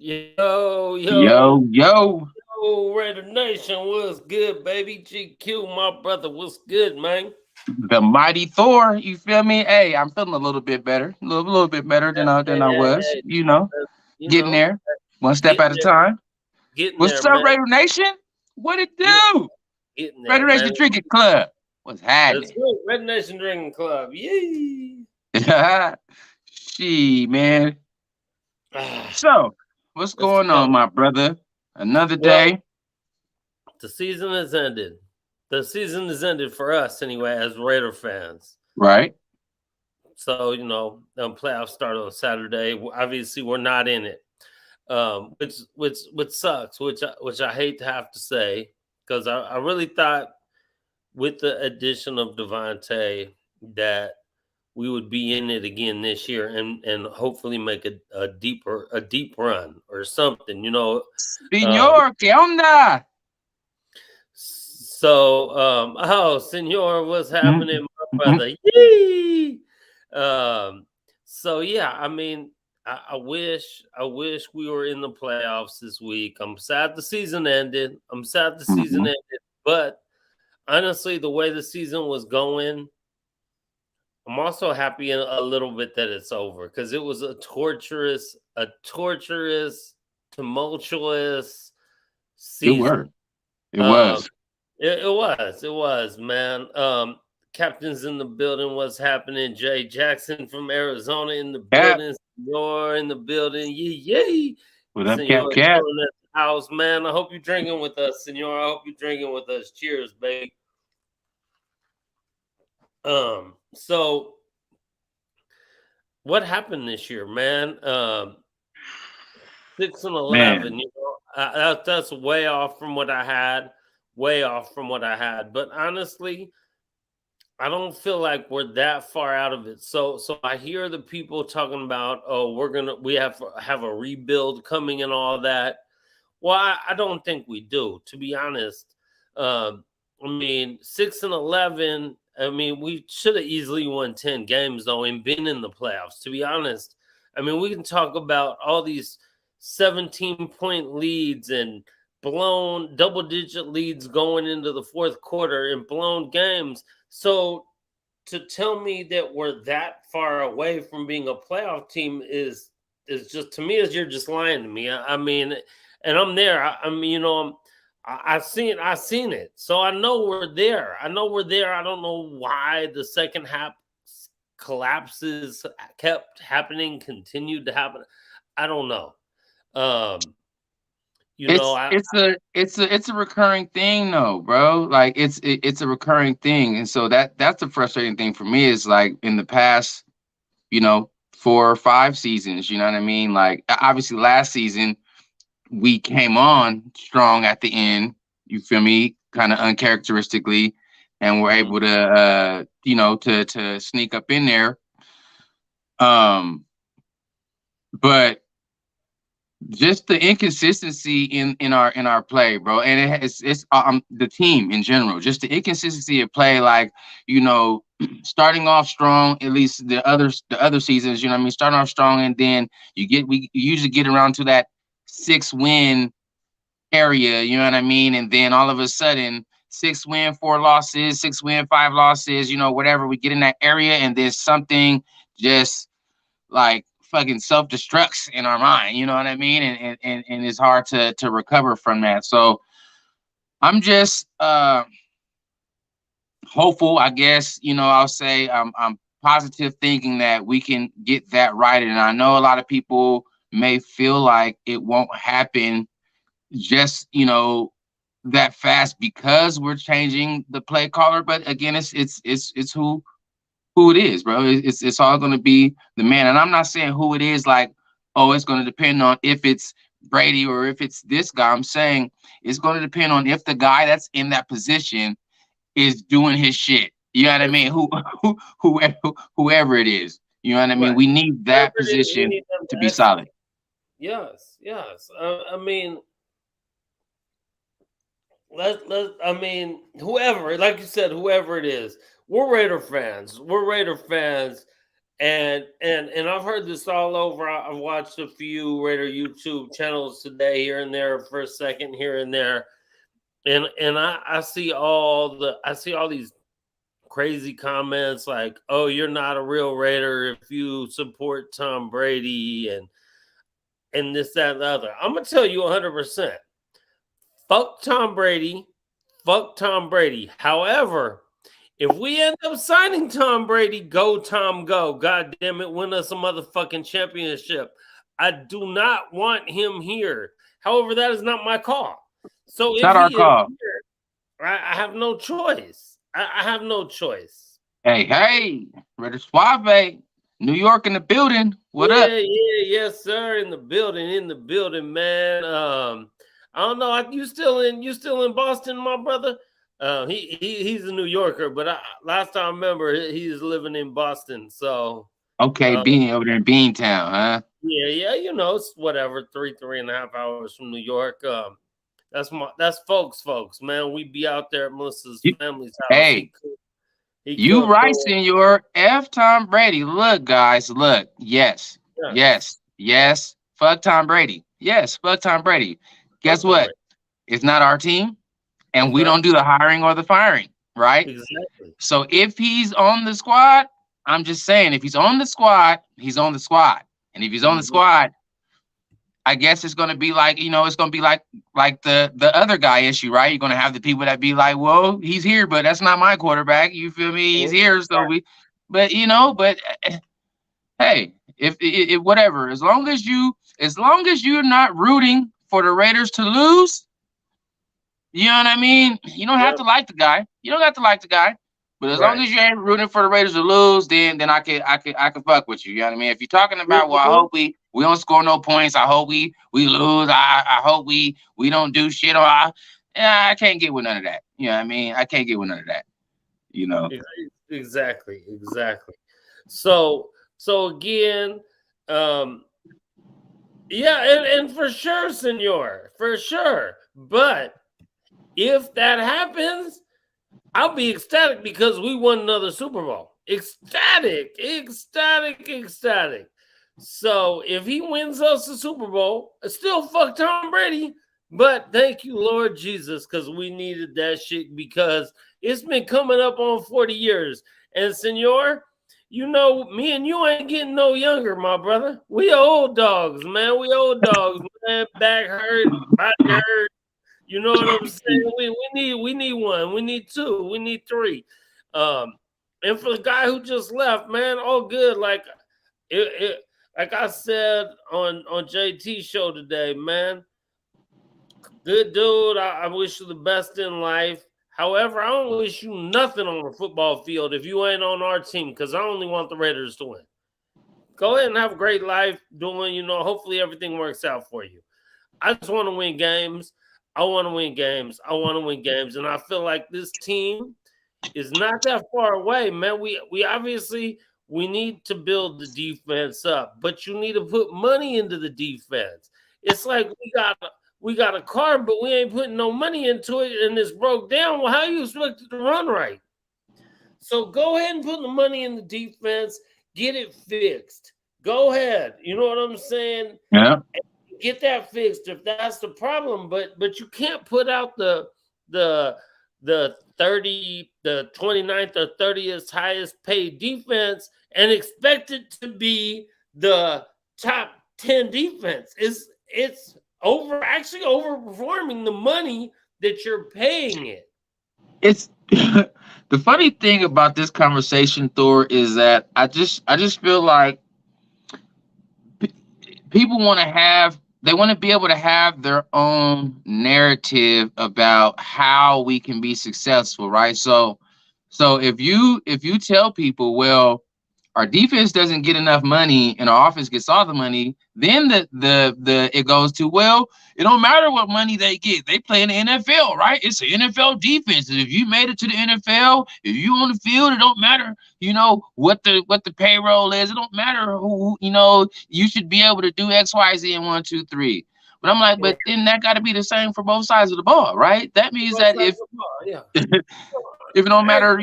Yo, Yo, yo, yo, yo, Raider Nation, what's good, baby? GQ, my brother, what's good, man? the mighty Thor. You feel me? Hey, I'm feeling a little bit better, a little bit better Hey, than I hey, was. hey, you Getting know, there, one step getting at a there, time. getting What's there, up, man. Raider Nation? What it You know, do? getting there, Raider man. Nation Drinking Club. What's Let's happening? go, Red Nation Drinking Club. Yay! She man. Ah, So, what's let's going go. on, my brother? Another Well, day, the season has ended. The season has ended for us, anyway, as Raider fans. right? So, playoffs start on Saturday. Obviously, we're not in it. Which sucks, which I hate to have to say, because I really thought with the addition of Devontae that we would be in it again this year and hopefully make a deep run or something, Um, Senor, ¿qué onda? Senor, what's happening, my brother? Yee! Um, so yeah, I mean, I wish we were in the playoffs this week. I'm sad the season ended. I'm sad the season ended, but honestly, the way the season was going, I'm also happy a little bit that it's over because it was a torturous, tumultuous Good word. season. It Um, was. it was, man. Captains in the building. What's happening? Jay Jackson from Arizona in the Cap. building. Senor in the building. Yay! What up, Senor Cap? Cap. chilling at the house, man. I hope you're drinking with us, Senor. I hope you're drinking with us. Cheers, baby. So what happened this year, man? 6-11. Man, That's way off from what I had. Way off from what I had. But honestly, I don't feel like we're that far out of it. So I hear the people talking about, oh, we have a rebuild coming and all that. Well, I don't think we do, to be honest. I mean, 6-11. I mean, we should have easily won 10 games though and been in the playoffs. To be honest, I mean, we can talk about all these 17-point leads and blown double-digit leads going into the fourth quarter and blown games. So to tell me that we're that far away from being a playoff team is just, to me, is you're just lying to me. I mean, and I'm there. I mean, I seen it, so I know we're there. I know we're there. I don't know why the second half collapses kept happening, continued to happen. I don't know. Um, I it's a recurring thing though, bro. Like it's a recurring thing, and so that's the frustrating thing for me is like in the past, 4 or 5 seasons. You know what I mean? Like obviously last season we came on strong at the end. You feel me? Kind of uncharacteristically, and we're mhm. able to to sneak up in there. Um, but just the inconsistency in our play, bro, and it's the team in general. Just the inconsistency of play, like starting off strong. At least the other seasons, you know what I mean. Starting off strong, and then we usually get around to that 6 win area. You know what I mean, and then all of a sudden. 6 win, 4 losses, 6 win, 5 losses, whatever. We get in that area, and there's something just like fucking self destructs in our mind. You know what I mean? And it's hard to recover from that. So I'm just hopeful, I guess. I'll say I'm positive thinking that we can get that right. And I know a lot of people may feel like it won't happen just that fast because we're changing the play caller. But again, it's who it is, bro. It's all going to be the man. And I'm not saying who it is like, oh, it's going to depend on if it's Brady or if it's this guy. I'm saying it's going to depend on if the guy that's in that position is doing his shit. You know what I That's mean? Whoever it is. You know what I mean? right. We need Whatever that it is, we position need them to to be execute. solid. Yes, yes. I mean, whoever, like you said, whoever it is, we're Raider fans. We're Raider fans, And I've heard this all over. I've watched a few Raider YouTube channels today, here and there, for a second, here and there, and I see I see all these crazy comments like, "Oh, you're not a real Raider if you support Tom Brady," and this, that, and the other. I'm gonna tell you 100%. Fuck Tom Brady. Fuck Tom Brady. However, if we end up signing Tom Brady, go Tom, go. God damn it, win us a motherfucking championship. I do not want him here. However, that is not my call. So It's if not our he is call. here, I have no choice. I have no choice. Hey, Red Suave, New York in the building. What up? Yes, sir. In the building, man. I don't know. You still in Boston, my brother? He's a New Yorker, but last time I remember, he's living in Boston. So, Okay, uh, being over there in Beantown, huh? yeah, it's whatever, 3.5 hours from New York. That's folks, man. We be out there at Melissa's You, family's house. hey, He you cooked right, for Senor F. Tom Brady. Look, guys, look. Yes, yes, yes, yes. Fuck Tom Brady. Yes, fuck Tom Brady. Guess fuck Tom what? Brady. It's not our team, and That's we right. don't do the hiring or the firing, right? Exactly. So if he's on the squad, I'm just saying, if he's on the squad, he's on the squad. And if he's on the Mhm. squad, I guess it's gonna be like, it's gonna be like the other guy issue, right? You're gonna have the people that be like, well, he's here, but that's not my quarterback. You feel me? He's here, so but hey, if whatever, as long as you're not rooting for the Raiders to lose, you know what I mean? You don't have Yep. to like the guy. You don't have to like the guy. But as long Right. as you ain't rooting for the Raiders to lose, then I can fuck with you. You know what I mean? If you're talking about, well, I Mhm. hope we don't score no points. I hope we lose. I hope we don't do shit. Yeah, I can't get with none of that. You know what I mean? I can't get with none of that. You know. Exactly. So again, um, yeah, and for sure, senor, for sure. But if that happens, I'll be ecstatic because we won another Super Bowl. Ecstatic. So if he wins us the Super Bowl, still fuck Tom Brady. But thank you, Lord Jesus, because we needed that shit because it's been coming up on 40 years. And senor, you know, me and you ain't getting no younger, my brother. We old dogs, man. We old dogs, man. Back hurt, body hurt. You know what I'm saying? We need one. We need two. We need three. Um, and for the guy who just left, man, all good. It like I said on JT show today, man. Good dude. I wish you the best in life. However, I don't wish you nothing on the football field if you ain't on our team because I only want the Raiders to win. Go ahead and have a great life doing, hopefully everything works out for you. I just want to win games. I want to win games. I want to win games. And I feel like this team is not that far away, man. We obviously we need to build the defense up, but you need to put money into the defense. It's like we got a car, but we ain't putting no money into it, and it's broke down. Well, how you expect it to run right? So go ahead and put the money in the defense, get it fixed. Go ahead. You know what I'm saying? Yeah. Get that fixed if that's the problem. But you can't put out the the 29th or 30th highest paid defense and expect it to be the top 10 defense. It's actually overperforming the money that you're paying it. It's the funny thing about this conversation, Thor, is that I just feel like p- people want to be able to have their own narrative about how we can be successful, right? So if you tell people, well, our defense doesn't get enough money and our offense gets all the money, then the it goes to, well, it don't matter what money they get. They play in the NFL, right? It's an NFL defense. And if you made it to the NFL, if you on the field, it don't matter, what the payroll is. It don't matter you should be able to do X, Y, Z and one, two, three. But I'm like, but then that gotta be the same for both sides of the ball, right? That means Both that sides if of the ball, yeah. if it don't matter,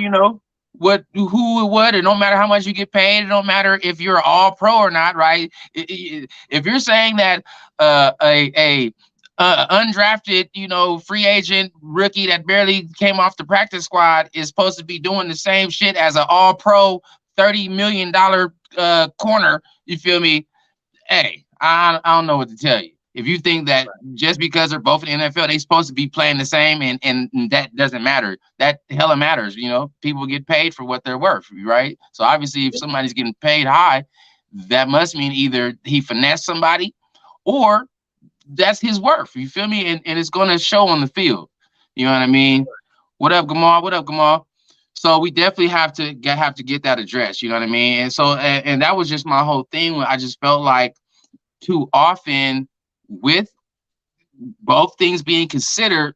what. It don't matter how much you get paid. It don't matter if you're all pro or not, right? If you're saying that a undrafted, free agent rookie that barely came off the practice squad is supposed to be doing the same shit as an all pro $30 million corner, you feel me? Hey, I don't know what to tell you. If you think that just because they're both in the NFL, they supposed to be playing the same, and that doesn't matter. That hella matters. People get paid for what they're worth, right? So obviously, if somebody's getting paid high, that must mean either he finessed somebody, or that's his worth. You feel me? And it's going to show on the field. You know what I mean? What up, Gamal? What up, Gamal? So we definitely have to get that addressed. You know what I mean? And so and that was just my whole thing. When I just felt like too often, with both things being considered,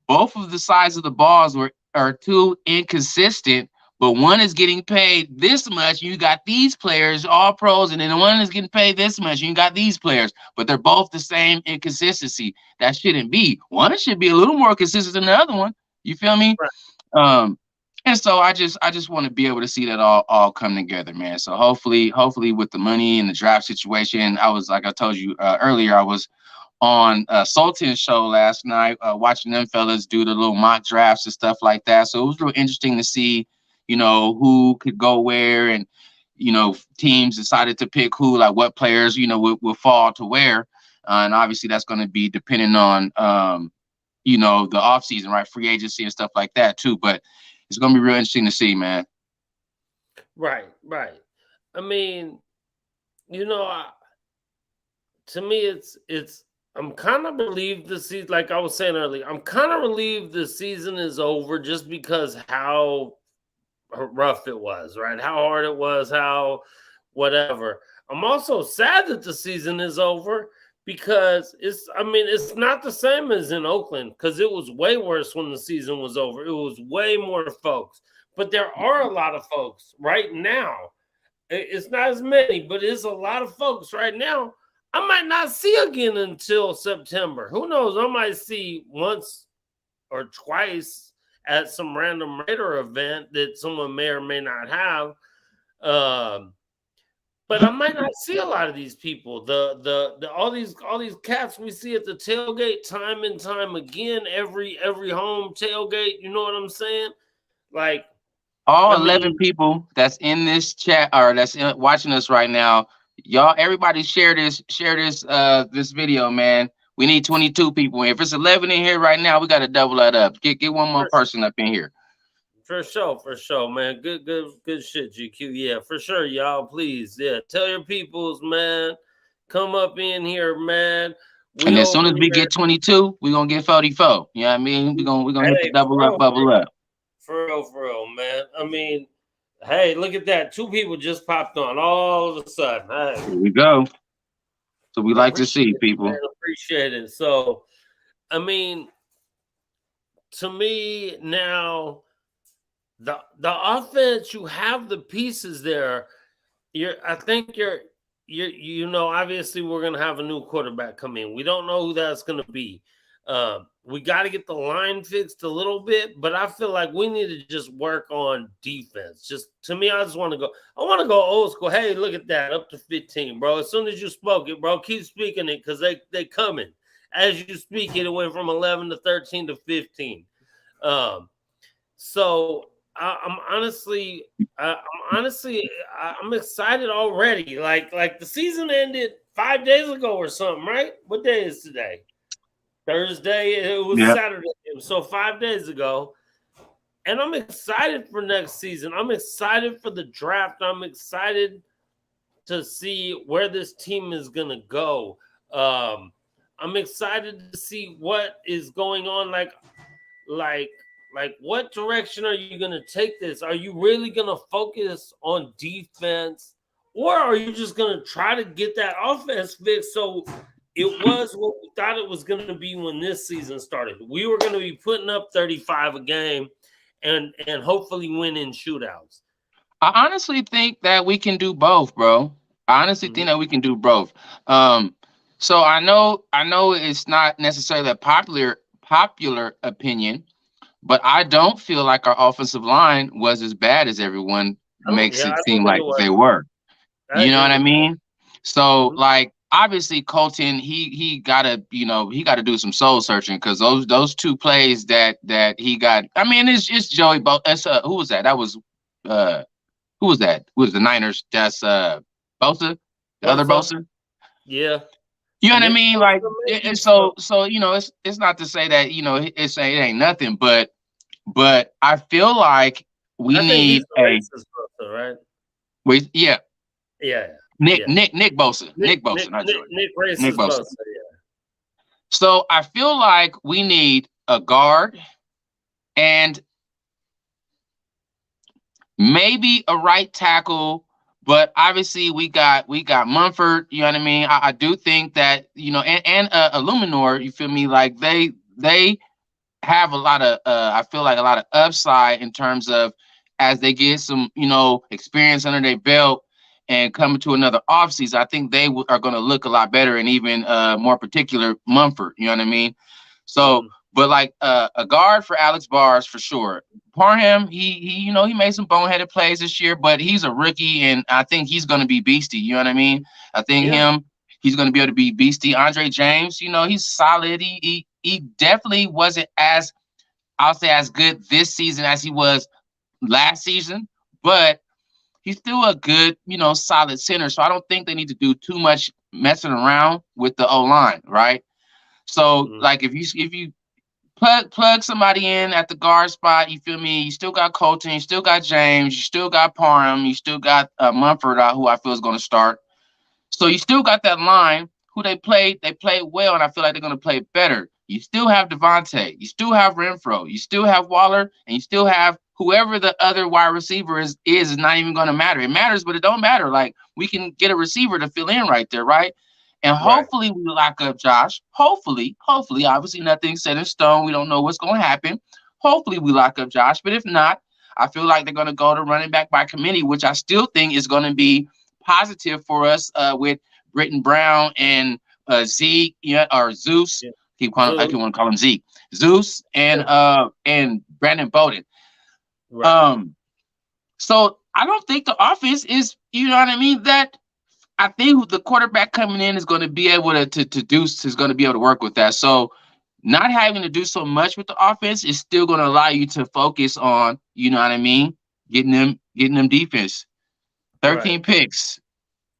both of the sides of the balls are too inconsistent. But one is getting paid this much, you got these players, all pros, and then the one is getting paid this much, you got these players, but they're both the same inconsistency. That shouldn't be. One should be a little more consistent than the other one. You feel me? Right. And so I just want to be able to see that all come together, man. So hopefully with the money and the draft situation, I was, like I told you earlier, I was on Sultan's show last night, watching them fellas do the little mock drafts and stuff like that. So it was real interesting to see, who could go where, and teams decided to pick who, like what players, will fall to where, and obviously that's going to be depending on the off season, right, free agency and stuff like that too. But it's going to be real interesting to see, man. Right. I mean, to me, it's. I'm kind of relieved the season, like I was saying earlier. I'm kind of relieved the season is over, just because how rough it was, right? How hard it was, how whatever. I'm also sad that the season is over, because it's not the same as in Oakland, because it was way worse when the season was over. It was way more folks. But there are a lot of folks right now. It's not as many, but it's a lot of folks right now I might not see again until September. Who knows? I might see once or twice at some random Raider event that someone may or may not have. But I might not see a lot of these people. The all these cats we see at the tailgate time and time again, every home tailgate. You know what I'm saying? Like all 11 people that's in this chat, or that's watching us right now. Y'all, everybody share this this video, man. We need 22 people. If it's 11 in here right now, we got to double that up. Get one more person up in here. For sure, man. Good shit, GQ. Yeah, for sure, y'all. Please, yeah, tell your peoples, man. Come up in here, man. And as soon as we get 22, we're gonna get 44. You know what I mean? We're gonna hit the double up, bubble up. For real, man. I mean, hey, look at that. 2 people just popped on all of a sudden. Hey. Here we go. So we like to see people. Man, appreciate it. So, I mean, to me now, the offense, you have the pieces there. I think obviously we're gonna have a new quarterback come in. We don't know who that's gonna be. We got to get the line fixed a little bit, but I feel like we need to just work on defense. Just to me, I want to go old school. Hey, look at that, up to 15, bro. As soon as you spoke it, bro, keep speaking it, because they coming. As you speak it, it went from 11 to 13 to 15. So I'm excited already. Like the season ended 5 days ago or something, right? What day is today? Thursday. It was Saturday, so 5 days ago. And I'm excited for next season. I'm excited for the draft. I'm excited to see where this team is gonna go. I'm excited to see what is going on. Like what direction are you gonna take this? Are you really gonna focus on defense, or are you just gonna try to get that offense fixed so it was what we thought it was going to be when this season started? We were going to be putting up 35 a game and hopefully winning shootouts. I honestly think that we can do both, bro. I honestly think that we can do both. So I know it's not necessarily a popular opinion, but I don't feel like our offensive line was as bad as everyone makes I it don't seem think like it was. they were. I You know agree what I with mean? So you. like obviously Colton, he gotta, he gotta do some soul searching because those two plays that he got. I mean, it's Joey who was that? That was uh who was that? Who was the Niners? That's Bosa, the other Bosa, Bosa. yeah. You know And what I maybe mean? Like Bosa, maybe so so. it's not to say that it ain't nothing, but I feel like we I think he's need the a racist Bosa, right? yeah, Yeah, Nick yeah. Nick Nick Bosa. Nick Nick Bosa, Nick not Nick Joey. Nick Nick racist Bosa. Bosa, yeah. So I feel like we need a guard and maybe a right tackle, but obviously we got Mumford. You know what I mean? I do think that and Illuminor. You feel me? Like they have a lot of I feel like a lot of upside in terms of as they get some experience under their belt and coming to another offseason. I think they are going to look a lot better, and even more particular Mumford. You know what I mean? So, Mhm. but like a guard for Alex Bars for sure. Parham, he made some boneheaded plays this year, but he's a rookie, and I think he's going to be beastie. You know what I mean? I think Yeah. he's going to be able to be beastie. Andre James, he's solid. He definitely wasn't as I'll say as good this season as he was last season, but he's still a good, solid center. So I don't think they need to do too much messing around with the O line, right? So Mhm. like if you plug somebody in at the guard spot, you feel me? You still got Colton, you still got James, you still got Parham, you still got Mumford, who I feel is going to start. So you still got that line who they played well, and I feel like they're gonna play better. You still have Devontae, you still have Renfro, you still have Waller, and you still have whoever the other wide receiver is not even gonna matter. It matters, but it don't matter. Like we can get a receiver to fill in right there, right? And Right. hopefully we lock up Josh. Hopefully, obviously nothing's set in stone. We don't know what's gonna happen. Hopefully we lock up Josh, but if not, I feel like they're gonna go to running back by committee, which I still think is gonna be positive for us with Britton Brown and Zeke, or Zeus. Yeah. I keep So want to call him Zeke. Zeus yeah. and Brandon Bowden. Right. Um, so I don't think the offense is, you know what I mean. That I think the quarterback coming in is going to be able to do is going to be able to work with that. So not having to do so much with the offense is still going to allow you to focus on, you know what I mean, getting them defense. Right. 13 picks.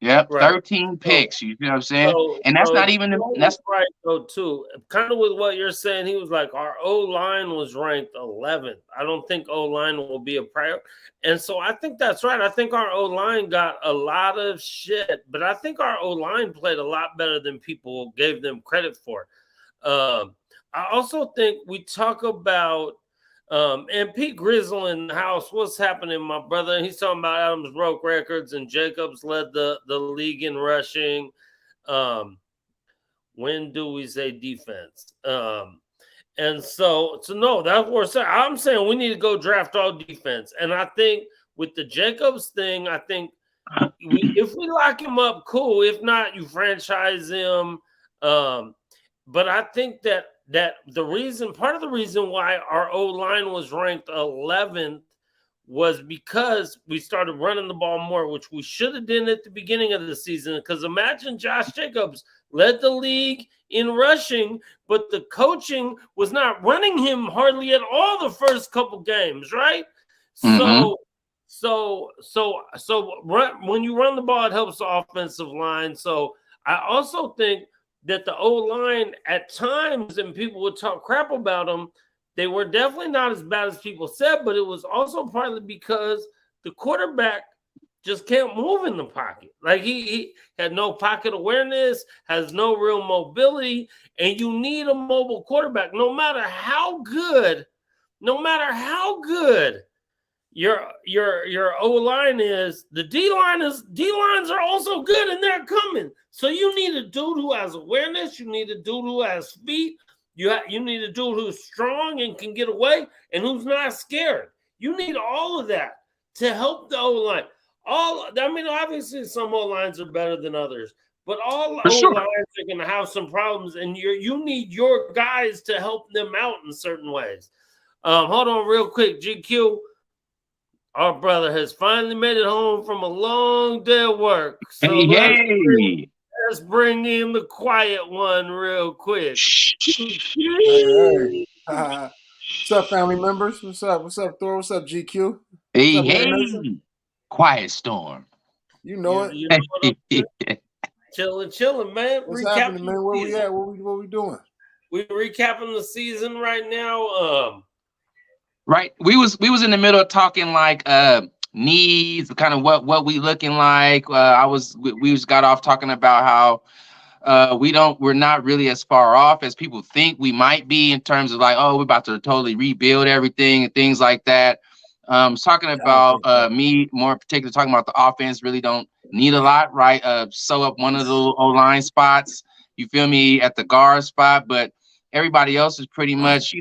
Yep, Right. 13 So picks. You know what I'm saying? so And that's not so even Joe was that's right though too. Kind of with what you're saying, he was like, our O line was ranked 11th. I don't think O line will be a priority, and so I think that's right. I think our O line got a lot of shit, but I think our O line played a lot better than people gave them credit for. Um, I also think we talk about and Pete Grizzle in the house. What's happening, my brother? He's talking about Adams broke records and Jacobs led the league in rushing. Um, when do we say defense? And so no, that's what we're saying. I'm saying we need to go draft all defense. And I think with the Jacobs thing, I think if we lock him up, cool. If not, you franchise him. Um, but I think that part of the reason why our O line was ranked 11th was because we started running the ball more, which we should have done at the beginning of the season. Because imagine Josh Jacobs led the league in rushing, but the coaching was not running him hardly at all the first couple games, right? mm-hmm. So when you run the ball, it helps the offensive line. So I also think that the O line at times, and people would talk crap about them, they were definitely not as bad as people said, but it was also partly because the quarterback just can't move in the pocket. Like he had no pocket awareness, has no real mobility, and you need a mobile quarterback. No matter how good your O line is, the D lines are also good and they're coming. So you need a dude who has awareness. You need a dude who has feet. You need a dude who's strong and can get away and who's not scared. You need all of that to help the O line. Obviously some O lines are better than others, but all For O sure. lines are going to have some problems, and you need your guys to help them out in certain ways. Hold on real quick, GQ. Our brother has finally made it home from a long day of work. So Hey, hey. let's bring in the quiet one real quick. Hey. What's up, family members? What's up? What's up, Thor? What's up, GQ? What's Hey, up, Nate Mason? hey. Quiet storm. You know it. You know what I'm saying? Chilling, man. What's happening, man? Where we at? What we doing? We recapping the season right now. Right. We was in the middle of talking like needs, kind of what we looking like. We just got off talking about how we're not really as far off as people think we might be in terms of like, oh, we're about to totally rebuild everything and things like that. Was talking about me more particularly talking about the offense really don't need a lot, right? Sew up one of the O-line spots, you feel me, at the guard spot, but everybody else is pretty much,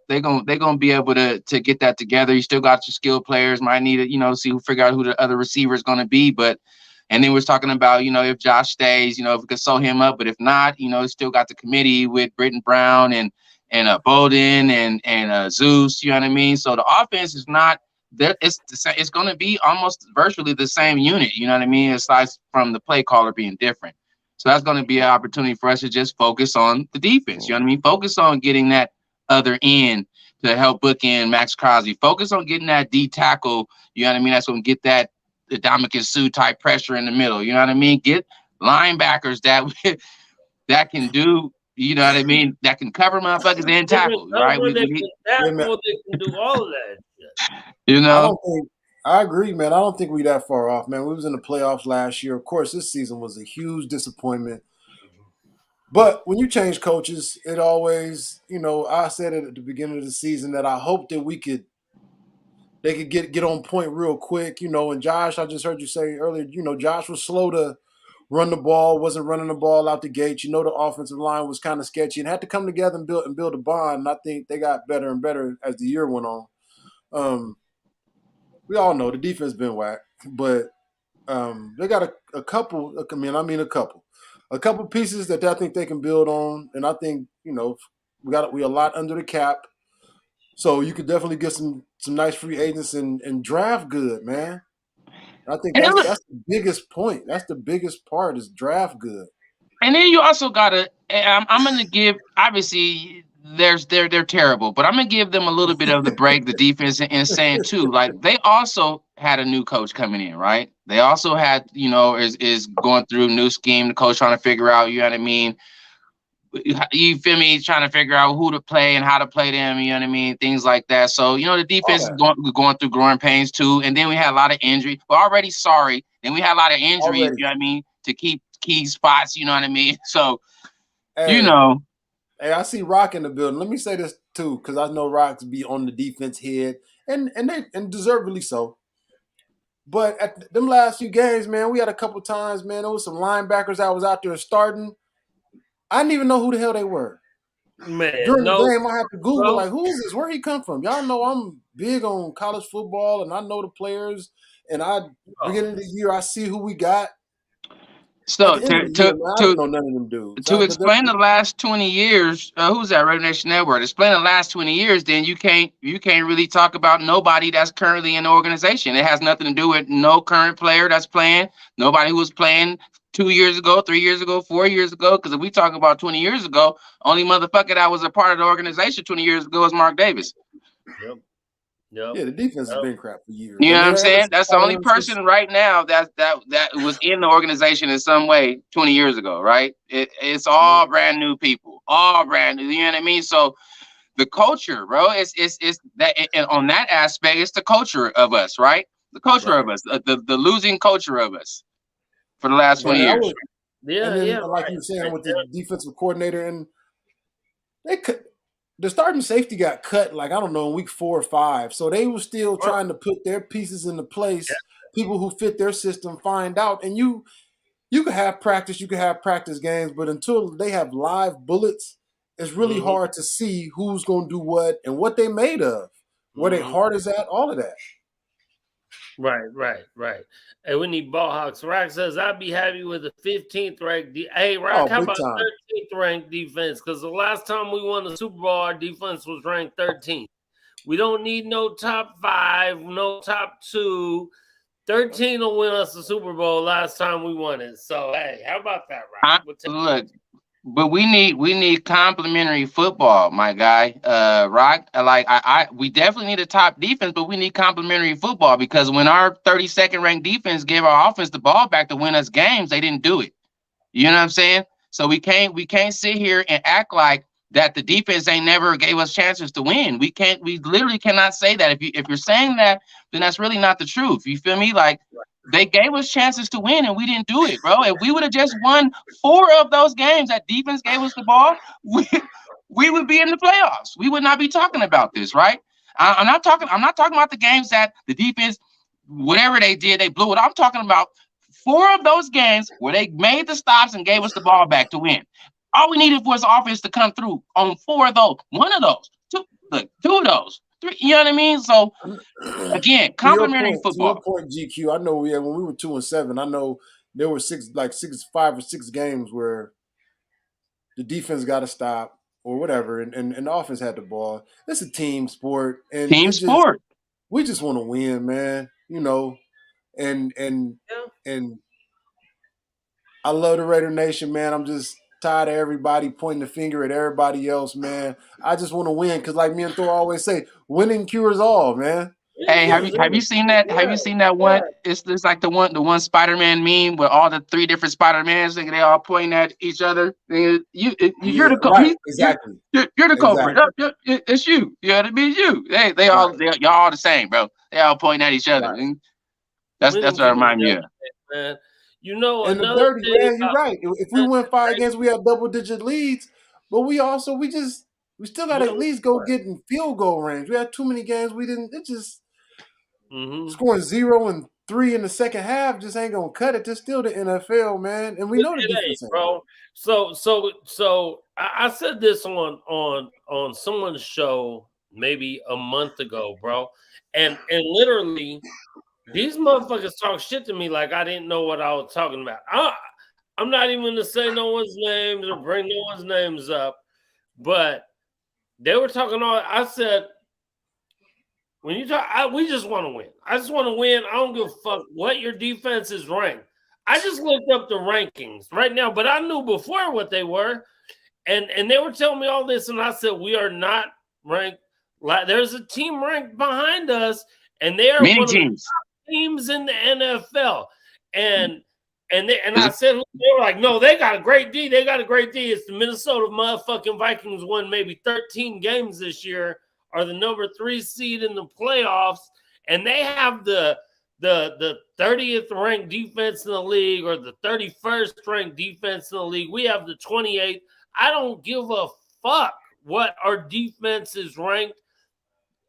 they're gonna be able to get that together. You still got your skilled players, might need to, figure out who the other receiver is gonna be, but and then we're talking about, if Josh stays, if we could sew him up, but if not, still got the committee with Britton Brown and Bowden and Zeus, you know what I mean? So the offense is not that it's going to be almost virtually the same unit, you know what I mean? Aside from the play caller being different. So that's going to be an opportunity for us to just focus on the defense, you know what I mean? Focus on getting that other end to help bookend Max Crosby. Focus on getting that D tackle, you know what I mean? That's going to get that the Dominican Sue type pressure in the middle. You know what I mean? Get linebackers that can do, you know what I mean? That can cover motherfuckers and tackle, right? They can do all of that. You know? I agree, man. I don't think we that far off, man. We was in the playoffs last year. Of course, this season was a huge disappointment. But when you change coaches, it always, I said it at the beginning of the season that I hope that they could get on point real quick, and Josh, I just heard you say earlier, Josh was slow to run the ball, wasn't running the ball out the gate. The offensive line was kind of sketchy and had to come together and build a bond. And I think they got better and better as the year went on. We all know the defense been whack, but they got a couple pieces that I think they can build on. And I think, we a lot under the cap. So you could definitely get some nice free agents and draft good, man. I think that's the biggest point. That's the biggest part is draft good. And then you also gotta. I'm gonna give. Obviously, they're terrible, but I'm gonna give them a little bit of the break, the defense, and saying too, like they also had a new coach coming in, right? They also had, is going through a new scheme. The coach trying to figure out, you know what I mean? You feel me? Trying to figure out who to play and how to play them, you know what I mean? Things like that. So, the defense is going through growing pains too. And then we had a lot of injury. We're already sorry. And we had a lot of injuries, you know what I mean? To keep key spots, you know what I mean? So, Hey, I see Rock in the building. Let me say this too, because I know Rock's be on the defense head, and deservedly so. But at them last few games, man, we had a couple times, man. There was some linebackers that was out there starting. I didn't even know who the hell they were. Man, during the game, I have to Google like, who is this? Where he come from? Y'all know I'm big on college football, and I know the players. And beginning of the year, I see who we got. So I don't know none of them dudes. To explain the last 20 years, who's that? Red Nation Network. Explain the last 20 years, then you can't really talk about nobody that's currently in the organization. It has nothing to do with no current player that's playing, nobody who was playing 2 years ago, 3 years ago, 4 years ago. Because if we talk about 20 years ago, only motherfucker that was a part of the organization 20 years ago is Mark Davis. Yep. Yeah, the defense has been crap for years. You know what I'm saying? That's the only person right now that was in the organization in some way 20 years ago, right? It's all brand new people, all brand new. You know what I mean? So the culture, bro, it's that, and on that aspect, it's the culture of us, right? The culture of us, the losing culture of us for the last 20 years. Like you were saying with the defensive coordinator, and the starting safety got cut, like, I don't know, in week 4 or 5. So they were still trying to put their pieces into place. Yeah. People who fit their system find out. And you can have practice, you can have practice games, but until they have live bullets, it's really hard to see who's going to do what and what they made of, where their heart is at, all of that. Right. And we need ball hawks. Rock says, I'd be happy with the 15th ranked. Hey, Rock, how about 13th ranked defense? Because the last time we won the Super Bowl, our defense was ranked 13th. We don't need no top 5, no top 2. 13 will win us the Super Bowl last time we won it. So hey, how about that, Rock? Look, but we need complementary football, my guy. Rock, we definitely need a top defense, but we need complementary football because when our 32nd ranked defense gave our offense the ball back to win us games, they didn't do it. You know what I'm saying? So we can't sit here and act like that the defense ain't never gave us chances to win. We literally cannot say that. If you're saying that, then that's really not the truth. You feel me? Like they gave us chances to win and we didn't do it, bro. If we would have just won 4 of those games that defense gave us the ball, we would be in the playoffs. We would not be talking about this, right? I'm not talking about the games that the defense, whatever they did, they blew it. I'm talking about 4 of those games where they made the stops and gave us the ball back to win. All we needed was offense to come through on 4 of those, 1 of those, 2 of those, 3. You know what I mean? So again, complementary football. To your point, GQ. I know when we were 2-7, I know there were 5 or 6 games where the defense got to stop or whatever, and the offense had the ball. It's a team sport, and we just want to win, man. You know, and I love the Raider Nation, man. I'm just tired of everybody pointing the finger at everybody else, man. I just want to win because, like me and Thor always say, winning cures all, man. Hey, have you seen that? Have you seen that one? It's like the one Spider-Man meme with all the 3 different Spider-Mans and they all pointing at each other. You're the culprit. Right, exactly. You're the culprit. Exactly. It's you. You know what I mean? You. Y'all all the same, bro. They all pointing at each other. Right. That's what I remind me of. Man. You know, and the dirty, man, you're right. If we win 5 games, we have double-digit leads, but we still got to at least go get in field goal range. We had too many games we didn't. It just scoring 0 and 3 in the second half just ain't gonna cut it. It's still the NFL, man, and we know the defense, bro. So I said this on someone's show maybe a month ago, bro, and literally. These motherfuckers talk shit to me like I didn't know what I was talking about. I'm not even going to say no one's names or bring no one's names up, but they were talking all. I said, when you talk, we just want to win. I just want to win. I don't give a fuck what your defense is ranked. I just looked up the rankings right now, but I knew before what they were, and they were telling me all this, and I said we are not ranked. Like there's a team ranked behind us, and they are many teams. Teams in the NFL, and I said they were like, no, they got a great D. They got a great D. It's the Minnesota motherfucking Vikings won maybe 13 games this year, are the number 3 seed in the playoffs, and they have the 30th ranked defense in the league or the 31st ranked defense in the league. We have the 28th. I don't give a fuck what our defense is ranked.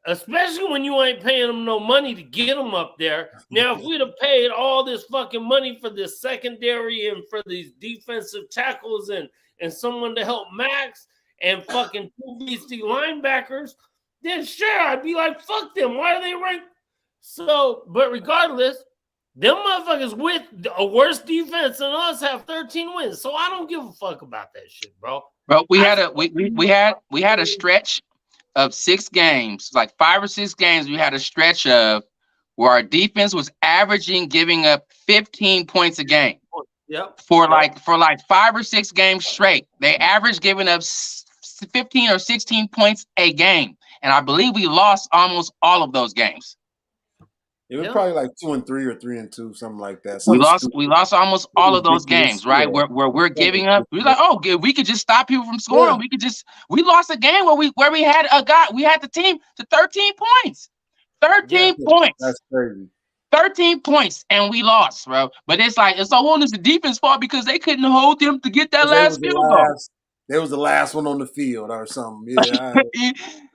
Especially when you ain't paying them no money to get them up there. Now, if we'd have paid all this fucking money for this secondary and for these defensive tackles and someone to help Max and fucking 2 beastie linebackers, then sure, I'd be like, fuck them. Why are they ranked? So, but regardless, them motherfuckers with a worse defense than us have 13 wins. So I don't give a fuck about that shit, bro. Bro, we had a stretch of 6 games, like 5 or 6 games, we had a stretch of where our defense was averaging giving up 15 points a game. Yep. For like 5 or 6 games straight, they averaged giving up 15 or 16 points a game, and I believe we lost almost all of those games. It was probably like 2-3 or 3-2, something like that. We lost almost all of those games, right? Where we're giving up. We're like, oh, we could just stop people from scoring. Yeah. We lost a game where we had the team to 13 points. 13 points. That's crazy. 13 points, and we lost, bro. But it's like, it's almost the defense fault because they couldn't hold them to get that last field goal. They was the last one on the field or something. Yeah.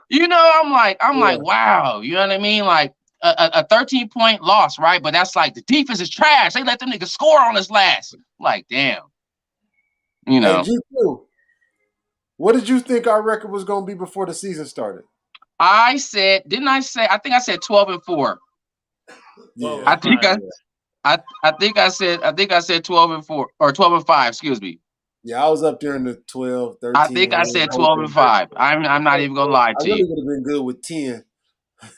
You know, I'm like, wow. You know what I mean? Like, a 13-point loss, right? But that's like the defense is trash. They let them niggas score on us last. Like, damn. You know. Hey, G2, what did you think our record was going to be before the season started? I think I said 12-4. Yeah. I think I said 12-4 or 12-5, excuse me. Yeah, I was up there in the 12, 13. I think I said 12-5. I'm not even gonna lie to you. I really would have been good with 10.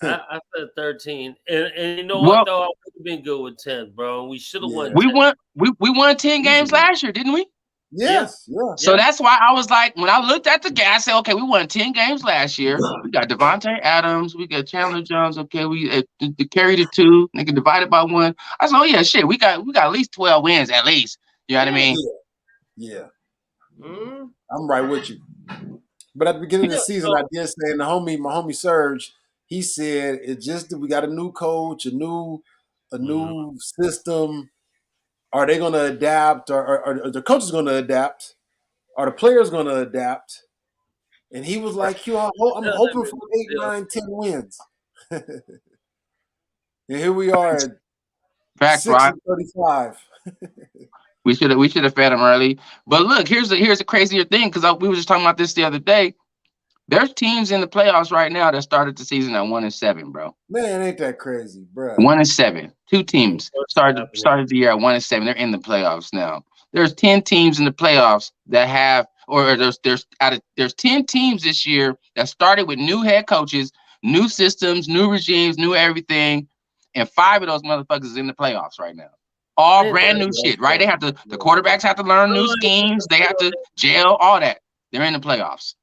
I said 13, and you know what Well, though, I would have been good with 10, bro. We should have won Yeah. 10. we won 10 games Easily. last year, didn't we? Yeah, Yes. Yeah. So yeah. that's why I was like, when I looked at the game, I said, okay, we won 10 games last year. We got Devontae Adams, we got Chandler Jones. Okay, we carried it 2, nigga divided by 1. I said, oh yeah, shit, we got at least 12 wins at least. You know what I Yeah. mean? Yeah. Mm-hmm. I'm right with you. But at the beginning of the Yeah. season, I So, did say, and my homie Serge, he said it's just that we got a new coach, a new system. Are they going to adapt? Or are the coach is going to adapt? Are the players going to adapt? And he was like, "Q, I'm yeah, let hoping me for look 8, this. 9, 10 wins." And here we are at Facts, 6 right? and 35. We should have fed them early. But look, here's a crazier thing, because we were just talking about this the other day. There's teams in the playoffs right now that started the season at 1-7, bro. Man, ain't that crazy, bruh? 1-7. 2 teams What's happening? started the year at 1-7. They're in the playoffs now. There's 10 teams in the playoffs that have, or there's 10 teams this year that started with new head coaches, new systems, new regimes, new everything, and 5 of those motherfuckers is in the playoffs right now. All Ain't brand that new That's shit, right? They have to, the yeah. quarterbacks have to learn new good? schemes. They have to gel, all that. They're in the playoffs.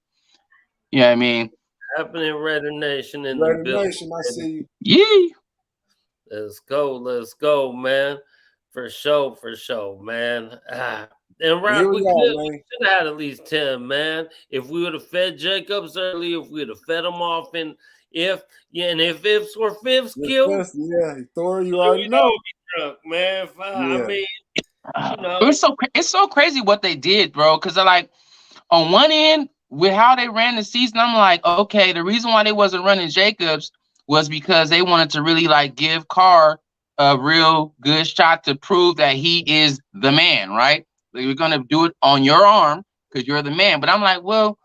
You know what I mean? Happening, Raider Nation in the Raider building. Nation, I see you. Yee. Let's go, man. For sure, man. And But here Rock, we we are, man. should have had at least 10, man. If we would have fed Jacobs early, if we would have fed him off, and if ifs were fifths killed, Yeah, Thor, you we'd already know. all be drunk, man. I Yeah. mean, you know, It's so crazy what they did, bro. Because they're like, on one end, with how they ran the season, I'm like, okay, the reason why they wasn't running Jacobs was because they wanted to really like give Carr a real good shot to prove that he is the man, right? Like, you're gonna do it on your arm because you're the man. But I'm like, well,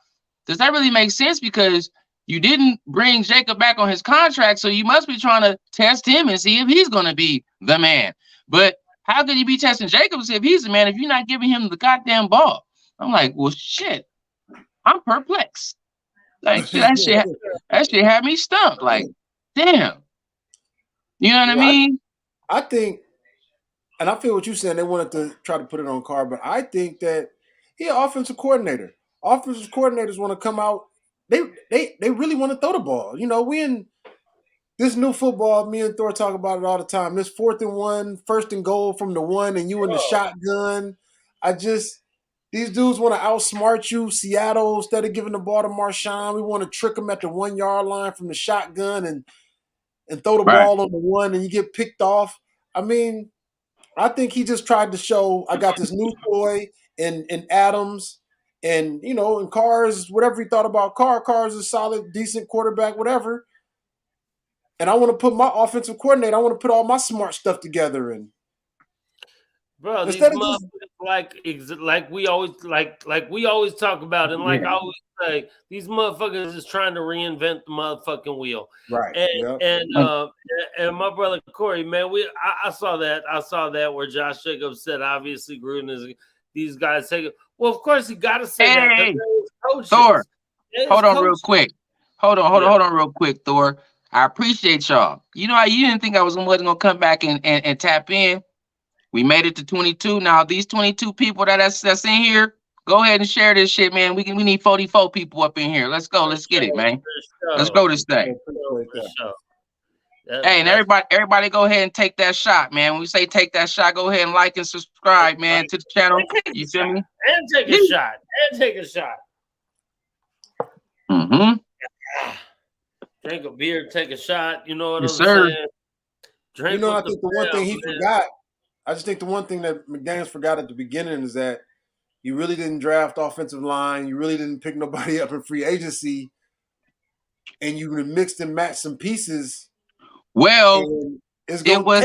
does that really make sense? Because you didn't bring Jacob back on his contract, so you must be trying to test him and see if he's gonna be the man. But how could you be testing Jacob to see if he's the man if you're not giving him the goddamn ball? I'm like, well, shit. I'm perplexed. Like, shit, that shit had me stumped. Like, damn. You know what I Yeah, mean? I think, and I feel what you're saying. They wanted to try to put it on Carr, but I think that he an offensive coordinator. Offensive coordinators want to come out. They really want to throw the ball. You know, we in this new football. Me and Thor talk about it all the time. This 4th and 1, 1st and goal from the 1, and you in the shotgun. These dudes want to outsmart you. Seattle, instead of giving the ball to Marshawn, we want to trick them at the 1-yard line from the shotgun and throw the Right. ball on the 1, and you get picked off. I mean, I think he just tried to show I got this new toy in Adams, and and Carr's whatever he thought about Carr. Carr's a solid, decent quarterback, whatever. And I want to put my offensive coordinator. I want to put all my smart stuff together, and bro, these instead of just motherfuckers like we always talk about, and like I always say, these motherfuckers is trying to reinvent the motherfucking wheel. right, And my brother Corey, man, I saw that where Josh Jacobs said obviously Gruden is these guys say, well, of course he got to say that Hey, because Thor, hold on real coaches. quick. Hold on real quick, Thor. I appreciate y'all. You know how you didn't think I wasn't gonna come back and tap in. We made it to 22. Now these 22 people that's in here, go ahead and share this shit, man. We need 44 people up in here. Let's go. Let's get it, man. Let's go this thing. Hey, and everybody go ahead and take that shot, man. When we say take that shot, go ahead and like and subscribe, man, to the channel. You feel me? And take a shot. Mm-hmm. Drink a beer, take a shot. You know what Yes, I'm sir. saying? Drink I think the one thing he forgot. I just think the one thing that McDaniels forgot at the beginning is that you really didn't draft offensive line. You really didn't pick nobody up in free agency, and you mixed and matched some pieces. Well, it was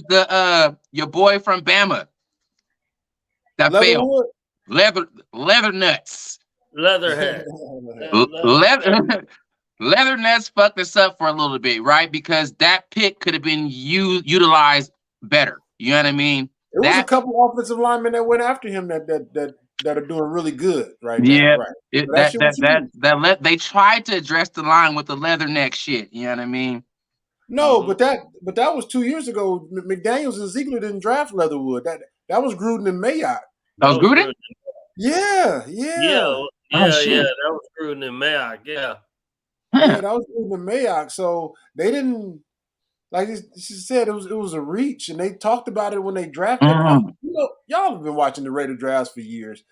the your boy from Bama that failed. Leather nuts. Leatherhead. Leather nuts fucked us up for a little bit, right? Because that pick could have been utilized better. You know what I mean? There was a couple offensive linemen that went after him that that are doing really good right Yeah, now, right? So that shit was huge. they tried to address the line with the leather neck shit. You know what I mean? No, but that was 2 years ago. McDaniels and Ziegler didn't draft Leatherwood. That was Gruden and Mayock. That was Gruden? Yeah. Oh, Yeah. shit. That was Gruden and Mayock. Yeah. Yeah, that was Gruden and Mayock. So they didn't, like she said, it was a reach, and they talked about it when they drafted. Y'all have been watching the Raider drafts for years.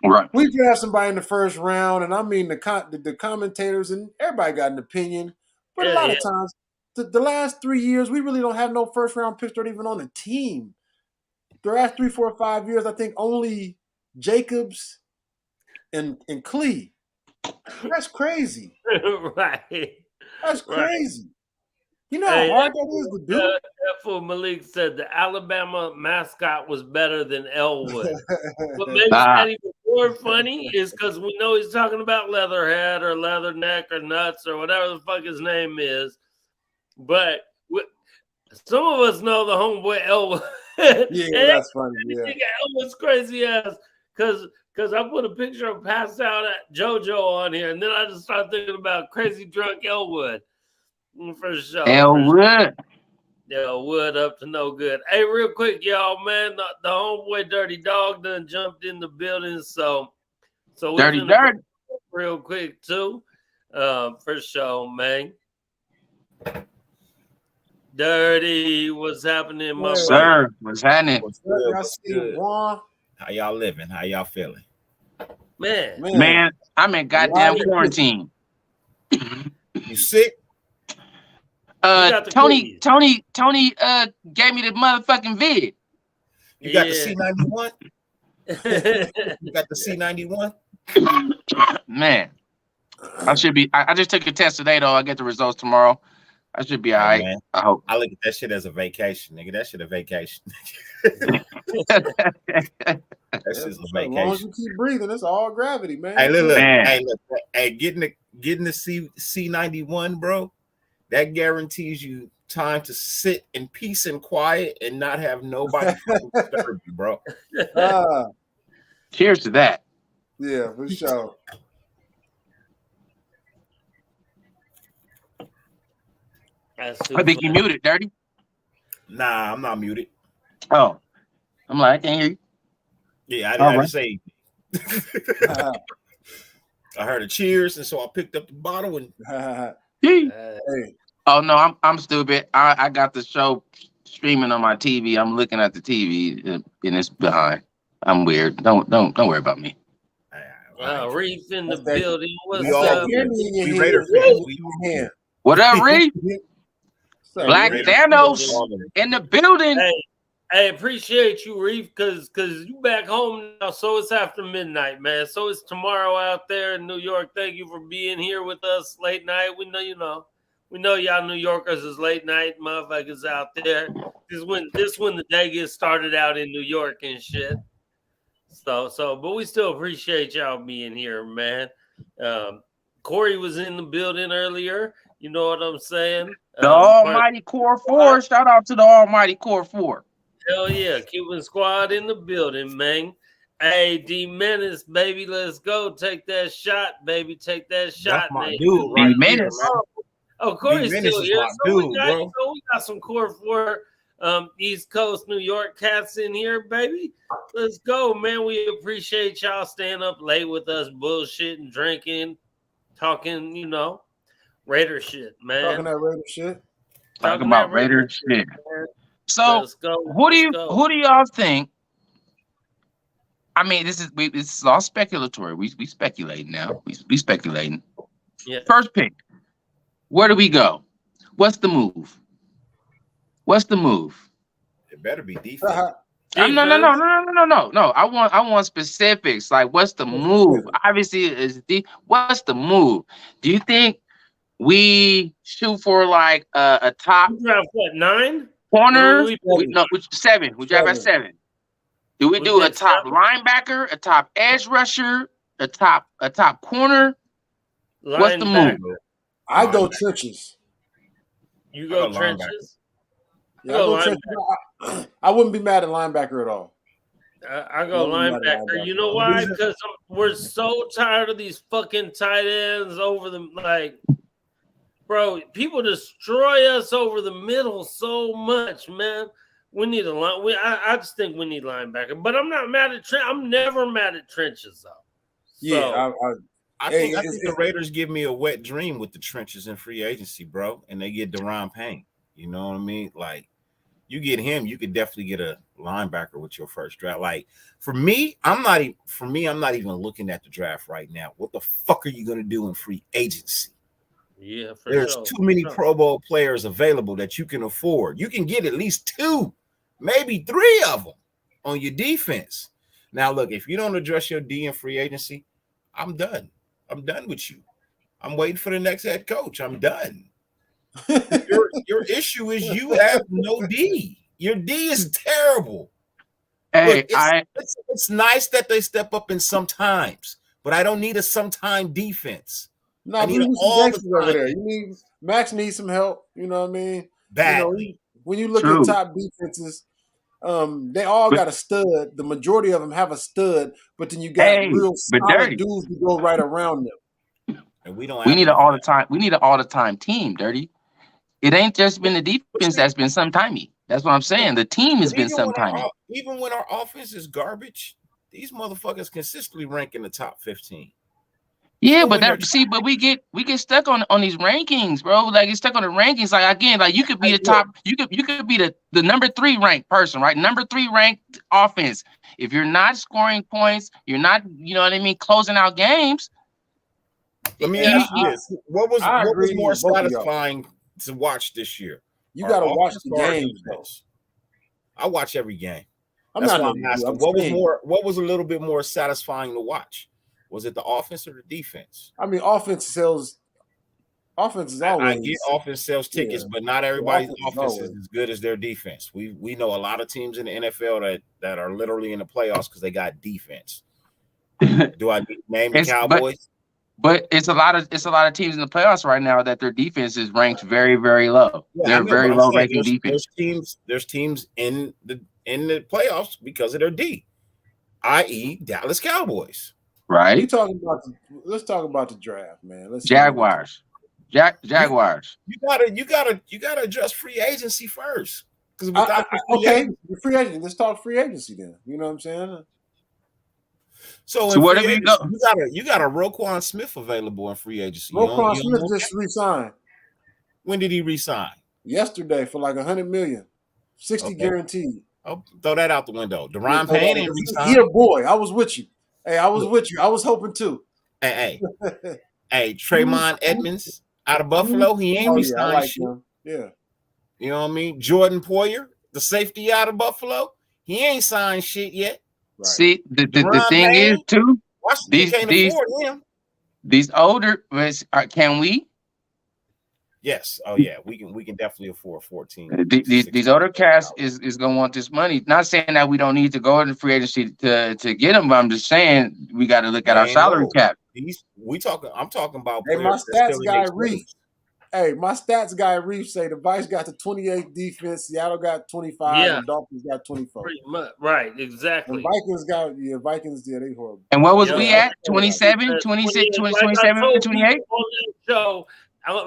Right. We draft somebody in the first round, and I mean the commentators and everybody got an opinion, but a lot of times, the last 3 years, we really don't have no first round picks or even on the team. The last 3, 4, 5 years, I think only Jacobs and Clee. That's crazy. Right. That's crazy. You know how hard that is to do? That's what Malik said. The Alabama mascot was better than Elwood. What makes that even more funny is because we know he's talking about Leatherhead or Leatherneck or Nuts or whatever the fuck his name is. But some of us know the homeboy Elwood. Yeah, that's funny. Yeah. Elwood's crazy ass because I put a picture of passed out at JoJo on here, and then I just started thinking about crazy drunk Elwood. For sure. Elwood. Yeah, Wood up to no good. Hey, real quick, y'all, man. The homeboy Dirty Dog done jumped in the building, so Dirty real quick too. For sure, man. Dirty, what's happening, my sir? What's happening? What's good? How y'all living? How y'all feeling? Man, I'm in goddamn quarantine. You sick? Tony gave me the motherfucking vid. You got the C91? You got the C91? Man, I should be. I just took a test today, though. I get the results tomorrow. I should be all right. Man. I hope. I look at that shit as a vacation, nigga. That shit a vacation. That's just a vacation. As long as you keep breathing, it's all gravity, man. Hey, look. Hey, getting the C91, bro. That guarantees you time to sit in peace and quiet and not have nobody disturb you, bro. Cheers to that. Yeah, for sure. I think you muted, Dirty. Nah, I'm not muted. Oh, I'm like, I can't hear you. Yeah, I didn't say. I heard a cheers, and so I picked up the bottle and. Hey. Oh no, I'm stupid. I got the show streaming on my TV. I'm looking at the TV and it's behind. I'm weird. Don't worry about me. Reef in the building. What's up? We Raider fans. What up, Reef? Black Thanos in the building. Hey, appreciate you, Reef, because you back home now. So it's after midnight, man. So it's tomorrow out there in New York. Thank you for being here with us late night. We know we know y'all New Yorkers is late night motherfuckers out there. This when the day gets started out in New York and shit. So, but we still appreciate y'all being here, man. Corey was in the building earlier. You know what I'm saying? The Almighty Core 4. Shout out to the Almighty Core 4. Hell yeah, Cuban squad in the building, man. Hey, D Menace, baby, let's go. Take that shot, baby. Take that shot, my man. dude, right? Menace. Oh, Corey's still here. We got some Core 4 East Coast New York cats in here, baby. Let's go, man. We appreciate y'all staying up late with us, bullshitting, drinking, talking, Raider shit, man. Talking that Raider shit. Talking about Raider shit. So, who do y'all think? I mean, this is all speculatory. We speculating now. We speculating. Yeah. First pick. Where do we go? What's the move? It better be defense. No. I want specifics. Like, what's the move? Obviously, what's the move? Do you think we shoot for like a top? You have what, 9 corner? No, 7. We drive at 7. Do we do a top linebacker, a top edge rusher, a top corner? What's the move? I go trenches. You go trenches? Yeah, I go trenches. I wouldn't be mad at linebacker at all. I go linebacker. You know why? Because we're so tired of these fucking tight ends over the bro. People destroy us over the middle so much, man. We need a line. I just think we need linebacker. But I'm not mad at Trent. I'm never mad at trenches though. Yeah, I think the Raiders give me a wet dream with the trenches in free agency, bro, and they get Deron Payne. You know what I mean? Like, you get him, you could definitely get a linebacker with your first draft. Like, for me, I'm not even looking at the draft right now. What the fuck are you gonna do in free agency? Yeah, there's too many Pro Bowl players available that you can afford. You can get at least 2, maybe 3 of them on your defense. Now, look, if you don't address your D in free agency, I'm done. I'm done with you. I'm waiting for the next head coach. I'm done. Your issue is you have no D. Your D is terrible. Hey, look, it's nice that they step up in sometimes, but I don't need a sometime defense. No, I need all the time. Over there. You need Max needs some help. You know what I mean? Badly. You know, when you look at top defenses, they all got a stud. The majority of them have a stud, but then you got real solid dudes who go right around them. And we don't. We need an all the time. We need an all the time team, Dirty. It ain't just been the defense that's been sometimey. That's what I'm saying. The team has been sometimey. Even when our offense is garbage, these motherfuckers consistently rank in the top 15. Yeah, but but we get stuck on these rankings, bro. Like, it's stuck on the rankings. Like, again, like, you could be the top, you could be the number 3 ranked person, right? Number 3 ranked offense. If you're not scoring points, you're not, you know what I mean, closing out games. Let me ask you this: what was more satisfying to watch this year? You got to watch the games, though. I watch every game. That's why I'm asking. What was a little bit more satisfying to watch? Was it the offense or the defense? I mean, offense is always. I get offense sells tickets, but not everybody's offense is as good as their defense. We know a lot of teams in the NFL that are literally in the playoffs because they got defense. Do I name the Cowboys? But it's a lot of teams in the playoffs right now that their defense is ranked very, very low. They're very low ranking defense. There's teams in the playoffs because of their D, i.e., Dallas Cowboys. Right. Let's talk about the draft, man. Jaguars. Jaguars. You gotta adjust free agency first. Free agency. Let's talk free agency then. You know what I'm saying? So whatever you go, you got a Roquan Smith available in free agency. Roquan Smith just re-signed. When did he re-sign? Yesterday for like $100 million, 60 guaranteed. Oh, throw that out the window. Deron Payne ain't re-signed. He a boy. I was with you. Hey, I was with you. I was hoping too. Hey, Trayvon Edmonds out of Buffalo, he ain't re-signed shit. Yeah. You know what I mean? Jordan Poyer, the safety out of Buffalo, he ain't signed shit yet. Right. See, the thing is too, these older, can we? Yes. Oh yeah, we can definitely afford 14. These older cats is gonna want this money. Not saying that we don't need to go into free agency to get them, but I'm just saying we got to look at our salary cap. I'm talking about. Hey, my stats guy Reef. Hey, my stats guy Reef say the Vice got the 28th defense, Seattle got 25, and Dolphins got 24. Pretty much, right, exactly. And Vikings, they horrible. And what was we at? 27, 26, 27, 28?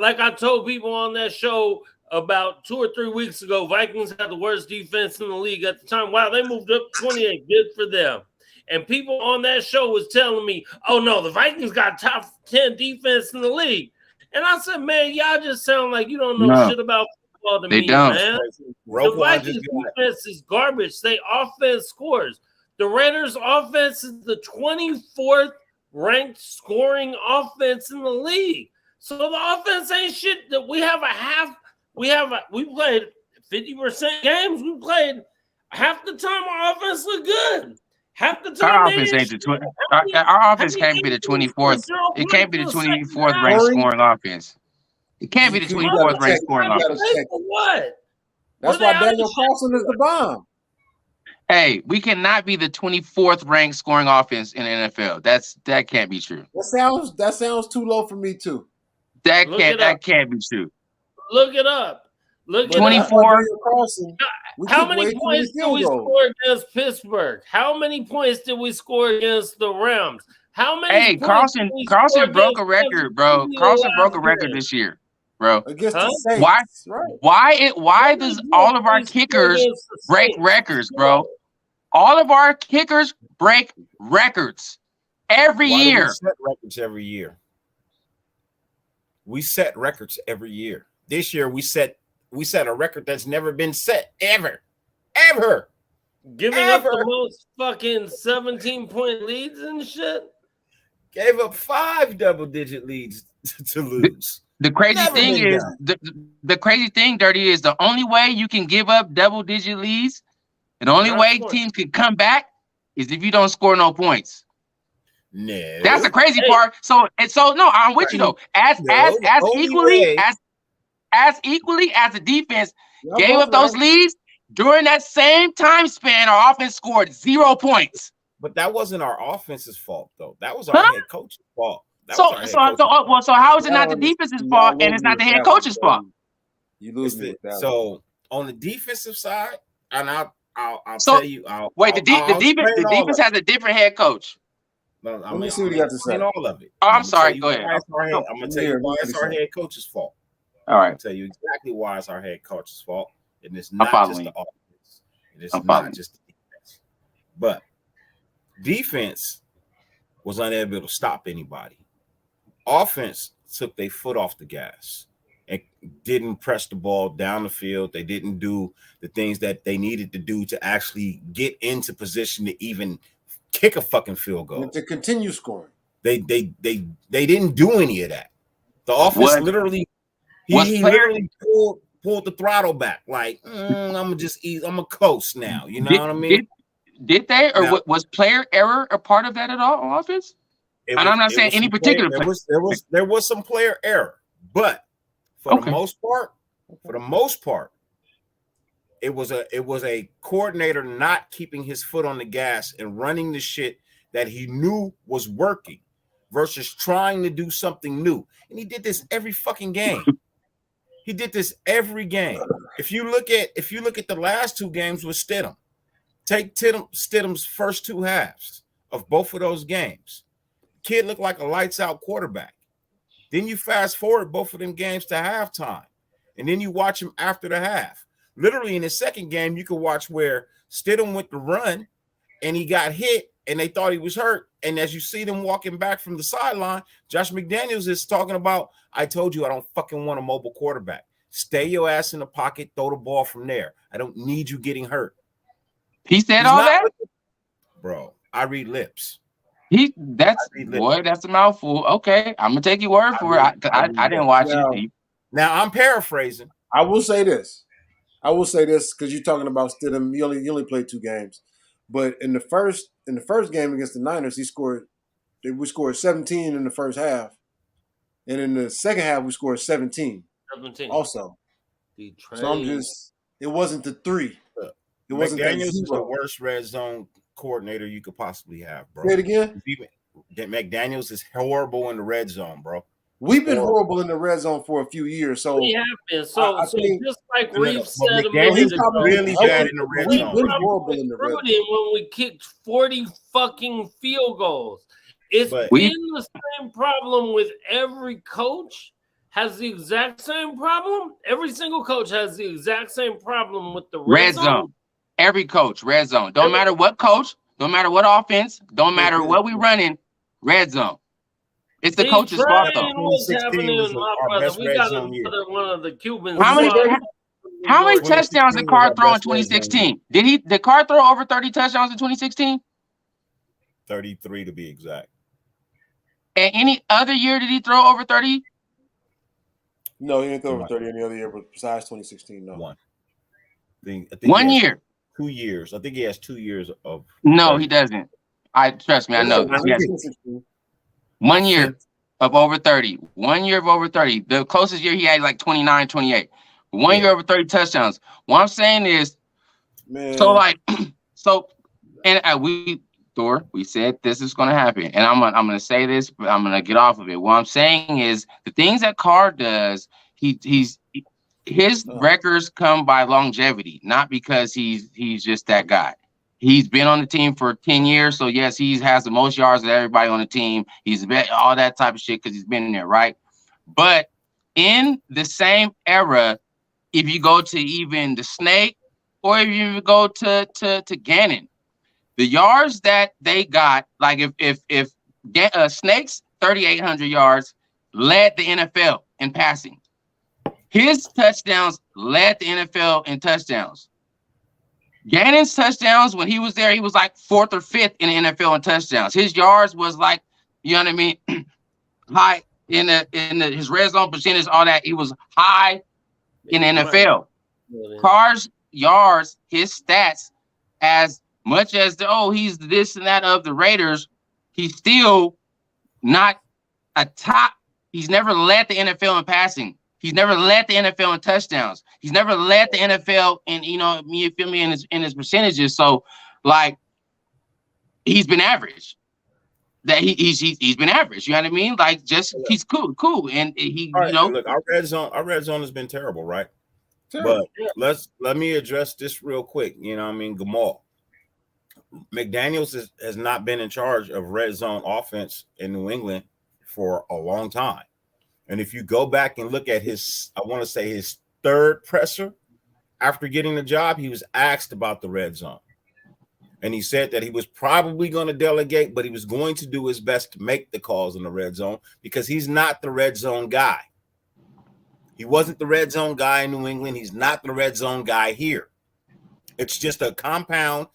Like I told people on that show about 2 or 3 weeks ago, Vikings had the worst defense in the league at the time. Wow, they moved up 28. Good for them. And people on that show was telling me, oh, no, the Vikings got top 10 defense in the league. And I said, man, y'all just sound like you don't know shit about football to me, man. The Vikings defense is garbage. They offense scores. The Raiders offense is the 24th ranked scoring offense in the league. So the offense ain't shit. That we played 50% games. We played half the time our offense looked good. Half the time our offense ain't the our offense can't be the 24th. It can't be the 24th ranked scoring offense. It can't be the 24th ranked scoring offense. What? That's why Daniel Carlson is the bomb. Hey, we cannot be the 24th ranked scoring offense in the NFL. That can't be true. That sounds too low for me too. That can't be true. Look it up. Look 24. We How kicked many way too points did field we goals. score against Pittsburgh? How many points did we score against the Rams? How many Hey, points did we Carlson score broke against a record, bro. the Carlson broke last a record game? this year, bro. Against Huh? the Why? Saints, right? Why How does many all of our points did we score kickers against the break Saints? records, bro? All of our kickers break records every Why do we year. set records every year? We set records every year. This year we set a record that's never been set ever. Giving up the most fucking 17-point leads and shit. Gave up 5 double-digit leads to lose. The crazy Never thing been is done. the crazy thing, Dirty, is the only way you can give up double-digit leads, and the only Not way scoring. teams can come back is if you don't score no points. No. That's the crazy Hey. part. So no, I'm with you though. As The only equally way- as the defense Y'all gave both up those right. leads during that same time span, our offense scored 0 points. But that wasn't our offense's fault, though. That was our Huh? head coach's fault. That So was our head coach's fault. how is it not Y'all the defense's y'all fault lose and it's me not the with head that one, coach's fault? Dirty. You lose me with that one. So on the defensive side, and I'll So, tell you. Wait, the defense has a different head coach. Let me see what you got to say. All of it. Oh, I'm gonna sorry. tell you Go ahead. why it's our head- I'm gonna tell you why it's our head coach's fault. All I'll right. tell you exactly why it's our head coach's fault, and it's I'm not just following the you. offense. It is I'm following not just the defense, but defense was unable to stop anybody. Offense took their foot off the gas and didn't press the ball down the field. They didn't do the things that they needed to do to actually get into position to even kick a fucking field goal. And to continue scoring. They didn't do any of that. The offense Was- literally was he player- literally pulled the throttle back. Like I'm gonna coast now. You know what I mean? Did they, or Now- was player error a part of that at all on offense? And I'm not saying any particular player. There was some player error, but for the most part, it was a coordinator not keeping his foot on the gas and running the shit that he knew was working versus trying to do something new. And he did this every fucking game. He did this every game. If you look at the last 2 games with Stidham, take Stidham's first 2 halves of both of those games. Kid looked like a lights out quarterback. Then you fast forward both of them games to halftime, and then you watch him after the half. Literally in the second game, you could watch where Stidham went to run, and he got hit, and they thought he was hurt. And as you see them walking back from the sideline, Josh McDaniels is talking about, I told you I don't fucking want a mobile quarterback. Stay your ass in the pocket, throw the ball from there. I don't need you getting hurt. He said all that? Bro, I read lips. That's a mouthful. Okay, I'm gonna take your word for it. I didn't watch it. Now I'm paraphrasing. I will say this because you're talking about Stidham. He only played 2 games, but in the first game against the Niners, we scored 17 in the first half, and in the second half we scored 17. Also. So it wasn't the 3. It wasn't McDaniels that 0. is the worst red zone coordinator you could possibly have, bro. Say it again. McDaniels is horrible in the red zone, bro. We've been horrible in the red zone for a few years, so we have been. So just like Reeve said a McDaniels minute is ago, really bad in the red we've zone. been horrible in the red zone. When we kicked 40 fucking field goals, it's been the same problem with every coach. Has the exact same problem. Every single coach has the exact same problem with the red zone. Every coach, red zone. Don't matter what coach, don't matter what offense, don't matter what we running, red zone. It's the coach's fault though. What's happening, my brother? We got another one of the Cubans. How many touchdowns did Carr throw in 2016? Did Carr throw over 30 touchdowns in 2016? 33 to be exact. And any other year did he throw over 30? No, he didn't throw over 30 any other year, but besides 2016, no. One. I think 1 year. 2 years. I think he has 2 years of. No, he doesn't. Trust me, I know. 1 year of over 30. 1 year of over 30. The closest year he had like 29, 28. 1 year over 30 touchdowns. What I'm saying is, we said this is going to happen, and I'm going to say this, but I'm going to get off of it. What I'm saying is the things that Carr does, his records come by longevity, not because he's just that guy. He's been on the team for 10 years, so yes, he has the most yards of everybody on the team. He's all that type of shit because he's been in there, right? But in the same era, if you go to even the Snake, or if you go to Gannon, the yards that they got, like if Snake's 3,800 yards led the NFL in passing. His touchdowns led the NFL in touchdowns. Gannon's touchdowns, when he was there, he was like 4th or 5th in the NFL in touchdowns. His yards was like, you know what I mean, high in his red zone percentage, all that. He was high in the NFL. Carr's yards, his stats, as much as he's this and that of the Raiders, he's still not a top. He's never led the NFL in passing. He's never led the NFL in touchdowns. He's never led the NFL in, you feel me, in his percentages. So, like, he's been average. That he's been average. You know what I mean? Like, just he's cool, and he, right, Look, our red zone has been terrible, right? Terrible. But let me address this real quick. You know what I mean? Gamal McDaniels has not been in charge of red zone offense in New England for a long time. And if you go back and look at his 3rd presser after getting the job, he was asked about the red zone. And he said that he was probably going to delegate, but he was going to do his best to make the calls in the red zone because he's not the red zone guy. He wasn't the red zone guy in New England. He's not the red zone guy here. It's just a compound.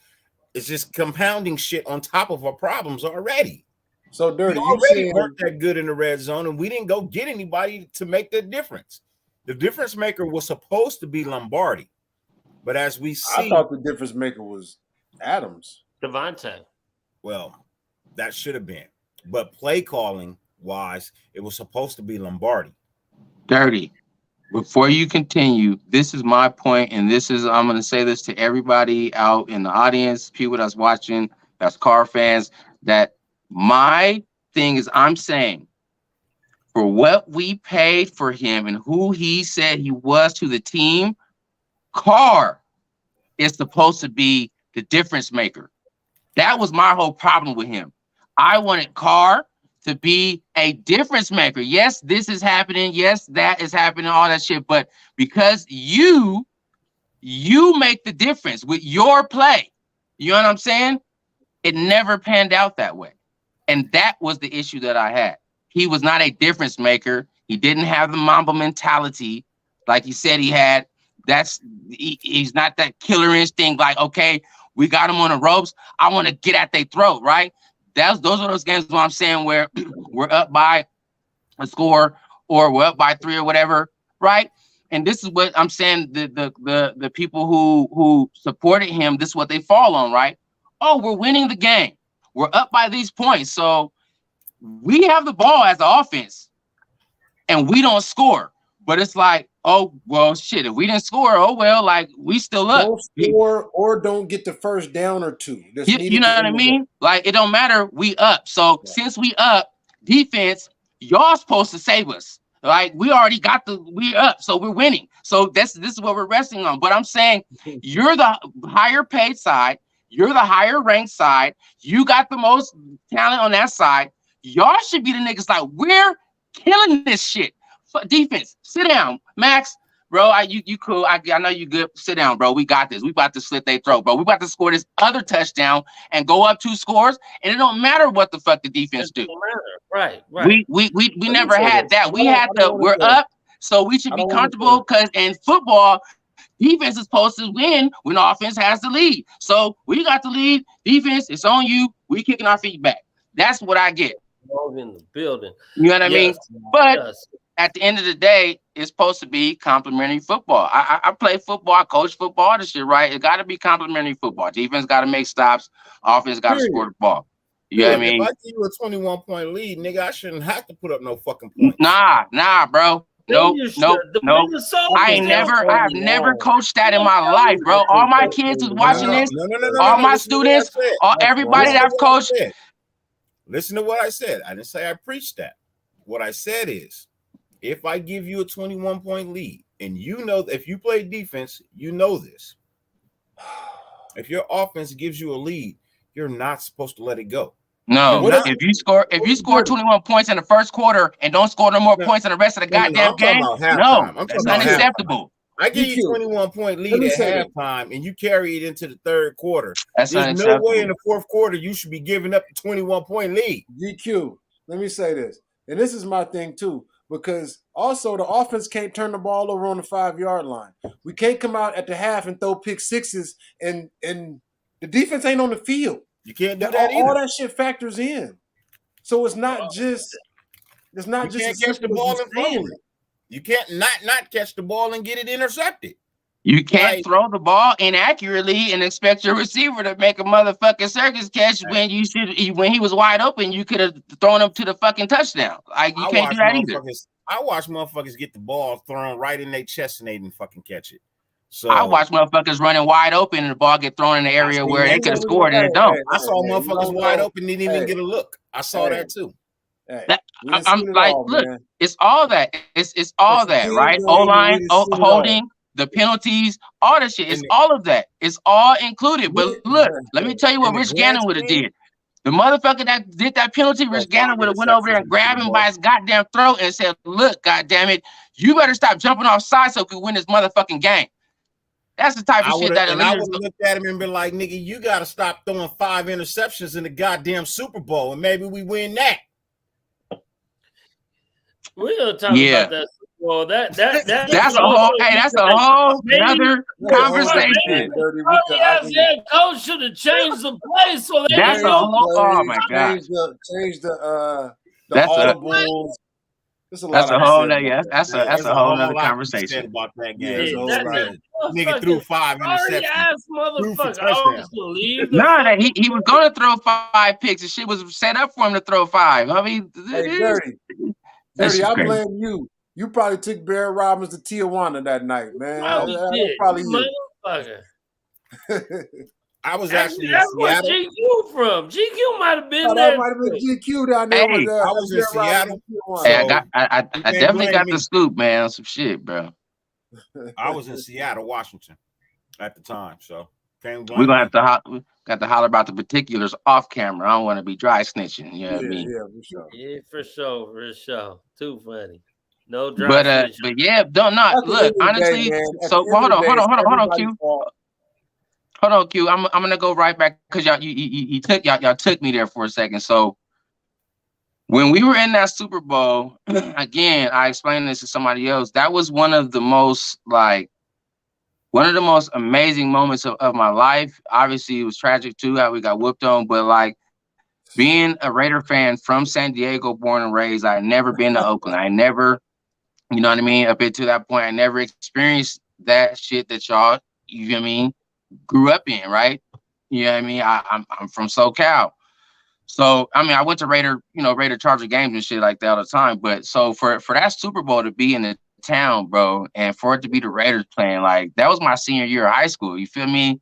It's just compounding shit on top of our problems already. So Dirty, we already weren't that good in the red zone, and we didn't go get anybody to make the difference. The difference maker was supposed to be Lombardi, but as we see, I thought the difference maker was Adams, Devontae. Well, that should have been, but play calling wise, it was supposed to be Lombardi. Dirty. Before you continue, this is my point, and I'm going to say this to everybody out in the audience, people that's watching, that's Carr fans, that my thing is I'm saying for what we paid for him and who he said he was to the team, Carr is supposed to be the difference maker. That was my whole problem with him. I wanted Carr to be a difference maker. Yes, this is happening. Yes, that is happening, all that shit. But because you make the difference with your play, you know what I'm saying? It never panned out that way. And that was the issue that I had. He was not a difference maker. He didn't have the Mamba mentality like he said he had. He's not that killer instinct like, okay, we got him on the ropes. I want to get at their throat, right? Those are those games where I'm saying where we're up by a score or we're up by 3 or whatever, right? And this is what I'm saying, the people who supported him, this is what they fall on, right? Oh, we're winning the game. We're up by these points. So we have the ball as the offense and we don't score. But it's like, oh, well, shit, if we didn't score, oh, well, like, we still up. Don't score or don't get the first down or 2. You know what I mean? Like, it don't matter. We up. So since we up, defense, y'all supposed to save us. Like, we already got we up, so we're winning. So this is what we're resting on. But I'm saying you're the higher paid side. You're the higher ranked side. You got the most talent on that side. Y'all should be the niggas like, we're killing this shit. Defense, sit down. Max, bro, you cool. I know you good. Sit down, bro. We got this. We about to slit their throat, bro. We about to score this other touchdown and go up 2 scores. And it don't matter what the fuck the defense do. Right. We never had that. We had we're up, so we should be comfortable because in football, defense is supposed to win when offense has the lead. So we got the lead. Defense, it's on you. We kicking our feet back. That's what I get. In the building. You know what I mean? But at the end of the day, it's supposed to be complimentary football. I play football, I coach football, this shit, right? It got to be complimentary football. Defense got to make stops. Offense got to score the ball. You know what I mean? If I give you a 21-point lead, nigga, I shouldn't have to put up no fucking points. Nah, bro. Nope. I have never coached that in my life, bro. All my kids who's watching this, all my students, everybody that I've coached. Listen to what I said. I didn't say I preached that. What I said is, if I give you a 21-point lead, and you know if you play defense, you know this. If your offense gives you a lead, you're not supposed to let it go. No, if you score 21 points in the first quarter and don't score no more points in the rest of the goddamn game, no, that's unacceptable. I give you 21-point lead at halftime, and you carry it into the third quarter. That's There's unacceptable. no way in the fourth quarter you should be giving up the 21-point lead. GQ, let me say this, and this is my thing too, because also the offense can't turn the ball over on the 5-yard line. We can't come out at the half and throw pick sixes, and the defense ain't on the field. You can't do that either. All that shit factors in. So it's not just you can't catch the ball in front. You can't not catch the ball and get it intercepted. You can't throw the ball inaccurately and expect your receiver to make a motherfucking circus catch when he was wide open. You could have thrown him to the fucking touchdown. Like you can't do that either. I watch motherfuckers get the ball thrown right in their chest and they didn't fucking catch it. So I watch motherfuckers running wide open and the ball get thrown in the area where they could have scored and it don't. I saw motherfuckers wide open didn't even get a look. I saw that too. I'm like, look, it's all that. It's all that, right? O-line, holding, the penalties, all that shit. It's all of that. It's all included. But look, let me tell you what Rich Gannon would have did. The motherfucker that did that penalty, Rich Gannon would have went over there and grabbed him by his goddamn throat and said, look, goddammit, you better stop jumping off sides so we can win this motherfucking game. That's the type of shit that I would have looked at him and been like, nigga, you got to stop throwing 5 interceptions in the goddamn Super Bowl, and maybe we win that. We're gonna talk about that. Well, that's a whole. Hey, that's a whole other conversation. Coach should have changed the play so they that's a whole. Oh my god! Change the that's audibles. That's a whole. That's a whole other conversation about that game. Nigga threw 5 interceptions. No, that he was gonna throw 5 picks. The shit was set up for him to throw 5. I mean, Dirty, I blame you. You probably took Barry Robbins to Tijuana that night, man. Probably I was actually in Seattle. Where GQ from? GQ might have been there. That might have been GQ down there. Hey, I was in Seattle. Hey, I definitely got the scoop, man. Some shit, bro. I was in Seattle, Washington at the time, so we're gonna have to holler about the particulars off camera. I don't want to be dry snitching. You know what I mean? Yeah, for sure. Too funny. No dry snitching. But yeah, don't not look honestly. So hold on, Q. Hold on, Q. I'm gonna go right back because y'all took me there for a second. So when we were in that Super Bowl, again, I explained this to somebody else. That was one of the most amazing moments of my life. Obviously, it was tragic too how we got whooped on, but like being a Raider fan from San Diego, born and raised, I had never been to Oakland. I never, you know what I mean? Up until that point, I never experienced that shit that y'all, you know what I mean, grew up in, right? You know what I mean? I'm from SoCal. So, I mean, I went to Raider Charger games and shit like that all the time. But so for that Super Bowl to be in the town, bro, and for it to be the Raiders playing, like that was my senior year of high school. You feel me?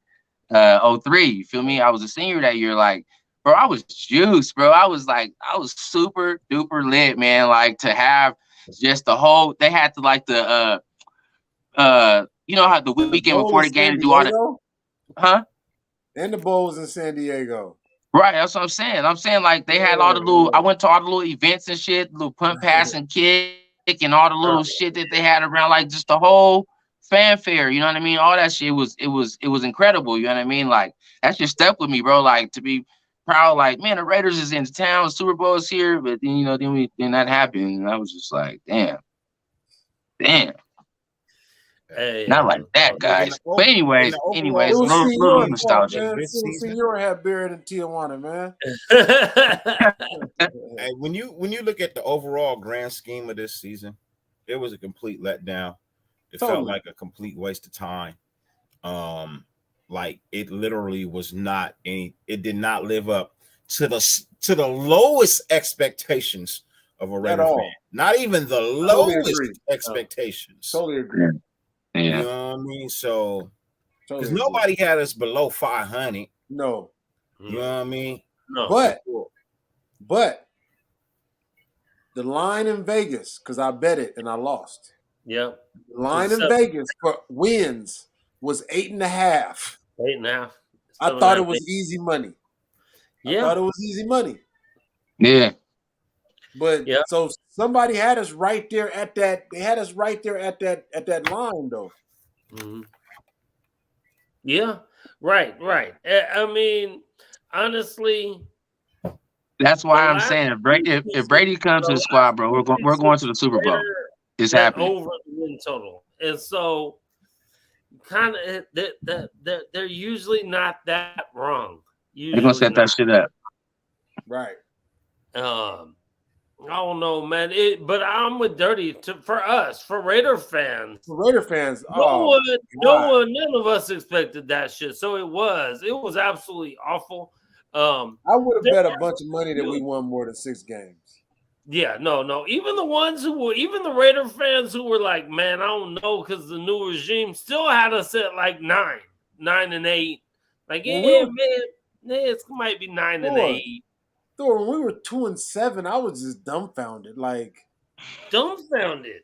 03, you feel me? I was a senior that year. Like, bro, I was juiced, bro. I was super duper lit, man. Like to have just the whole, they had to like the you know how the weekend before the game to do all the and the Bowls in San Diego. Right, that's what I'm saying. I'm saying like they had all the little. I went to all the little events and shit, little punt, pass, and kick, and all the little shit that they had around, like just the whole fanfare. You know what I mean? All that shit was incredible. You know what I mean? Like that just stuck with me, bro. Like to be proud, like man, the Raiders is in town, Super Bowl is here, but then then that happened, and I was just like, damn. Hey, not like that, guys. But anyways, little nostalgia. Senor had buried in Tijuana, man. Hey, when you look at the overall grand scheme of this season, it was a complete letdown. It felt like a complete waste of time. Like it literally was not any. It did not live up to the lowest expectations of a Raider fan. Not even the lowest expectations. Totally agree. Yeah. You know what I mean? So, because nobody had us below 500. No. You know what I mean? No. But The line in Vegas, because I bet it and I lost. Yep. The line in Vegas for wins was 8.5. 8.5. I thought it was easy money. Yeah. I thought it was easy money. Yeah. But so somebody had us right there at that. They had us right there at that line though. Mm-hmm. Yeah. Right. I mean, honestly, that's why I'm saying if Brady comes to the squad, bro, we're going to the Super Bowl. It's happening over the win total, and so kind of they're usually not that wrong. They're gonna set that shit up, right? I don't know, man. But I'm with Dirty for us, for Raider fans. For Raider fans, no one, none of us expected that shit. So it was absolutely awful. I would have bet a bunch of money that we won more than 6 games. Yeah, no. Even the Raider fans who were like, man, I don't know, because the new regime still had us at like 9 and 8. Like, man, it might be 9 and 8. Thor, when we were 2 and 7, I was just dumbfounded. Like, dumbfounded.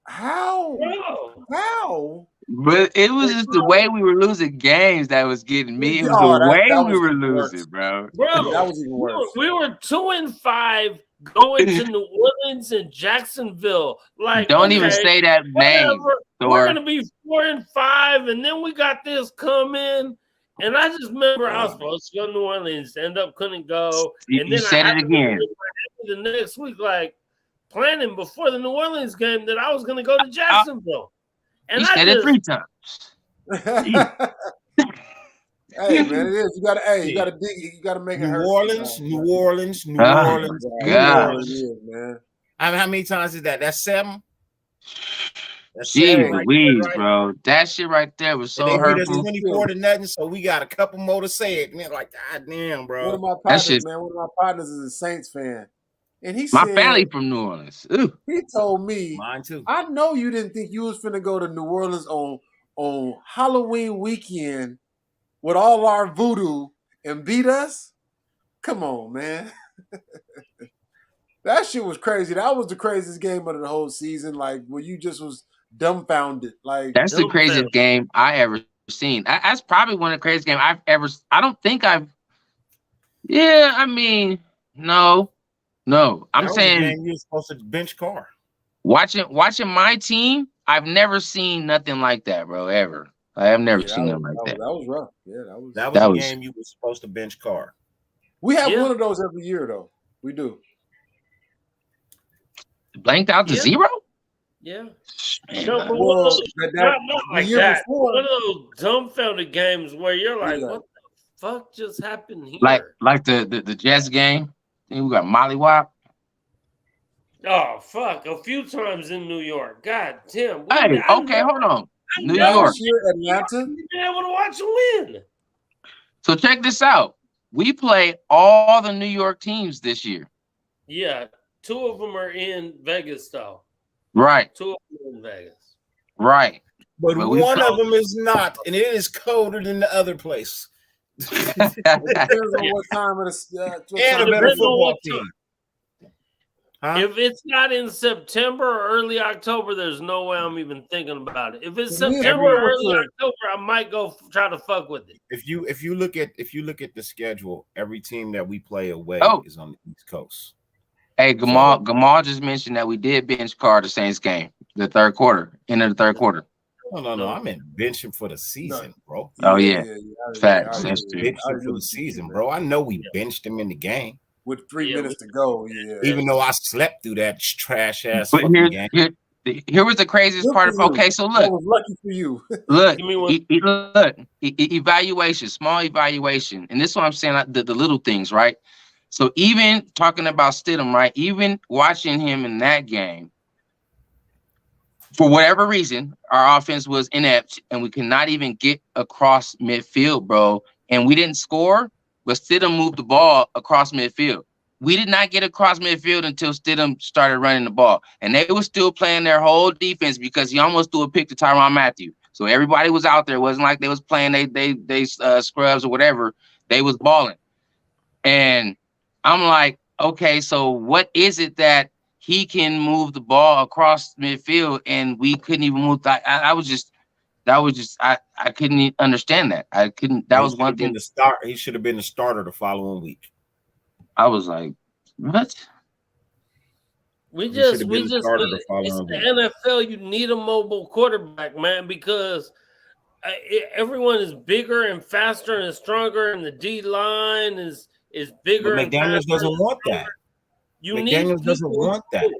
How? Bro. How? But it was just the way we were losing games that was getting me. It was the way we were losing, bro. That was even worse. We were 2 and 5 going to New Orleans and Jacksonville. Like, don't even say that name. We're gonna be 4 and 5, and then we got this coming. And I just remember I was supposed to go to New Orleans, end up couldn't go. And then you said it again. The next week, like planning before the New Orleans game that I was going to go to Jacksonville. And you said it 3 times. Hey man, it is. You gotta dig. You gotta make it hurt. New Orleans. God. Man. How many times is that? That's 7. Jeez Louise, bro. That shit right there was so hurtful. 24 to nothing, so we got a couple more to say it. Man, like, God damn, bro. One of my partners is a Saints fan. And he my said, family from New Orleans. Ooh. He told me, mine too. I know you didn't think you was finna go to New Orleans on Halloween weekend with all our voodoo and beat us. Come on, man. That shit was crazy. That was the craziest game of the whole season. Like, where you just was dumbfounded. Like, that's the craziest game I ever seen. That's probably one of the craziest games I've ever. I don't think I've. Yeah, I mean, no. I'm saying you're supposed to bench Carr. Watching my team, I've never seen nothing like that, bro. Ever. I have never seen nothing like that. That was rough. Yeah, that was a game you were supposed to bench Carr. We have one of those every year, though. We do. Blanked out to 0? Yeah. Man, not like that. Before, one of those dumbfounded games where you're like, what the fuck just happened here? Like the Jets game. I think we got mollywop. Oh, fuck. A few times in New York. God damn. Hey, okay, hold on. New York. Atlanta. You've been able to watch them win. So check this out. We play all the New York teams this year. Yeah. 2 of them are in Vegas, though. Right. 2 of them are in Vegas. Right. But one of them is not, and it is colder than the other place. Depends on what time of the and a better football team. Huh? If it's not in September or early October, there's no way I'm even thinking about it. If it's September or early October, I might go try to fuck with it. If you look at the schedule, every team that we play away is on the East Coast. Hey, Gamal just mentioned that we did bench Carr the Saints game, the third quarter, end of the third quarter. No. I meant benching for the season, bro. Oh yeah. Facts. That's true. Benching for the season, bro. I know we benched him in the game with 3 minutes to go. Yeah. Even though I slept through that trash ass game. Here was the craziest part of. Okay, so look. I was lucky for you. Look, evaluation, small evaluation, and this is what I'm saying. The little things, right? So even talking about Stidham, right? Even watching him in that game, for whatever reason, our offense was inept, and we could not even get across midfield, bro. And we didn't score, but Stidham moved the ball across midfield. We did not get across midfield until Stidham started running the ball, and they were still playing their whole defense because he almost threw a pick to Tyrann Mathieu. So everybody was out there. It wasn't like they was playing they scrubs or whatever. They was balling, and I'm like, okay, so what is it that he can move the ball across midfield, and we couldn't even move. I was just I couldn't understand that. I couldn't. That He was should one have been thing. the start. He should have been the starter the following week. I was like, what? We He should just have been the need starter the it's following the week. NFL. You need a mobile quarterback, man, because everyone is bigger and faster and stronger, and the D line is But bigger and McDaniels faster. doesn't want that. You need McDaniels doesn't people. want that.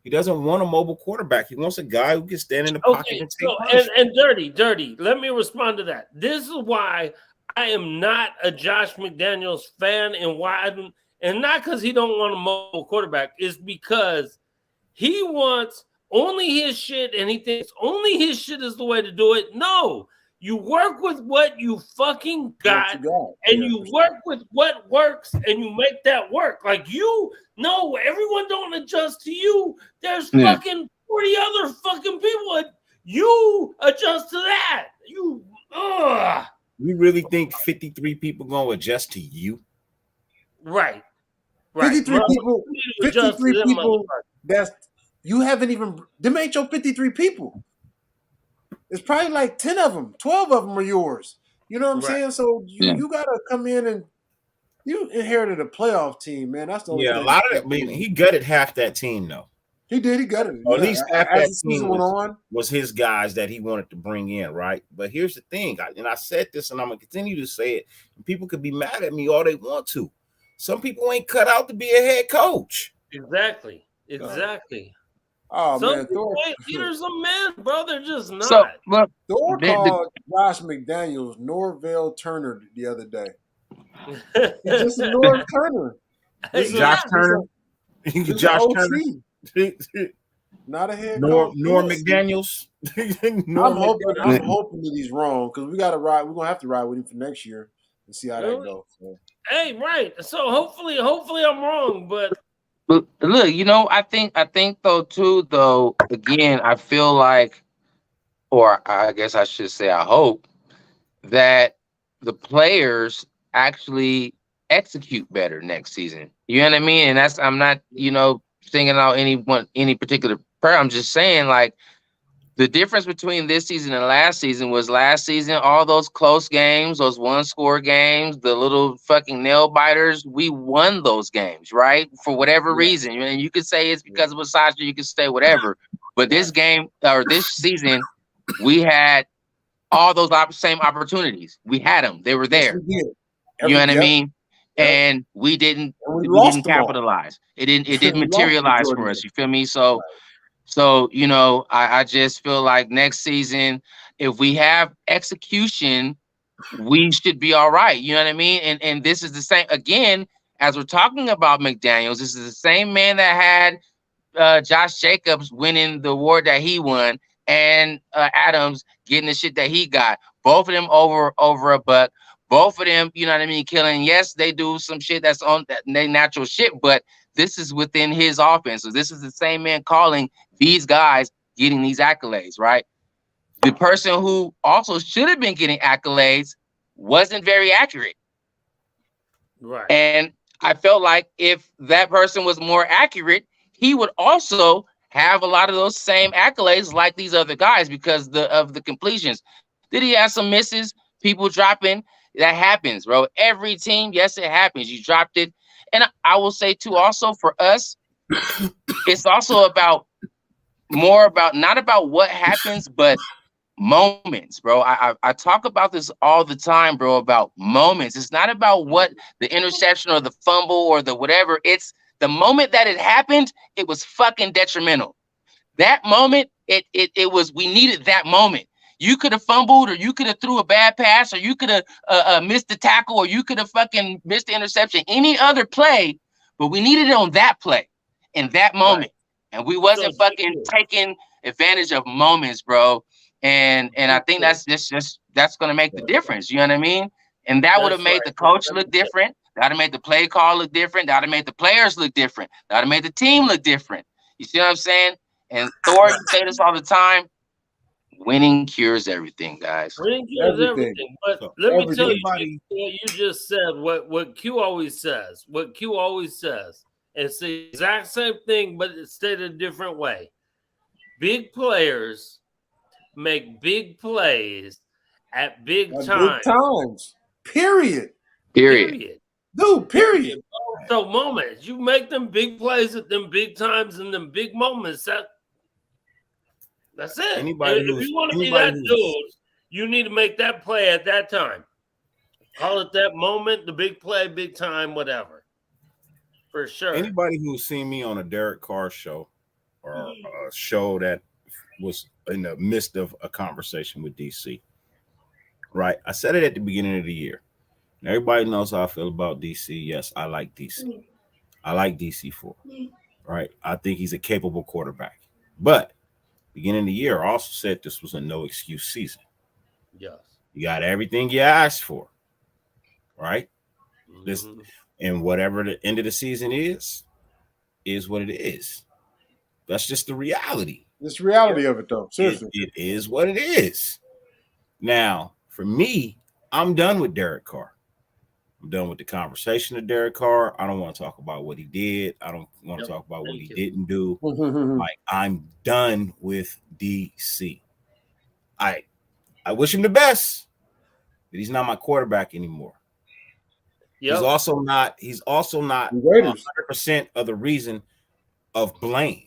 He doesn't want a mobile quarterback. He wants a guy who can stand in the pocket and take punishment. And dirty. Let me respond to that. This is why I am not a Josh McDaniels fan, and not because he don't want a mobile quarterback. It's because he wants only his shit, and he thinks only his shit is the way to do it. No, you work with what you fucking got, and you work with what works, and you make that work. Like no, everyone don't adjust to you. There's fucking 40 other fucking people, and you adjust to that. You really think 53 people gonna adjust to you? Right. 53 people. 53 people. That's you haven't even. Them ain't your 53 people. It's probably like 10 of them, 12 of them are yours. You know what I'm saying? So you gotta come in and you inherited a playoff team, man. That's the only thing. A lot of it. I mean, he gutted half that team though. He did. He gutted it. Or at least half as that the season team went on was his guys that he wanted to bring in, right? But here's the thing, and I said this, and I'm gonna continue to say it. And people could be mad at me all they want to. Some people ain't cut out to be a head coach. Exactly. Oh some man, people ain't leaders of men, bro. They're just not. So look, Thor called Josh McDaniels Norvell Turner the other day. He's just a Norv Turner. Josh Turner. Josh Turner. Not a head coach. coach. Nor McDaniels. I'm hoping that he's wrong because we got to ride. We're gonna have to ride with him for next year and see how that goes. So. Hey, right. So hopefully I'm wrong, but look, I think though too, though, again, I feel like, or I guess I should say, I hope that the players actually execute better next season. You know what I mean? And that's, I'm not, singing out any particular prayer. I'm just saying, like, the difference between this season and last season was last season, all those close games, those one-score games, the little fucking nail biters, we won those games, right? For whatever reason. And you could say it's because of Bosa, you could say whatever. But this game, or this season, we had all those same opportunities. We had them. They were there. Yes, we did. You know what I mean? And we didn't capitalize. It didn't materialize for us. You feel me? So I just feel like next season, if we have execution, we should be all right. You know what I mean? And this is the same, again, as we're talking about McDaniels, this is the same man that had Josh Jacobs winning the award that he won and Adams getting the shit that he got. Both of them over a buck. Both of them, you know what I mean, killing. Yes, they do some shit that's on that they natural shit, but this is within his offense. So this is the same man calling these guys getting these accolades, right? The person who also should have been getting accolades wasn't very accurate. Right. And I felt like if that person was more accurate, he would also have a lot of those same accolades like these other guys because of the completions. Did he have some misses? People dropping? That happens, bro. Every team, yes, it happens. You dropped it. And I will say, too, also for us, it's also not about what happens, but moments, bro. I talk about this all the time, bro, about moments. It's not about what the interception or the fumble or the whatever. It's the moment that it happened, it was fucking detrimental. That moment, it was, we needed that moment. You could have fumbled, or you could have threw a bad pass, or you could have missed the tackle, or you could have fucking missed the interception. Any other play, but we needed it on that play, in that moment, and we wasn't fucking taking advantage of moments, bro. And I think that's gonna make the difference. You know what I mean? And that would have made the coach look different. That would have made the play call look different. That would have made the players look different. That would have made the team look different. You see what I'm saying? And Thor, you say this all the time. Winning cures everything, guys. Winning cures everything. But let me tell you what you just said. What Q always says. What Q always says It's the exact same thing, but it's stated a different way. Big players make big plays at big At big times. times. Period. Period. Dude, period. So moments. You make them big plays at them big times and them big moments. That's it. Anybody if who's- you want to be anybody that who's- dude, you need to make that play at that time. Call it that moment, the big play, big time, whatever. For sure. Anybody who's seen me on a Derek Carr show or a show that was in the midst of a conversation with DC, right? I said it at the beginning of the year. And everybody knows how I feel about DC. Yes, I like DC. I like DC4, right? I think he's a capable quarterback. But beginning of the year, I also said this was a no excuse season. Yes. You got everything you asked for, right? This and whatever the end of the season is what it is. That's just the reality. It's the reality of it, though. Seriously. It is what it is. Now, for me, I'm done with Derek Carr. I'm done with the conversation of Derek Carr. I don't want to talk about what he did. I don't want to talk about what he didn't do. Like, I'm done with DC. I wish him the best, but he's not my quarterback anymore. Yep. He's also not 100% of the reason of blame.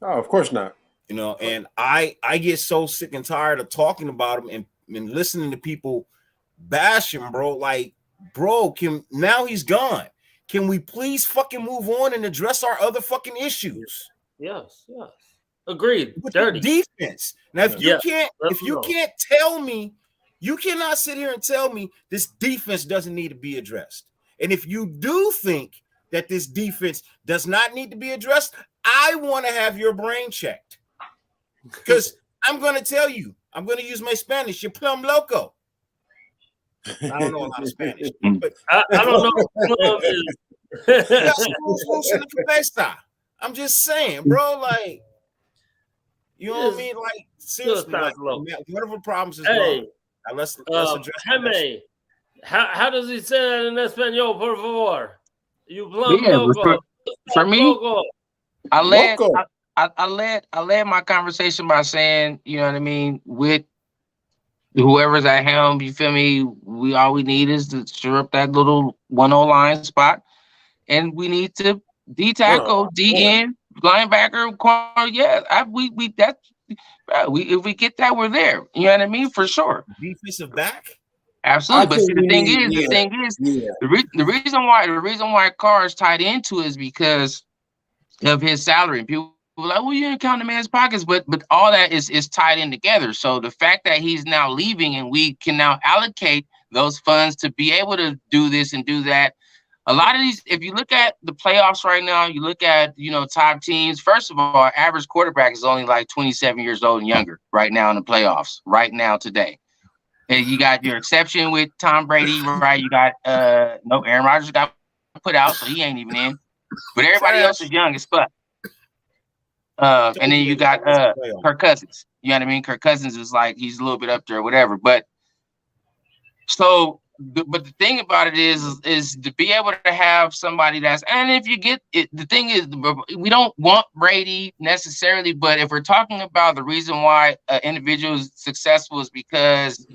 Oh, of course not. You know, and I get so sick and tired of talking about him and listening to people bash him, bro. Like, bro, now he's gone. Can we please fucking move on and address our other fucking issues? Yes. Agreed. With the defense. Now, if you can't tell me, you cannot sit here and tell me this defense doesn't need to be addressed. And if you do think that this defense does not need to be addressed, I want to have your brain checked. Because I'm going to tell you, I'm going to use my Spanish. You're plum loco. I don't know a lot of Spanish, but I don't know. I'm just saying, bro. Like, you know what I mean? Like, seriously, like, whatever problems is gone. Now let's address Jaime, how does he say that in Espanol, por favor? You plum loco. For me, I led my conversation by saying, you know what I mean, with whoever's at helm, you feel me? All we need is to shore up that little 1-0 line spot, and we need to D tackle, DN, linebacker, corner. Yeah, if we get that, we're there. You know what I mean? For sure. Defensive back. Absolutely, but see, the thing is, the reason why Carr is tied into is because of his salary. And people are like, well, you didn't count the man's pockets, but all that is tied in together. So the fact that he's now leaving and we can now allocate those funds to be able to do this and do that. A lot of these, if you look at the playoffs right now, you look at, top teams. First of all, our average quarterback is only like 27 years old and younger right now in the playoffs, right now today. And you got your exception with Tom Brady, right? You got Aaron Rodgers got put out, so he ain't even in. But everybody else is young as fuck. And then you got Kirk Cousins. You know what I mean? Kirk Cousins is like, he's a little bit up there or whatever. But the thing about it is to be able to have somebody and if you get it, the thing is, we don't want Brady necessarily, but if we're talking about the reason why an individual is successful is because,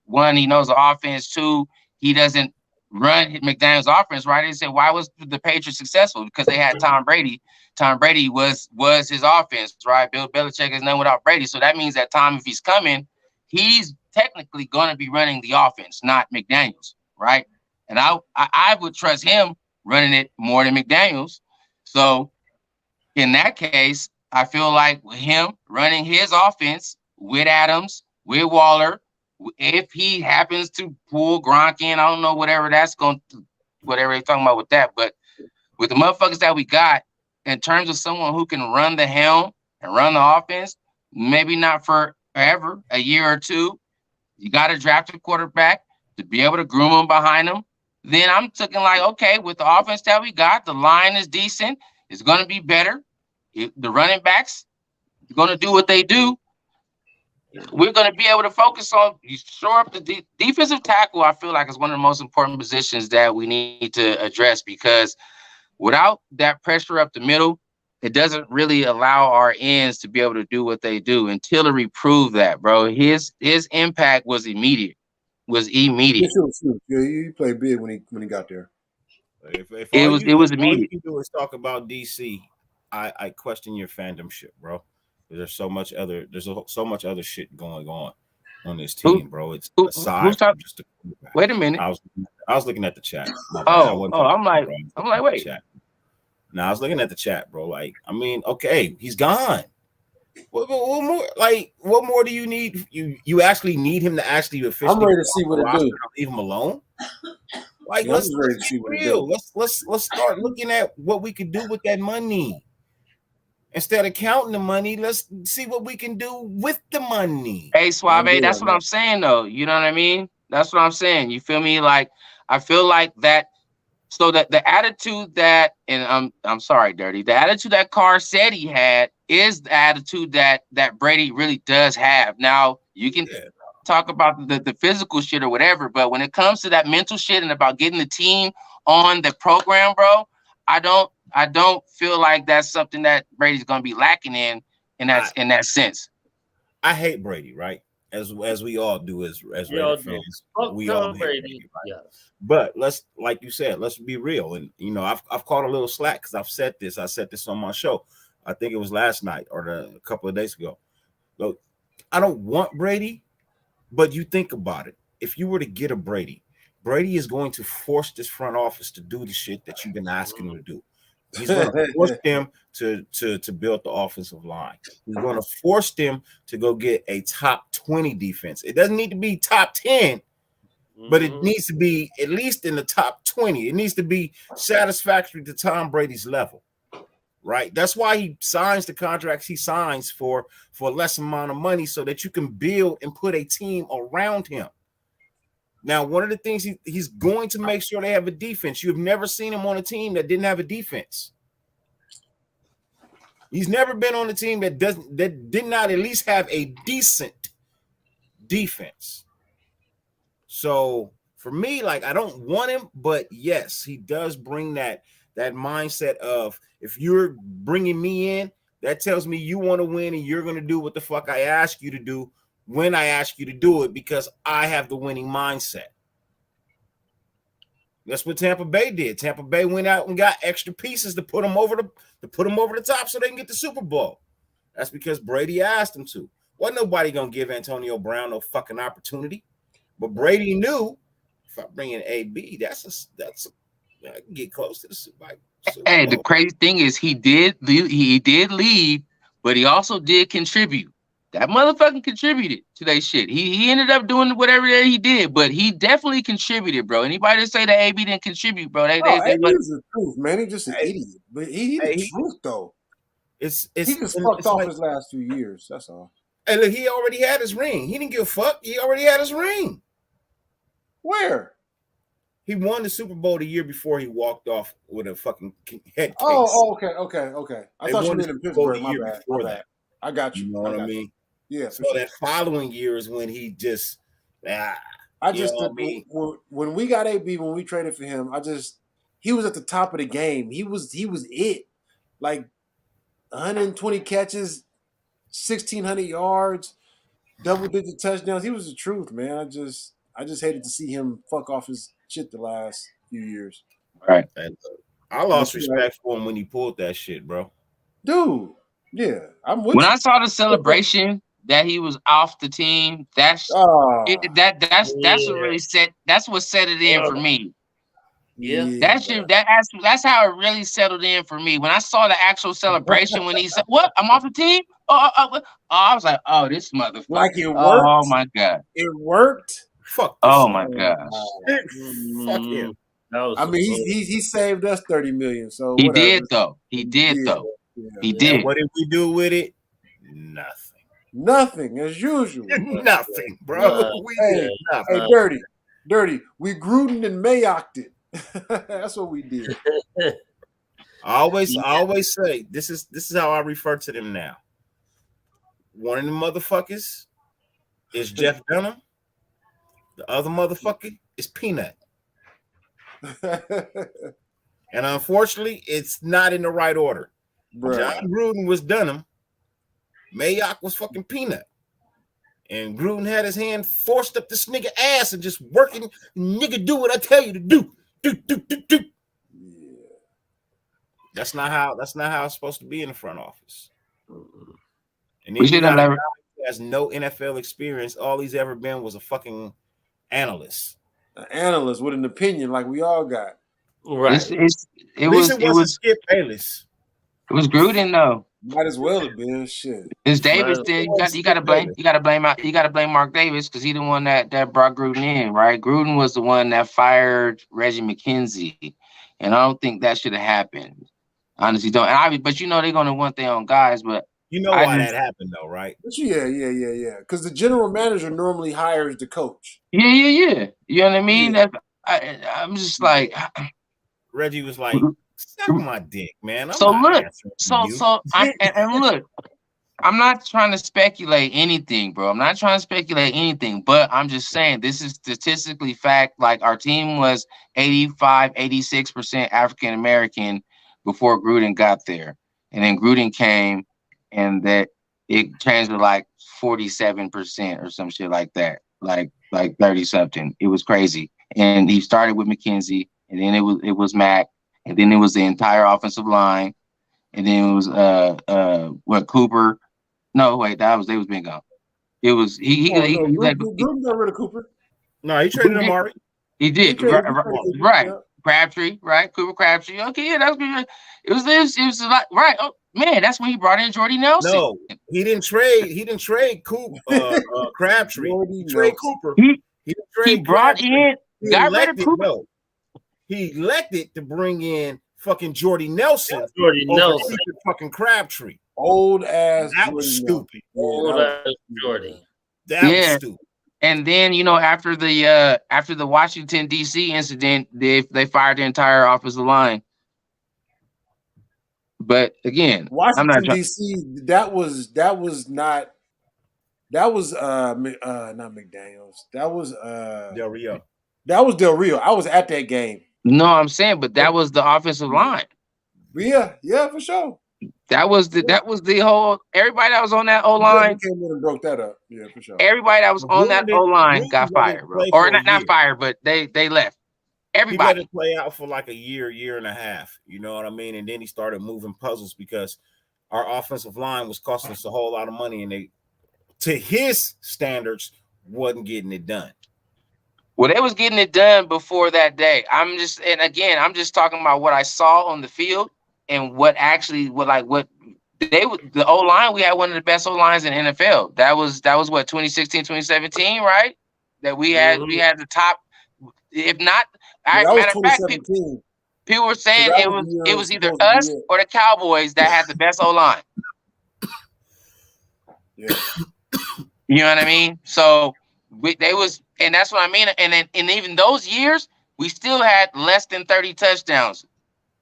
one, he knows the offense, two, he doesn't run McDaniel's offense, right? They said, why was the Patriots successful? Because they had Tom Brady. Tom Brady was his offense, right? Bill Belichick is none without Brady. So that means that Tom, if he's coming, he's technically going to be running the offense, not McDaniels, right? And I would trust him running it more than McDaniels. So in that case, I feel like with him running his offense with Adams, with Waller, if he happens to pull Gronk in, I don't know whatever they're talking about with that, but with the motherfuckers that we got, in terms of someone who can run the helm and run the offense, maybe not forever, a year or two, you got to draft a quarterback to be able to groom him behind him. Then I'm thinking like, okay, with the offense that we got, the line is decent. It's going to be better. The running backs are going to do what they do. We're going to be able to focus on shore up the defensive tackle. I feel like is one of the most important positions that we need to address because without that pressure up the middle, it doesn't really allow our ends to be able to do what they do. And Tillery proved that, bro. His impact was immediate. Yeah, he played big when he got there. If It all was you if all you immediate. can do is talk about DC, I question your fandom shit, bro. There's so much other shit going on this team, bro. It's aside Who's from talking? just the quarterback. Wait a minute. I was looking at the chat. My bad. I wasn't I'm like, chat. Now I was looking at the chat, bro. Like, I mean, okay, he's gone. What more? Like, what more do you need? You actually need him to actually officially. I'm ready to see what it do. Leave him alone. Like, yeah, let's get real. Let's start looking at what we could do with that money. Instead of counting the money, let's see what we can do with the money. Hey, Suave, that's what I'm saying, though. You know what I mean? That's what I'm saying. You feel me? Like, I feel like that. So that the attitude that, and I'm sorry, Dirty, the attitude that Carr said he had is the attitude that Brady really does have. Now, you can talk about the physical shit or whatever, but when it comes to that mental shit and about getting the team on the program, bro, I don't feel like that's something that Brady's gonna be lacking in that sense. I hate Brady, right? As we all do as Raider fans. We all hate Brady, right? Yes. But let's, like you said, let's be real. And you know, I've caught a little slack because I've said this. I said this on my show. I think it was last night or a couple of days ago. Look, I don't want Brady, but you think about it. If you were to get a Brady is going to force this front office to do the shit that you've been asking them to do. He's going to force them to build the offensive line. He's going to force them to go get a top 20 defense. It doesn't need to be top 10, but it needs to be at least in the top 20. It needs to be satisfactory to Tom Brady's level, right? That's why he signs the contracts he signs for a less amount of money so that you can build and put a team around him. Now, one of the things he's going to make sure they have a defense. You've never seen him on a team that didn't have a defense. He's never been on a team that did not at least have a decent defense. So for me, like, I don't want him, but yes, he does bring that mindset of, if you're bringing me in, that tells me you want to win and you're going to do what the fuck I ask you to do when I ask you to do it, because I have the winning mindset. That's what Tampa Bay did. Tampa Bay went out and got extra pieces to put them over the top so they can get the Super Bowl. That's because Brady asked them to. Wasn't nobody gonna give Antonio Brown no fucking opportunity, but Brady knew, if I bring in AB, that's I can get close to the Super Bowl. Hey, the crazy thing is he did lead, but he also did contribute. That motherfucking contributed to that shit. He ended up doing whatever that he did, but he definitely contributed, bro. Anybody that say that AB didn't contribute, bro, AB is the truth, man. He's just an idiot, but he the truth though. He just fucked off his last few years. That's all. Hey, look, he already had his ring. He didn't give a fuck. He already had his ring. Where? He won the Super Bowl the year before he walked off with a fucking head case. Oh, okay. I thought you meant in Pittsburgh. My bad. I got you. You know what I mean? Yeah. So that following year is when he just, when we got AB, when we traded for him, he was at the top of the game. He was it. Like 120 catches, 1,600 yards, double-digit touchdowns. He was the truth, man. I just hated to see him fuck off his shit the last few years. Right. And I lost respect for him when he pulled that shit, bro. Dude, yeah, I'm with when you. I saw the celebration that he was off the team, that's what really set. That's what set it in for me. Yeah, that's how it really settled in for me. When I saw the actual celebration, when he said, "What? I'm off the team." I was like, "Oh, this motherfucker!" Like it worked. Oh my god, it worked. Fuck. Oh my gosh. Fuck him. I mean, he saved us $30 million. So he whatever. did though. He did. He did. And what did we do with it? Nothing as usual. Nothing, bro. We did nothing. Hey, dirty. We Gruden and Mayocked it. That's what we did. I always say this is how I refer to them now. One of the motherfuckers is Jeff Dunham. The other motherfucker is Peanut. And unfortunately, it's not in the right order. Bruh. John Gruden was Dunham. Mayock was fucking Peanut. And Gruden had his hand forced up this nigga ass and just working. Nigga, do what I tell you to do. Do. Yeah. That's not how it's supposed to be in the front office. And then We should have never. who has no NFL experience. All he's ever been was a fucking analyst. An analyst with an opinion like we all got. Right. It was Skip Bayless. It was Gruden though. Might as well have been shit. It's Davis. Then you got to blame Mark Davis because he the one that brought Gruden in, right? Gruden was the one that fired Reggie McKenzie, and I don't think that should have happened. Honestly, don't. But you know they're gonna want their own guys, but you know why that happened though, right? But yeah. Because the general manager normally hires the coach. Yeah. You know what I mean? Yeah. I'm just like Reggie was like, suck my dick, man. Look, I'm not trying to speculate anything, bro. I'm not trying to speculate anything, but I'm just saying this is statistically fact. Like our team was 85, 86% African American before Gruden got there. And then Gruden came and that it changed to like 47% or some shit like that. Like 30 something. It was crazy. And he started with McKenzie, and then it was Mac, and then it was the entire offensive line, and then it was Cooper. No, wait, they was bingo. It was Gruden got rid of Cooper. No, he traded him already. He did. Right. Crabtree, right? Cooper Crabtree. Okay, yeah, that was good. It was a lot, right? Oh man, that's when he brought in Jordy Nelson. No, he didn't trade Crabtree. He traded Cooper. He brought in. Got rid of Cooper. No, he elected to bring in fucking Jordy Nelson. Fucking Crabtree. Old ass. That was stupid. Old ass Jordy. That was stupid. And then after the Washington D.C. incident, they fired the entire offensive line. But again, Washington D.C. That was not McDaniels. That was Del Rio. That was Del Rio. I was at that game. No, I'm saying, but that was the offensive line. Yeah, for sure. That was the whole everybody that was on that O line came in and broke that up. Yeah, for sure. Everybody that was on that O line got fired, bro. Or not fired, but they left. Everybody he let it play out for like a year and a half. You know what I mean? And then he started moving puzzles because our offensive line was costing us a whole lot of money, and they, to his standards, wasn't getting it done. Well, they was getting it done before that day. I'm just talking about what I saw on the field and the O line. We had one of the best O lines in the NFL. That was what 2016, 2017, right? That we had the top, if not. Matter of fact, people were saying it was either us or the Cowboys that had the best O line. Yeah. You know what I mean? So and that's what I mean. And even those years, we still had less than 30 touchdowns.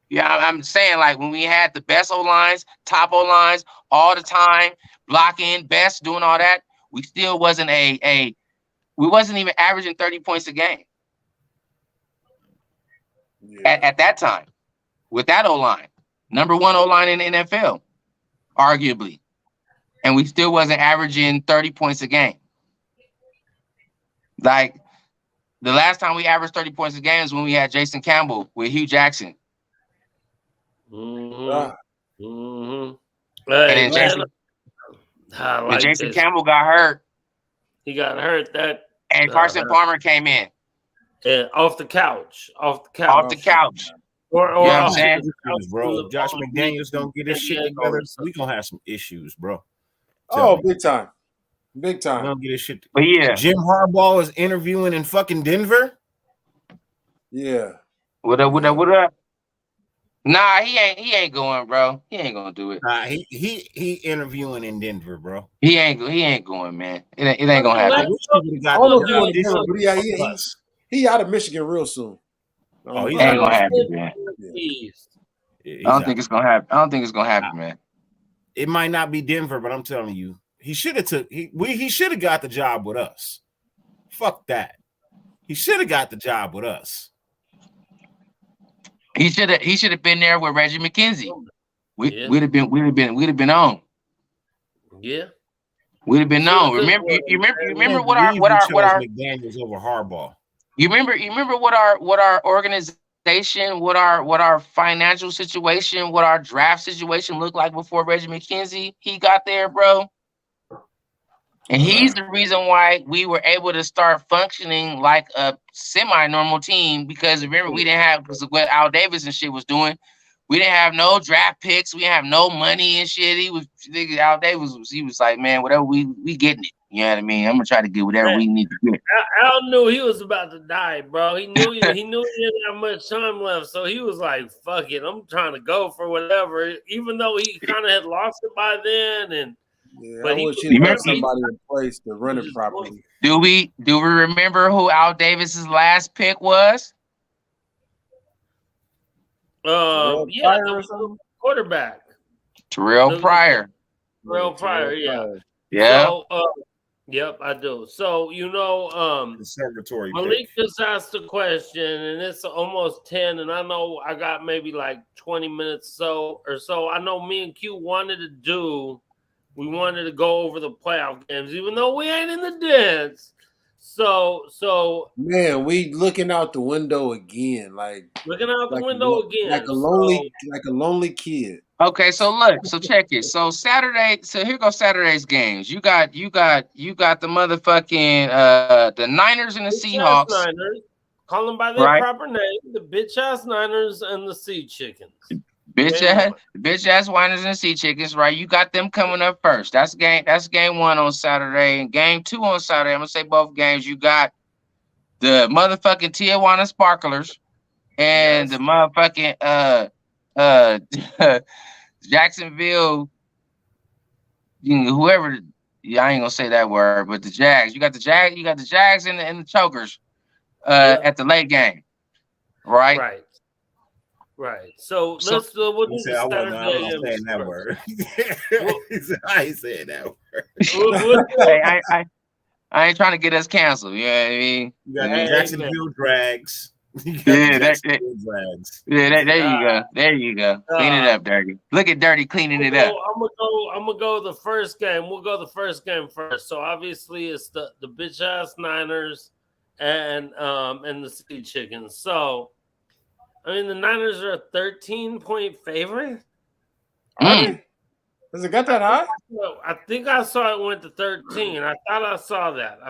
Yeah, I'm saying like when we had the best O lines, top O lines all the time, blocking, best, doing all that, we still wasn't we wasn't even averaging 30 points a game. Yeah. At that time, with that O line, number one O line in the NFL, arguably, and we still wasn't averaging 30 points a game. Like the last time we averaged 30 points a game is when we had Jason Campbell with Hugh Jackson. Mm-hmm. Mm-hmm. And then Jason Campbell got hurt. He got hurt and Carson Palmer came in. Off the couch. Or you know what I'm saying? Bro, if Josh McDaniels don't get his shit together, we gonna have some issues, bro. Big time. Don't get his shit. But yeah, Jim Harbaugh is interviewing in fucking Denver. Yeah. What up? Nah, he ain't going, bro. He ain't gonna do it. Nah, he interviewing in Denver, bro. He ain't going, man. It ain't gonna happen. He out of Michigan real soon. Oh, he ain't gonna happen, man. I don't think it's gonna happen, man. It might not be Denver, but I'm telling you, he should have got the job with us. Fuck that. He should have got the job with us. He should have been there with Reggie McKenzie. We'd Yeah. have been on. Yeah. We'd have been Shoulda, on. coulda, Remember, woulda, you man. remember Can't believe you chose our McDaniels over Harbaugh. you remember what our organization, what our financial situation, what our draft situation looked like before Reggie McKenzie he got there, bro. And he's the reason why we were able to start functioning like a semi-normal team because remember we didn't have because of what Al Davis and shit was doing. We didn't have no draft picks. We didn't have no money and shit. Al Davis was like, man, whatever we getting it. You know what I mean? I'm gonna try to get whatever we need to get. Al knew he was about to die, bro. He knew he didn't have much time left, so he was like, "Fuck it, I'm trying to go for whatever." Even though he kind of had lost it by then, and Yeah, but I he wish was he had remember- somebody in place to run it properly. Do we remember who Al Davis's last pick was? yeah, Pryor the or something? quarterback, Terrell The- Pryor. Terrell Pryor, yeah. Pryor. Yeah. So, yep, I do. So Conservatory Malik pick. just asked a question, and it's almost 10, and I know I got maybe like 20 minutes or so. I know me and Q wanted to go over the playoff games, even though we ain't in the dance. So Man, we looking out the window again, like looking out the like window again. like a lonely kid. Okay, so look, so check it. So Saturday, so here goes Saturday's games. You got the motherfucking the Niners and the Bitch-ass Seahawks. Niners, call them by their Right. proper name, the bitch ass Niners and the Sea Chickens. Bitch ass Niners and Sea Chickens, right? You got them coming up first. That's game 1 on Saturday. And game 2 on Saturday. I'm gonna say both games. You got the motherfucking Tijuana Sparklers and Yes. the motherfucking Jacksonville, whoever. Yeah, I ain't gonna say that word, but the Jags. You got the Jags and the Chokers at the late game, right? Right. So So- let's we'll do He said, the I'm Saturday not games saying that first. word. He said, I ain't saying that word. We'll do- Hey, I ain't trying to get us canceled. You know what I mean? You got Hey, the Jacksonville Drags. You got Yeah, the that- Jacksonville Drags. Yeah, there you go. There you go. Clean it up, Dirty. Look at Dirty cleaning it up. I'm gonna go the first game. We'll go the first game first. So obviously it's the bitch ass Niners and the Sea Chickens. So I mean the Niners are a 13-point favorite. Are they? Has it got that high? Well, I think I saw it went to 13. I thought I saw that.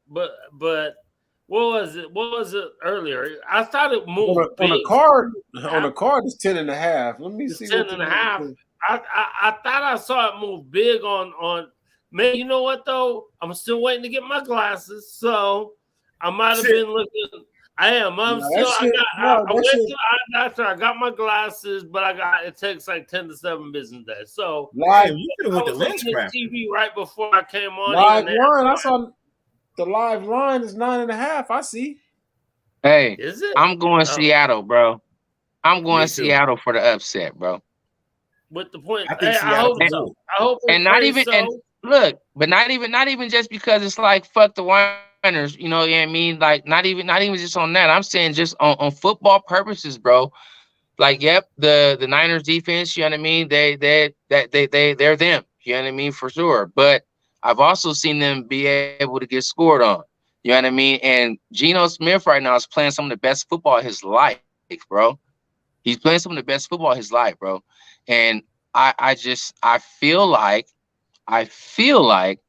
But what was it? What was it earlier? I thought it moved On a big. card, it's 10.5. Let me It's see. 10.5. I thought I saw it move big on. Man, you know what though? I'm still waiting to get my glasses, so I might have been looking. I am. I'm No, still. that I shit- got. no, I that went shit- to the eye doctor. I got my glasses, but it takes like 10 to 7 business days. So Live, Damn, you could have I went to was lens looking at craft. TV right before I came on. live here, line. I saw the live line is 9.5. I see. Hey, Is it? I'm going Seattle, bro. I'm going Me too. Seattle for the upset, bro. With the point, I think I hope Seattle's so. I hope And not even so. and look, but not even just because it's like fuck the Niners, you know what I mean? Like not even just on that. I'm saying just on football purposes, bro. Like, yep, the Niners defense, you know what I mean? They're them, you know what I mean, for sure. But I've also seen them be able to get scored on. You know what I mean? And Geno Smith right now is playing some of the best football of his life, bro. He's playing some of the best football of his life, bro. And I feel like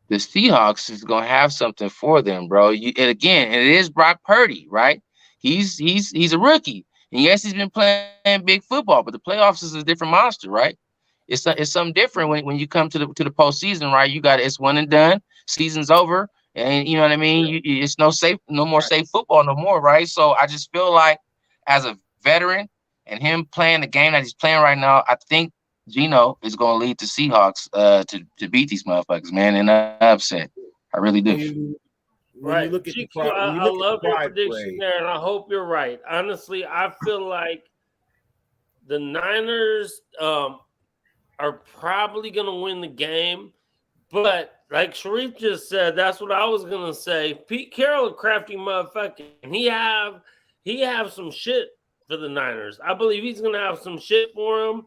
the Seahawks is gonna have something for them, bro. And it is Brock Purdy, right? He's a rookie. And yes, he's been playing big football, but the playoffs is a different monster, right? It's something different when you come to the postseason, right? It's one and done, season's over, and you know what I mean. It's no more safe football no more, right? So I just feel like as a veteran and him playing the game that he's playing right now, I think Geno is going to lead the Seahawks to beat these motherfuckers, man, in an upset. I really do. When you look at GQ, the pride, I love your prediction there, and I hope you're right. Honestly, I feel like the Niners are probably going to win the game, but like Sharif just said, that's what I was going to say. Pete Carroll, a crafty motherfucker, and he have some shit for the Niners. I believe he's going to have some shit for him.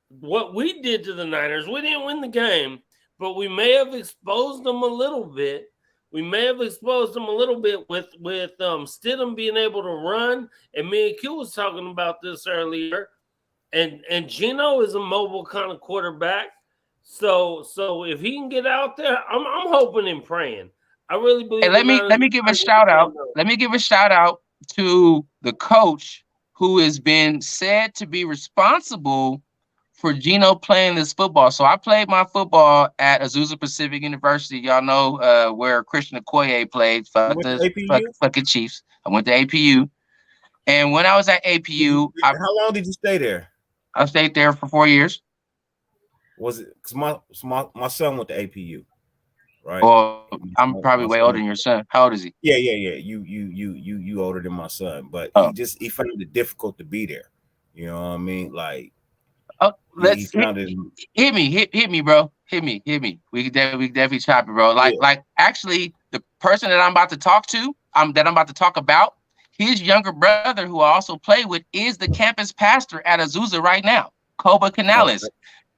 What we did to the Niners, we didn't win the game, but we may have exposed them a little bit. We may have exposed them a little bit with Stidham being able to run. And me and Q was talking about this earlier. And Geno is a mobile kind of quarterback. So if he can get out there, I'm hoping and praying. I really believe. Hey, let me give a shout out. Let me give a shout out to the coach who has been said to be responsible for Geno playing this football. So I played my football at Azusa Pacific University. Y'all know where Christian Okoye played for the fucking Chiefs. I went to APU. And when I was at APU, how long did you stay there? I stayed there for 4 years. Was it because my son went to APU, right? Well, I'm probably way older than your son. How old is he? Yeah. You older than my son, but he found it difficult to be there. You know what I mean? Like, let's hit me, bro. Hit me. We can definitely chop it, bro. Like actually, the person that I'm about to talk to, that I'm about to talk about, his younger brother, who I also play with, is the campus pastor at Azusa right now, Koba Canales.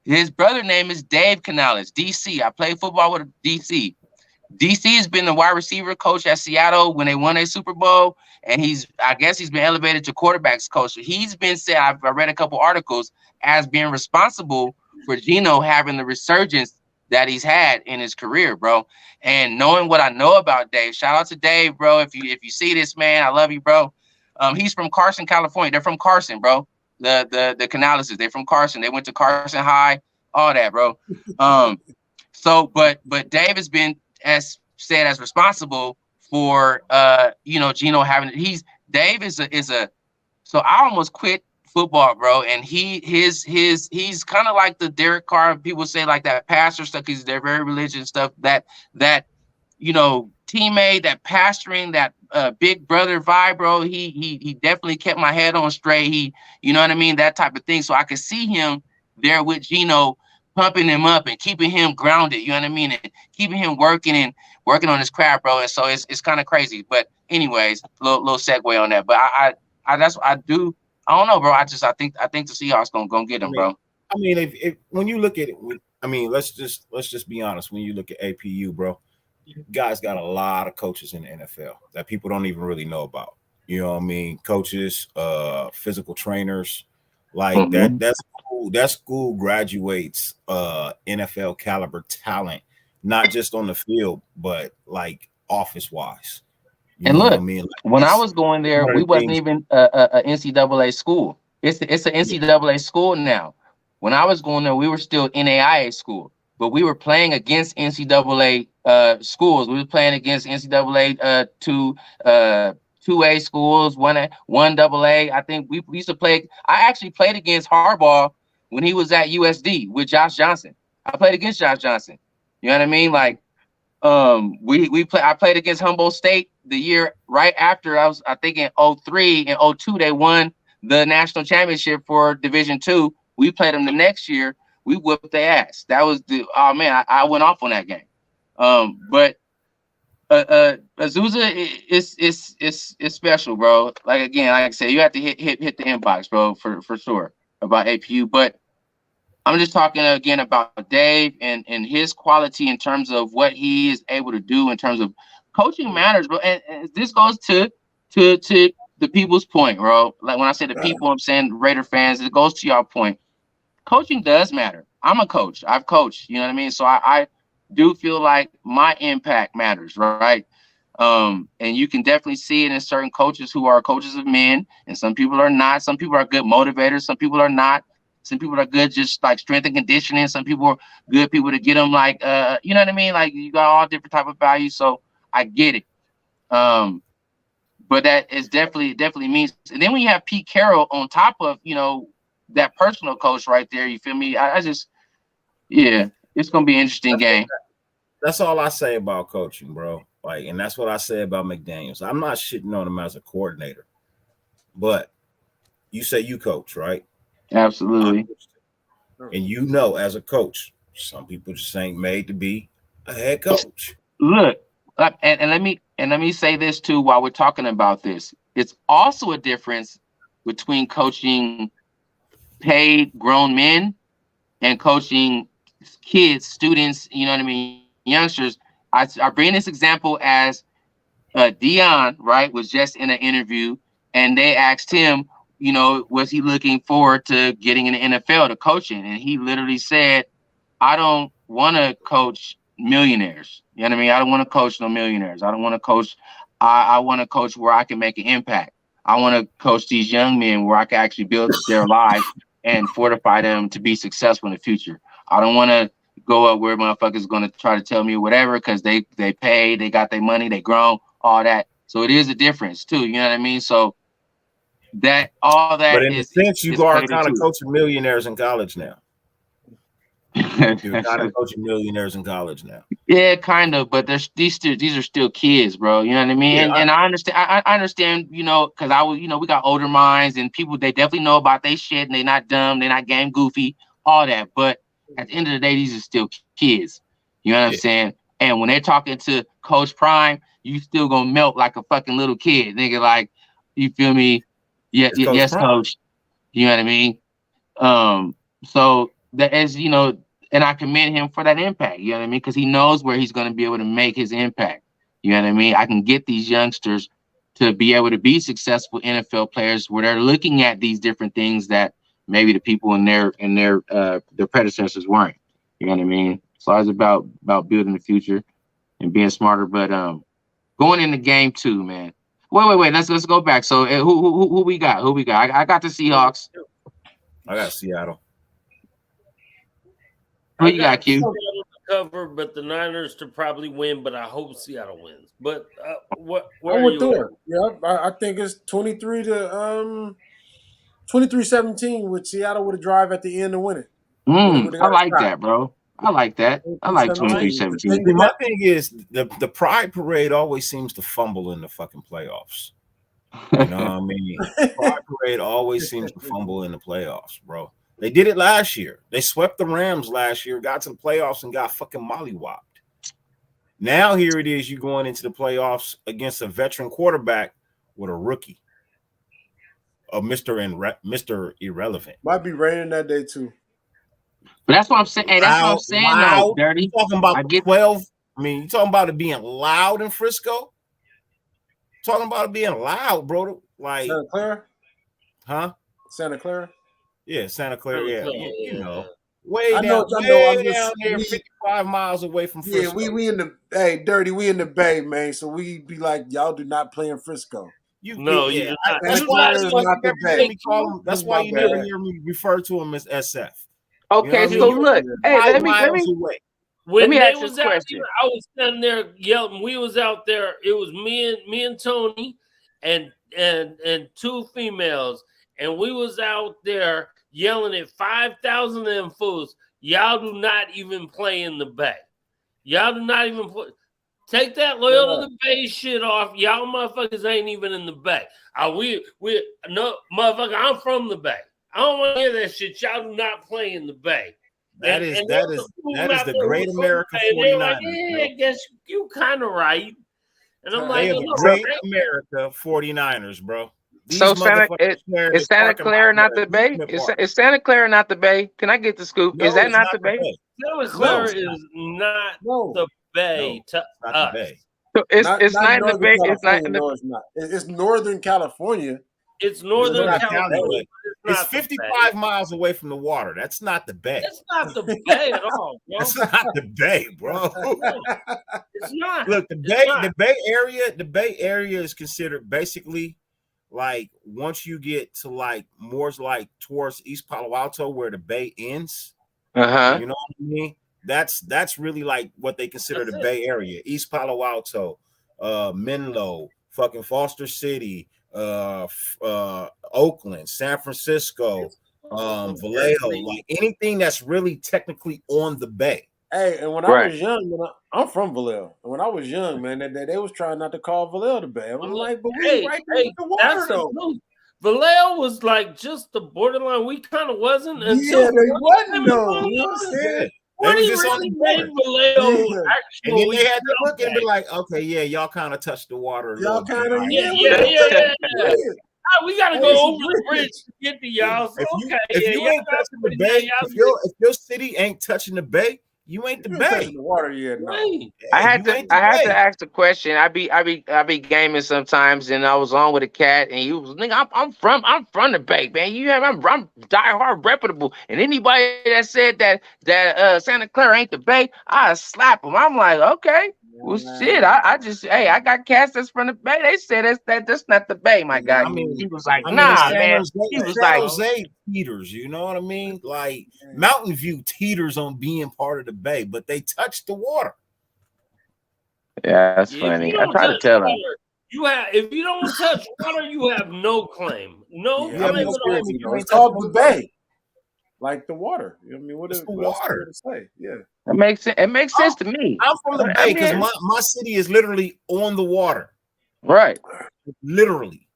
His brother name is Dave Canales, DC. I played football with DC. DC has been the wide receiver coach at Seattle when they won a Super Bowl, and I guess he's been elevated to quarterbacks coach. So he's been said, I read a couple articles, as being responsible for Geno having the resurgence that he's had in his career, bro. And knowing what I know about Dave, shout out to Dave, bro. If you see this, man, I love you, bro. He's from Carson, California. They're from Carson, bro. The Canaleses, they're from Carson. They went to Carson High, all that, bro. But Dave has been as responsible for Geno having Dave is a so I almost quit football, bro, and he's kind of like the Derek Carr, people say, like that pastor stuff, because they're very religious stuff, that teammate, that pastoring, that big brother vibe, bro. He definitely kept my head on straight. You know what I mean, that type of thing. So I could see him there with Geno, pumping him up and keeping him grounded, you know what I mean, and keeping him working on his craft, bro. And so it's kind of crazy. But anyways, little segue on that. But I don't know, bro. I think the Seahawks gonna get him, bro. I mean, if when you look at it, I mean, let's just be honest. When you look at APU, bro, guys got a lot of coaches in the NFL that people don't even really know about. You know what I mean? Coaches, physical trainers, like that's cool. That school graduates NFL caliber talent, not just on the field, but like office wise. And look, when I was going there, we wasn't even a NCAA school. It's an NCAA school now. When I was going there, we were still NAIA school, but we were playing against NCAA schools. We were playing against NCAA 2A schools, one AA. I think we used to play. I actually played against Harbaugh when he was at USD with Josh Johnson. I played against Josh Johnson. You know what I mean? Like, I played against Humboldt State the year right after. I think in 03 and 02 they won the national championship for Division II. We played them the next year. We whooped their ass. That was I went off on that game. But Azusa is special, bro. Like I said, you have to hit the inbox, bro, for sure about APU. But I'm just talking again about Dave and his quality in terms of what he is able to do in terms of coaching matters, bro. And this goes to the people's point, bro. Like when I say the people, I'm saying Raider fans. It goes to your point. Coaching does matter. I'm a coach. I've coached. You know what I mean? So I do feel like my impact matters, right? And you can definitely see it in certain coaches who are coaches of men, and some people are not. Some people are good motivators. Some people are not. Some people are good just like strength and conditioning. Some people are good people to get them like, you know what I mean? Like you got all different type of values. So I get it. But that is definitely means. And then when you have Pete Carroll on top of, that personal coach right there, you feel me? I just, it's going to be an interesting game. That's all I say about coaching, bro. Like, and that's what I say about McDaniels. I'm not shitting on him as a coordinator, but you say you coach, right? Absolutely. And as a coach, some people just ain't made to be a head coach. Look, and let me say this too while we're talking about this. it's also a difference between coaching paid grown men and coaching kids, students, you know what I mean, youngsters. I bring this example as Dion, right, was just in an interview and they asked him, you know, was he looking forward to getting in the NFL to coaching? And he literally said, I don't want to coach millionaires. You know what I mean? I don't want to coach no millionaires. I don't want to coach. I want to coach where I can make an impact. I want to coach these young men where I can actually build their lives and fortify them to be successful in the future. I don't want to go up where motherfuckers going to try to tell me whatever because they pay, they got their money, they grown, all that. So it is a difference too. You know what I mean? So that all that But in a sense, you are kind of coaching millionaires in college now. You're kind of coaching millionaires in college now. Yeah, kind of, but these are still kids, bro. You know what I mean? Yeah, and I understand. I understand. You know, because we got older minds and people. They definitely know about their shit, and they're not dumb. They're not game goofy, all that. But at the end of the day, these are still kids. You know what I'm saying? And when they're talking to Coach Prime, you still gonna melt like a fucking little kid, nigga. Like, you feel me? Yeah, yes, Coach. You know what I mean? So that, as you know, and I commend him for that impact. You know what I mean? Because he knows where he's going to be able to make his impact. You know what I mean? I can get these youngsters to be able to be successful NFL players where they're looking at these different things that maybe the people in their predecessors weren't. You know what I mean? So it's about building the future and being smarter. But going in the game too, man. Wait. Let's go back. So who we got? Who we got? I got the Seahawks. I got Seattle. Who you got, Q? Seattle to cover, but the Niners to probably win. But I hope Seattle wins. But where are you? Yeah, I think it's 23-17 with Seattle with a drive at the end to win it. I like that, bro. I like that. I like 23-17. My thing is the pride parade always seems to fumble in the fucking playoffs. You know what I mean? Pride parade always seems to fumble in the playoffs, bro. They did it last year. They swept the Rams last year, got to the playoffs, and got fucking mollywopped. Now here it is, you going into the playoffs against a veteran quarterback with a rookie, a Mr. Irrelevant. Might be raining that day too. But that's what I'm saying. Hey, that's what I'm saying, though, Dirty. You talking about 12? I mean, you talking about it being loud in Frisco? Talking about it being loud, bro. Like Santa Clara? Huh? Santa Clara? Yeah, Santa Clara. Yeah, you know. Way down there, 55 miles away from Frisco. Yeah, we in the Dirty, we in the Bay, man. So we be like, y'all do not play in Frisco. You do not. That's why you never hear me refer to him as SF. Okay, so look, hey, let me ask this question. I was standing there yelling. We was out there. It was me and Tony, and two females, and we was out there yelling at 5,000 of them fools. Y'all do not even play in the Bay. Y'all do not even play. Take that Loyola the Bay shit off. Y'all motherfuckers ain't even in the Bay. No, motherfucker, I'm from the Bay. I don't want to hear that shit. Y'all do not play in the Bay. That is the great America 49ers. Like, I guess you kind of right. And I'm like, great America 49ers, bro. So is Santa Clara not the Bay? Is Santa Clara not the Bay? Can I get the scoop? No, is that not the Bay? Santa Clara is not the Bay to us. So it's not in the Bay. It's not in the. No, it's not. It's Northern California. It's Northern California. It's 55 miles away from the water. That's not the Bay. That's not the Bay at all, bro. That's not the Bay, bro. It's not. Look, the Bay Area is considered basically like once you get to like more like towards East Palo Alto where the Bay ends. You know what I mean? That's really like what they consider the Bay Area. East Palo Alto, Menlo, fucking Foster City, Oakland, San Francisco, Vallejo, like anything that's really technically on the Bay. Hey, and when I was young, I'm from Vallejo. And when I was young, man, they was trying not to call Vallejo the Bay. I'm like, but we right there with the water, though. Vallejo was like just the borderline. We kind of wasn't until they wasn't, though. You know what I'm saying? What was he just on really the made water. Vallejo Yeah. And then actually they had to look and be okay. like, okay, yeah, y'all kind of touched the water a little Y'all bit. kind of, All right. yeah, Yeah, we yeah, yeah, yeah. bridge. We got to Hey, go it's a over the bridge bridge. to get to Yeah. y'all. So, okay, If yeah, you y'all ain't got touching the pretty now. bay, Y'all if your city ain't touching the bay, you ain't the You ain't touching bay. the water yet, no. right. I Yeah, had you to ain't the I had to bay. ask the question. I be gaming sometimes, and I was on with a cat, and he was nigga. I'm from the Bay, man. You have I'm diehard reputable, and anybody that said that Santa Clara ain't the Bay, I slap him. I'm like, okay, well shit. I just I got cats that's from the Bay. They said that's not the Bay, my guy. I mean, He was like, it's nah, San man. Jose. He was San like, Jose teeters. You know what I mean? Like Mountain View teeters on being part of the bay, but they touch the water. yeah, that's If you funny. I don't try to touch tell him. water, if you don't touch water, you have no claim. No Yeah, You have claim no at claim, all. if you you know. ain't It's touching called the the water. bay, like the water. I mean, what It's the else is there water. to say? Yeah. It makes sense. It makes sense to me. I'm from the I bay because mean, my city is literally on the water. right, Literally.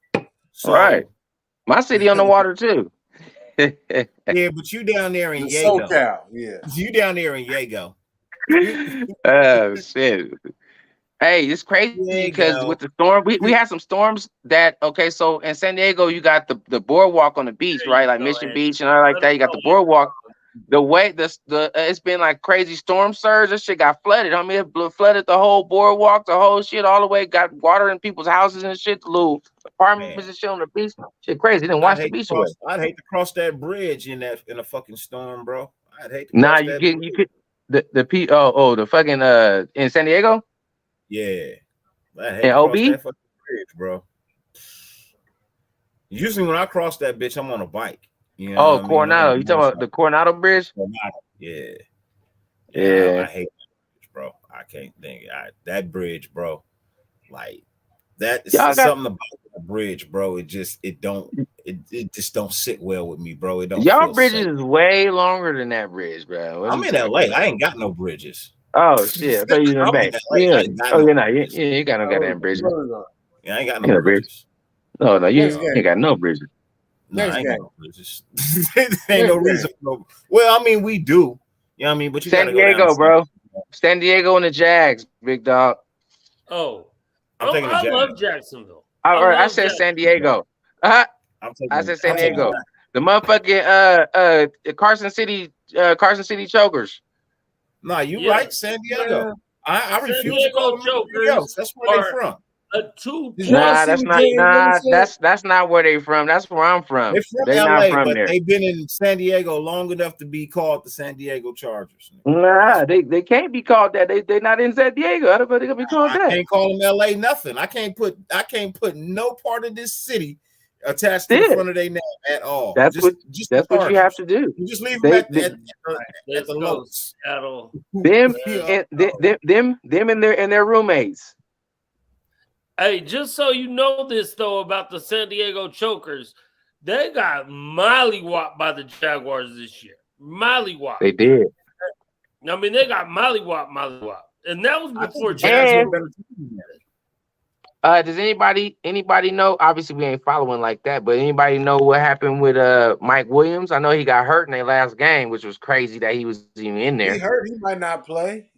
right. So My city on the water too. yeah, but you down there in The Yago. SoCal, yeah. You down there in Yago. Oh shit. Hey, it's crazy because Yago. with the storm, we had some storms that so in San Diego you got the boardwalk on the beach, There right? you Like go, Mission Andy. Beach and all like Let that. him You got know, the Andy. boardwalk. The way it's been like crazy storm surge. This shit got flooded. I mean, flooded the whole boardwalk, the whole shit, all the way. Got water in people's houses and shit. The little Man, apartments and shit on the beach. Shit, crazy. They didn't wash the beach away. I'd hate to cross that bridge in a fucking storm, bro. I'd hate to Nah, cross you that get you bridge. could the fucking in San Diego Yeah. I'd hate in to cross OB. that fucking bridge, bro. Usually when I cross that bitch, I'm on a bike. You know Oh, what I mean? On Coronado. a You talking about the Coronado Bridge? motorcycle. Yeah. Yeah, Yeah. I hate that bridge, bro. I can't think. That bridge, bro. Like that is Y'all got something about the bridge, bro. It just don't sit well with me, bro. It don't y'all feel bridges safe. is way longer than that bridge, bro. What are I'm you in talking LA. about? I ain't got no bridges. Oh shit. I thought you was in I'm in Bay. LA. I Yeah. ain't got Oh, no you're not. bridges. You ain't got no goddamn bridges. Yeah, I ain't got You no got a bridge. bridges. No, you Next ain't game. got no bridges. No, Next I ain't game. got no bridges. There ain't no reason for no. Well, I mean, we do. You know what I mean? But you got San to go down Diego, to bro. San Diego and the Jags, big dog. Oh, I'm taking the I love Jags. Jacksonville. I love said Jacksonville. San Diego. I'm I taking said San I'm taking Diego. the The motherfucking Carson City Chokers. No, you Yeah, right, San Diego. Yeah. I San refuse to call Diego them anything Chokers else. That's where they are from. a 2 Did y'all Nah, see that's what not. Jay Nah, said? that's not where they from. That's where I'm They're from. from They not LA, from but there. they've been in San Diego long enough to be called the San Diego Chargers. Nah, they can't be called that. They not in San Diego. How the fuck they gonna be called I that? can't call them LA nothing. I can't put no part of this city attached to the Yeah, front of their name at all. that's Just the what you have Chargers. to do. You just leave them They, at they Let's the go, Lotus. Seattle. them Yeah. and them and their roommates. Hey, just so you know this though about the San Diego Chokers, they got mollywhopped by the Jaguars this year. Mollywhopped. They did. I mean, they got mollywhopped, and that was I think before the Jags were a And better team than that. does anybody know? Obviously, we ain't following like that, but anybody know what happened with Mike Williams? I know he got hurt in their last game, which was crazy that he was even in He there. hurt. He might not play.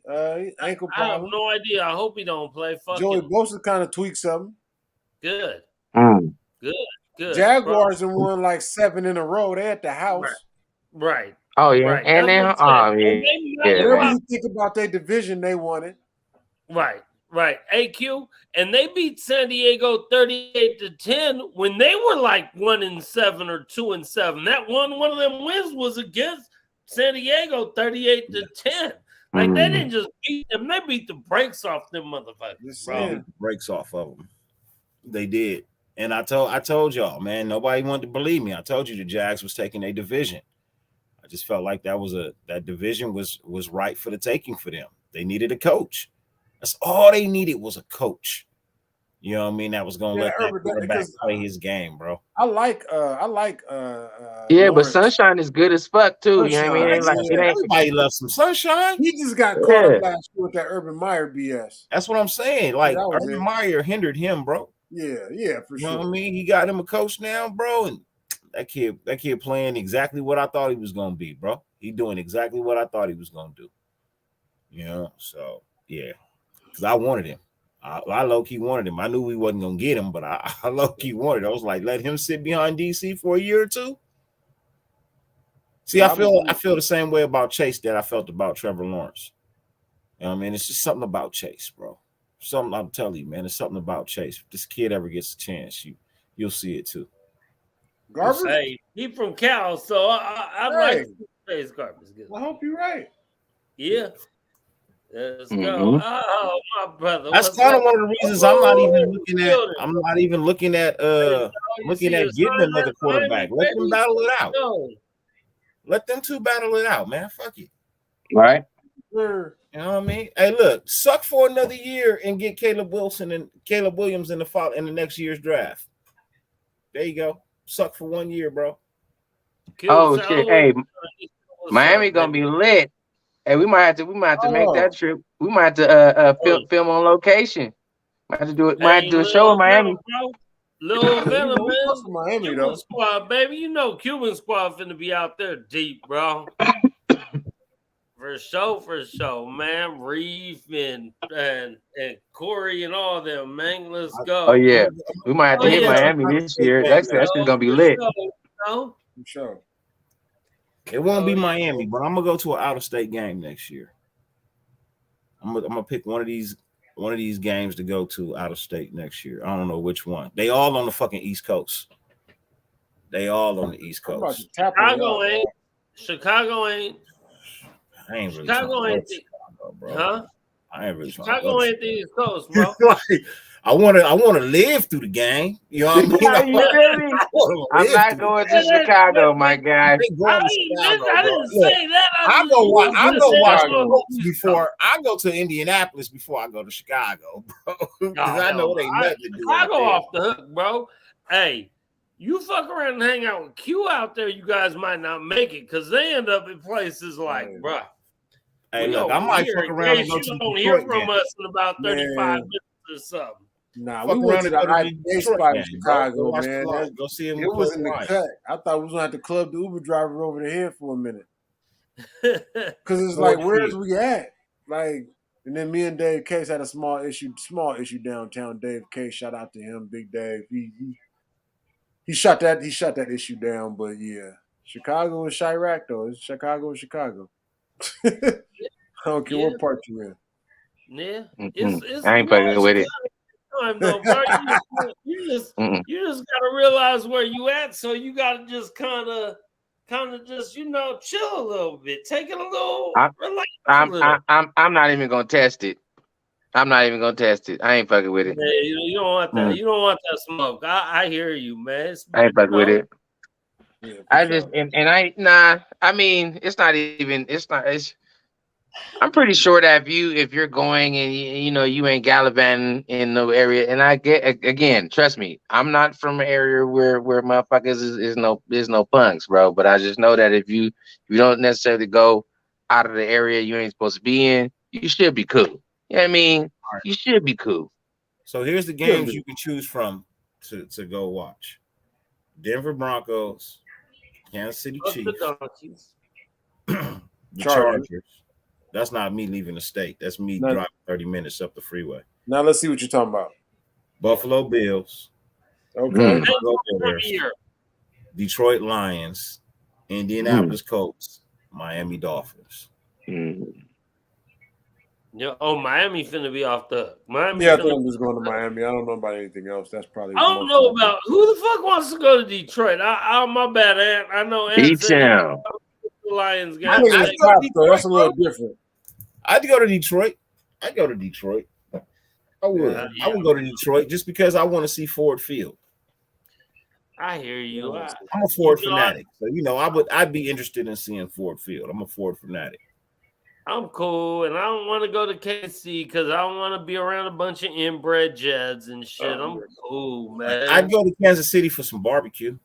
Ankle I have problem. no idea. I hope he don't play. Fuck Joey him. Bosa kind of tweaked something. Good. Mm. Good. Jaguars have won like 7 in a row. They at the house. Right. Oh yeah, Right. and That's then what I'm saying. yeah, And they Whatever man. you think about their division, they won it. Right. AQ, and they beat San Diego 38-10 when they were like 1-7 or 2-7. That one of them wins was against San Diego 38-10. Like they didn't just beat them; they beat the brakes off them motherfuckers, Just bro. saying. Breaks off of them. They did. And I told y'all, man, nobody wanted to believe me. I told you the Jags was taking a division. I just felt like that division was right for the taking for them. They needed a coach. That's all they needed was a coach. You know what I mean? That was gonna let that quarterback play his game, bro. I like Yeah, but Lawrence. Sunshine is good as fuck too. You know what I mean? Sunshine, It ain't Everybody loves some sunshine. He just got caught up last year with that Urban Meyer BS. That's what I'm saying. Like that was Urban it. Meyer hindered him, bro. Yeah, for You know sure. what I mean? He got him a coach now, bro, and that kid playing exactly what I thought he was gonna be, bro. He doing exactly what I thought he was gonna do. You know, so yeah, because I wanted him. I low key wanted him. I knew we wasn't gonna get him, but I low key wanted. I was like, let him sit behind DC for a year or two. See, I feel the same way about Chase that I felt about Trevor Lawrence. You know what I mean? It's just something about Chase, bro. Something I'm telling you, man. It's something about Chase. If this kid ever gets a chance, you'll see it too. Garbage. Hey, he from Cal, so I like to say his garbage. Good. I hope you're right. Yeah. Let's go. Oh, my brother. That's kind of one of the reasons I'm not even looking at getting another quarterback. Let them battle it out. Let them two battle it out, man. Fuck it. Right. Sure. You know what I mean? Hey, look, suck for another year and get Caleb Williams in the next year's draft. There you go. Suck for 1 year, bro. Oh shit! Hey, Miami gonna be lit. Hey, we might have to make that trip. We might have to film on location. Might have to do it. Might have to do a show in Miami. Little Venom, man. Miami, Cuban though. squad, baby. You know Cuban squad finna be out there deep, bro. For sure, man. Reef and Corey and all them, man. Let's go. Oh yeah, we might have to hit Miami this year. That's gonna be lit. For sure. It won't be Miami, but I'm gonna go to an out-of-state game next year. I'm gonna pick one of these games to go to out of state next year. I don't know which one. They all on the fucking East Coast. Chicago ain't. Chicago ain't. I ain't really Chicago ain't. Chicago, bro. Huh? I ain't really. Chicago ain't the East Coast, bro. I want to live through the game. You know what I mean? I'm not going to Chicago, my guy. I didn't say that. I go watch the Colts before I go to Indianapolis before I go to Chicago, bro. Because I know it ain't nothing to do. Chicago off the hook, bro. Hey, you fuck around and hang out with Q out there, you guys might not make it because they end up in places like, bro. Hey, look, I might fuck around and go to Detroit. Hear from us in about 35 minutes or something. Nah, we went to the IPA spot in Chicago, man. Go see him. It was in the cut. I thought we was gonna have to club the Uber driver over the head for a minute. Cause it's like, where's we at? Like, and then me and Dave Case had a small issue downtown. Dave Case, shout out to him, Big Dave. He shut that issue down, but yeah. Chicago and Chirac though. It's Chicago and Chicago. I don't care what part you're in. Yeah. It's I ain't fucking with it. Time, though, bro. You just gotta realize where you at, so you gotta just kind of just chill a little bit, take it a little. I'm not even gonna test it. I ain't fucking with it. Hey, you don't want that. You don't want that smoke. I hear you, man. I ain't fucking with it. Yeah, I just I mean, it's I'm pretty sure that if you're going and you ain't gallivanting in no area, and I get again, trust me, I'm not from an area where motherfuckers is no punks, bro. But I just know that if you don't necessarily go out of the area you ain't supposed to be in, you should be cool. You know what I mean? Right. You should be cool. So here's the games you can choose from to go watch: Denver Broncos, Kansas City Chiefs, the Chargers. That's not me leaving the state. That's me driving 30 minutes up the freeway. Now let's see what you're talking about. Buffalo Bills. Okay. Detroit Lions. Indianapolis Colts. Miami Dolphins. Yeah. Oh, Miami finna be off the Miami. Yeah, I think I'm just going to Miami. I don't know about anything else. That's probably. I don't know about who the fuck wants to go to Detroit. My bad, Ant. I know Ant said the Lions game. That's a little different. I'd go to Detroit. I would. I would go to Detroit just because I want to see Ford Field. I hear you. I'm a Ford fanatic, so I'd be interested in seeing Ford Field. I'm a Ford fanatic. I'm cool, and I don't want to go to KC because I don't want to be around a bunch of inbred Jeds and shit. I'm cool, man. I'd go to Kansas City for some barbecue.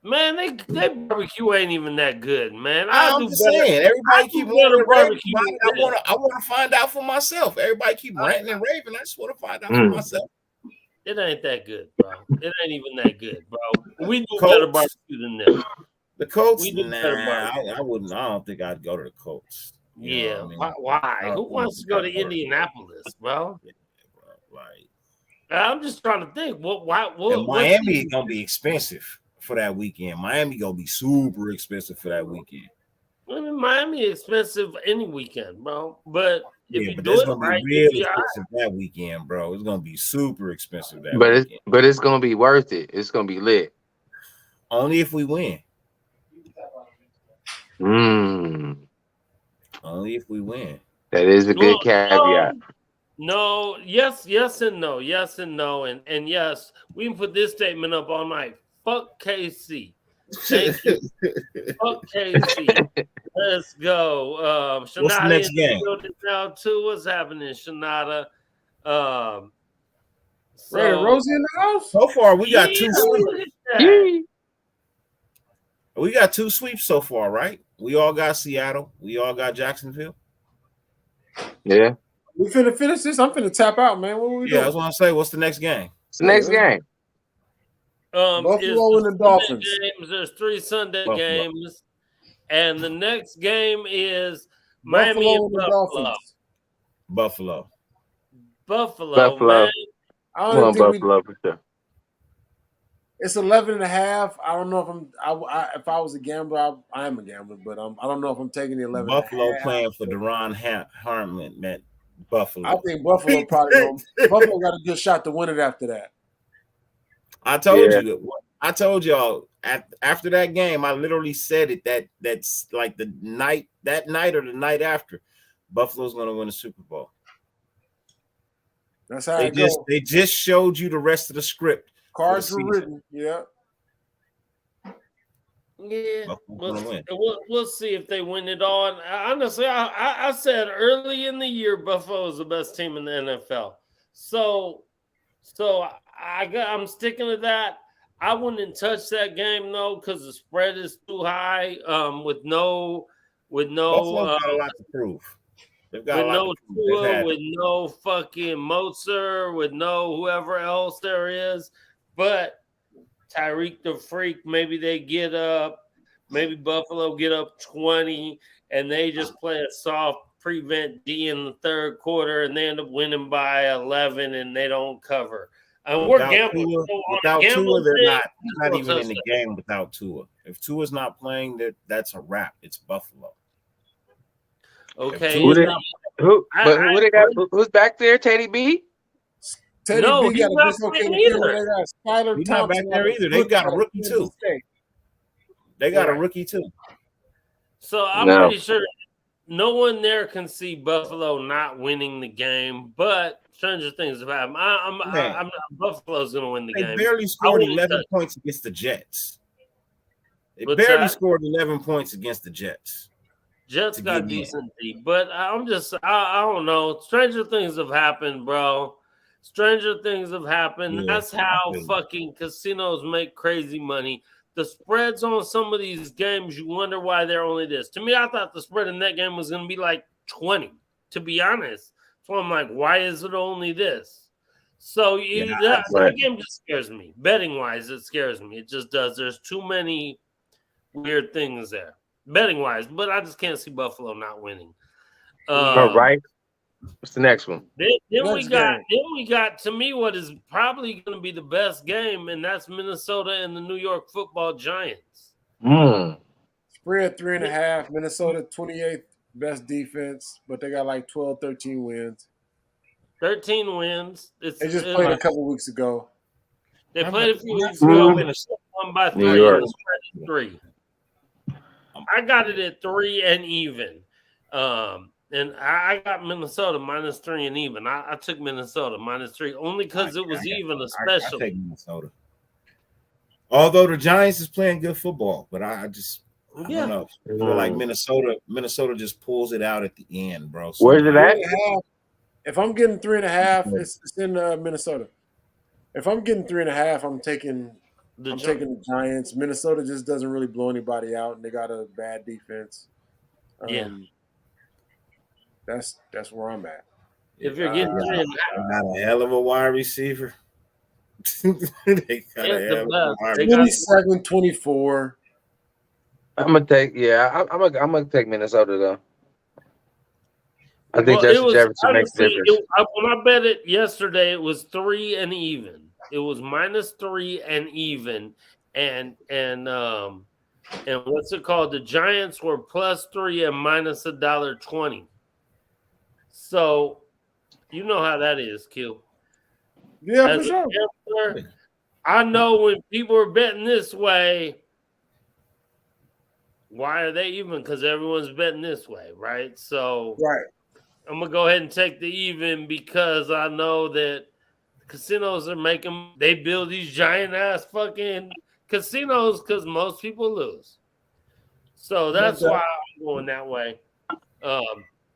Man, they barbecue ain't even that good, man. I'm just saying, everybody keep wanting barbecue. I want to find out for myself. Everybody keep ranting and raving. I just want to find out for myself. It ain't that good, bro. It ain't even that good, bro. We do better barbecue than them. The Colts? Nah, I wouldn't. I don't think I'd go to the Colts. You know Yeah. what I mean? Why? Who wants to go to Indianapolis, bro? Yeah, bro. Like, I'm just trying to think. and What Miami team? is gonna be expensive for that weekend. Miami gonna be super expensive for that weekend. I mean, Miami expensive any weekend, bro. But if Yeah, you but do that's it gonna be right, real you'll be all right. expensive that weekend, bro. It's gonna be super expensive that But weekend. it's gonna be worth it. It's gonna be lit. Only if we win. Mm, Only if we win. that is a Well, good caveat. no, yes, and no, yes and no, and yes. We can put this statement up all night. Fuck KC. Thank you. Fuck KC. Let's go. What's the Shanada in next the game? building now too. What's happening, Shanada? Um, Ray so Rosie in the house. So far, we got yeah, two sweeps. look at that. Yee. We got two sweeps so far, right? We all got Seattle. We all got Jacksonville. Yeah. We finna finish this. I'm finna tap out, man. What are we Yeah, I doing? was gonna say, what's the next game? It's the next game. Is Buffalo and the Sunday Dolphins. games. There's 3 Sunday Buffalo. games, and the next game is Miami Buffalo and and the Buffalo. Dolphins. Buffalo. Buffalo, Buffalo. man. I I'm don't on even think Buffalo for sure. it's 11.5. I don't know if if I was a gambler, I am a gambler, but I don't know if I'm taking the 11. Buffalo playing for Deron Harmon, man. Buffalo. I think Buffalo probably Buffalo got a good shot to win it after that. I told Yeah. you. I told y'all after that game. I literally said it. That's like that night or the night after. Buffalo's going to win the Super Bowl. That's how it goes. They just showed you the rest of the script. Cards were written. Yeah. Yeah, we'll see if they win it all. And honestly, I said early in the year Buffalo is the best team in the NFL. So I'm sticking to that. I wouldn't touch that game though because the spread is too high. With no Buffalo's got a lot to prove. They've got with a lot no to prove. Tua, with no fucking Mozart, with no whoever else there is, but Tyreek the Freak, maybe they get up, maybe Buffalo get up 20, and they just play a soft prevent D in the third quarter, and they end up winning by 11, and they don't cover. And we're gambling. Without Tua, they're not even in the game without Tua. If Tua's not playing, that's a wrap. It's Buffalo. Okay. Who they got? Who's back there? Teddy B? Teddy no, B he's got not a playing either. He's not back there either. They've got a rookie too. They got a rookie too. So I'm pretty sure no one there can see Buffalo not winning the game, but stranger things have happened. I'm Buffalo's going to win the game. They barely scored 11 points against the Jets. They barely scored 11 points against the Jets. Jets got decent D, but I don't know. Stranger things have happened, bro. Stranger things have happened. Yeah, that's how fucking casinos make crazy money. The spreads on some of these games, you wonder why they're only this. To me, I thought the spread in that game was going to be like 20, to be honest. So I'm like, why is it only this? So that game just scares me. Betting-wise, it scares me. It just does. There's too many weird things there. Betting-wise, but I just can't see Buffalo not winning. All right. What's the next one? Then we got to me what is probably going to be the best game, and that's Minnesota and the New York Football Giants. Spread 3.5. Minnesota 28th best defense, but they got like 12, 13 wins. 13 wins. They just played a couple weeks ago. They played a few weeks ago. Minnesota won by 3. And the spread is 3. I got it at 3 and even. And I got Minnesota -3 and even. I took Minnesota -3 only because it was even, especially. I take Minnesota. Although the Giants is playing good football, but I don't know. I feel like Minnesota just pulls it out at the end, bro. So where's it at? If I'm getting 3.5, it's in Minnesota. If I'm getting 3.5, I'm taking the Giants. Minnesota just doesn't really blow anybody out, and they got a bad defense. That's where I'm at. If you're getting 3.5, got a hell of a wide receiver. They got a hell of a wide receiver. 27-24. I'm gonna take I'm gonna take Minnesota though. I think Justin Jefferson makes a honestly, difference. when I bet it yesterday, it was 3 and even. It was -3 and even, and what's it called? The Giants were +3 and minus $1.20. So you know how that is, Q. Yeah, As for sure. a gambler, I know when people are betting this way, why are they even? Because everyone's betting this way, right? So Right. I'm gonna go ahead and take the even because I know that casinos are making. They build these giant ass fucking casinos because most people lose. So that's why I'm going that way.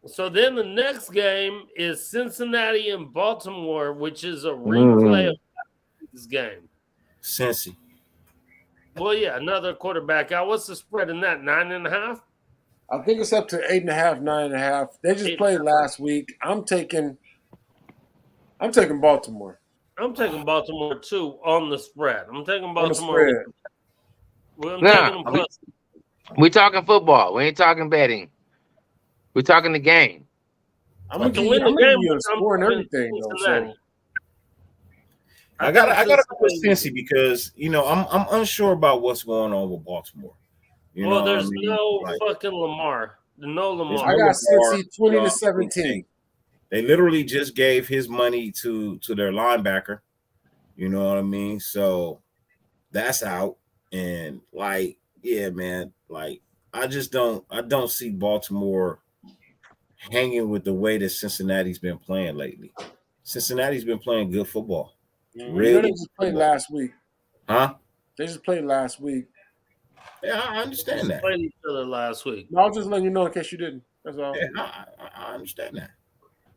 So then the next game is Cincinnati and Baltimore, which is a replay of this game. Cincy. Well, yeah, another quarterback out. What's the spread in that? 9.5? I think it's up to 8.5, 9.5. They just played last week. I'm taking Baltimore. I'm taking Baltimore too on the spread. I'm taking Baltimore. On the spread. I'm taking them plus. We talking football. We ain't talking betting. We're talking the game. I'm gonna To give win the game, you a score and everything though. So I gotta go with Cincy because I'm unsure about what's going on with Baltimore. Well, there's no fucking Lamar. No Lamar. I got Cincy 20-17. They literally just gave his money to their linebacker. You know what I mean? So that's out. And yeah, man, I don't see Baltimore hanging with the way that Cincinnati's been playing lately. Cincinnati's been playing good football. Really? They just played last week. Huh? They just played last week. Yeah, I understand that. Played each other last week. No, I was just letting you know in case you didn't. That's all. Yeah, I understand that.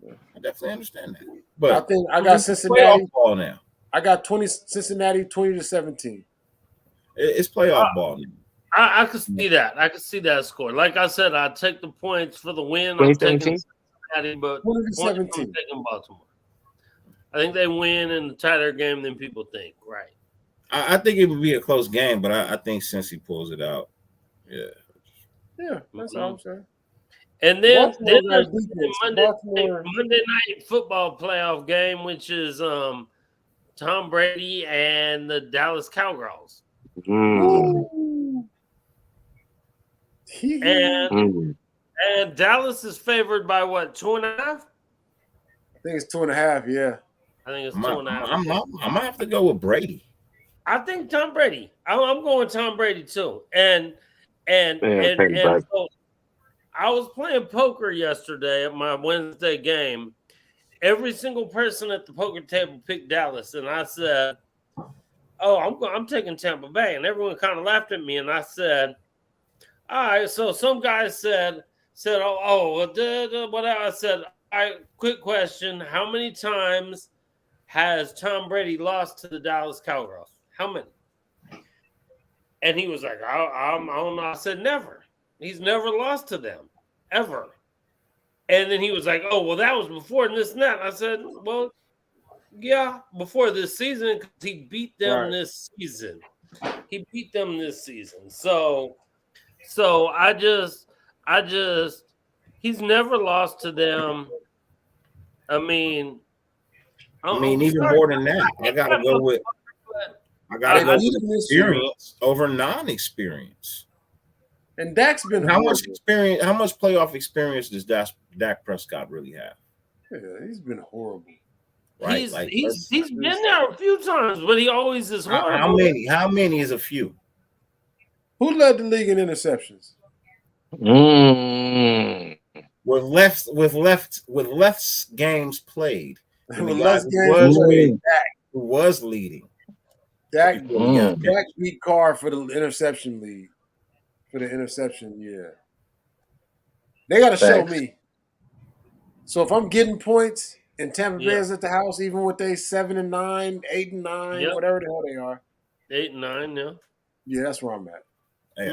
I definitely understand that. But I think I got Cincinnati. Ball now. I got Cincinnati 20-17. It's playoff ball now. I could see that. I could see that score. Like I said, I'd take the points for the win. I'm 2017? taking Cincinnati, but 20-17. I'm taking Baltimore. I think they win in a tighter game than people think. Right. I think it would be a close game, but I think Cincy pulls it out. Yeah, that's all I'm saying. And then there's Monday night football playoff game, which is Tom Brady and the Dallas Cowgirls. And Dallas is favored by what, 2.5? I think it's 2.5. Yeah, I think it's 2.5. I'm gonna have to go with Brady. I think Tom Brady. I'm going Tom Brady too. And so I was playing poker yesterday at my Wednesday game. Every single person at the poker table picked Dallas, and I said, "Oh, I'm taking Tampa Bay," and everyone kind of laughed at me. And I said, "All right." So some guy said, whatever. I said, "All right, quick question: how many times has Tom Brady lost to the Dallas Cowgirls? How many?" And he was like, I don't know. I said, never. He's never lost to them, ever. And then he was like, oh, well, that was before this and that. I said, well, yeah, before this season, because he beat them this season. He beat them this season. So I just, he's never lost to them. I mean, even more than that. I got to go with experience over non-experience. And Dak's been how much playoff experience does Dak Prescott really have? Yeah, he's been horrible. Right? He's been there a few times, but he always is horrible. How many is a few? Who led the league in interceptions? With left games played. With less games played, who was leading. Dak beat Carr for the interception lead. For the interception, yeah. They got to show me. So if I'm getting points and Tampa Bay is at the house, even with they 7-9, 8-9, whatever the hell they are. 8-9, yeah. Yeah, that's where I'm at.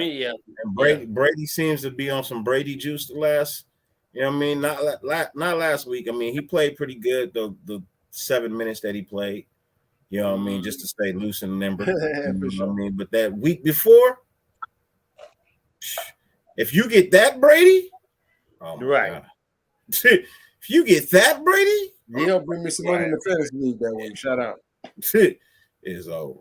Yeah. And Brady seems to be on some Brady juice the last. You know what I mean? Not last week. I mean, he played pretty good the 7 minutes that he played. You know what I mean? Just to stay loose and nimble. You know what I mean? But that week before, if you get that Brady, right. If you get that, Brady, He'll bring me some money in the fantasy league that week. Shout out. it's over.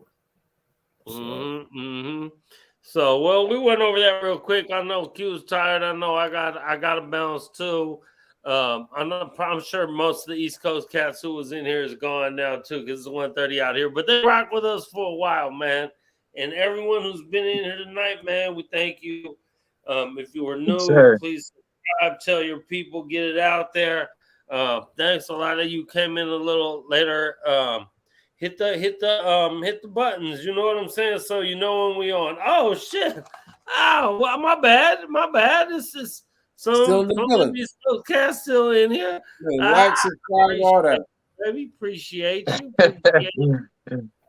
So, well, we went over that real quick. I know Q's tired. I know I got to bounce too. I'm sure most of the East Coast cats who was in here is gone now too, because it's 1:30 out here. But they rock with us for a while, man. And everyone who's been in here tonight, man, we thank you. If you were new, please subscribe, tell your people, get it out there. Thanks a lot of you came in a little later. Hit the buttons. You know what I'm saying? So you know when we on. Oh shit! Oh, well, my bad. It's just Still in the building. Still in here. Like, subscribe, all that. Baby, appreciate you.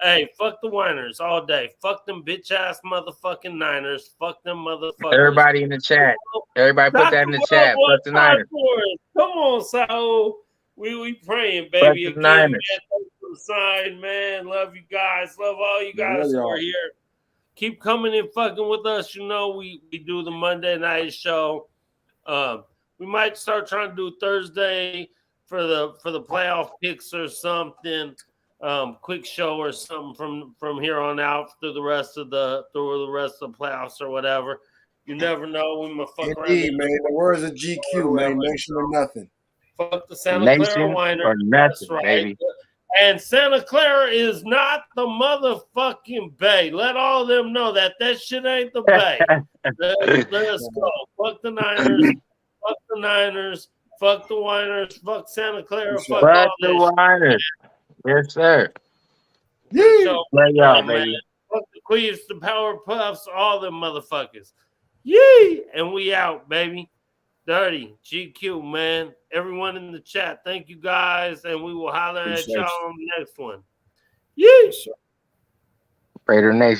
Hey, fuck the Whiners all day. Fuck them bitch ass motherfucking Niners. Fuck them motherfuckers. Everybody in the chat. Everybody put that in the chat. Fuck the Niners. Come on, Saul. We praying, baby. Fuck the Again, Niners. man. Thanks for the sign, man. Love you guys. Love all you guys who are here. Keep coming and fucking with us. You know, we do the Monday night show. We might start trying to do Thursday for the playoff picks or something. Quick show or something from here on out through the rest of the playoffs or whatever. You never know. We might fuck around. Indeed, man. The words of GQ, man. Nation or nothing. Fuck the Santa Clara Winer. That's right. Baby. And Santa Clara is not the motherfucking Bay. Let all of them know that shit ain't the Bay. Let's go. Fuck the Niners. Fuck the Niners. Fuck the Whiners. Fuck Santa Clara. Fuck all the Whiners. Yes, sir. So, y'all, baby. Fuck the Queens, the Power Puffs, all them motherfuckers. Yee! And we out, baby. Dirty GQ, man. Everyone in the chat, thank you guys, and we will holler at y'all on the next one. Yee! Raider Nation.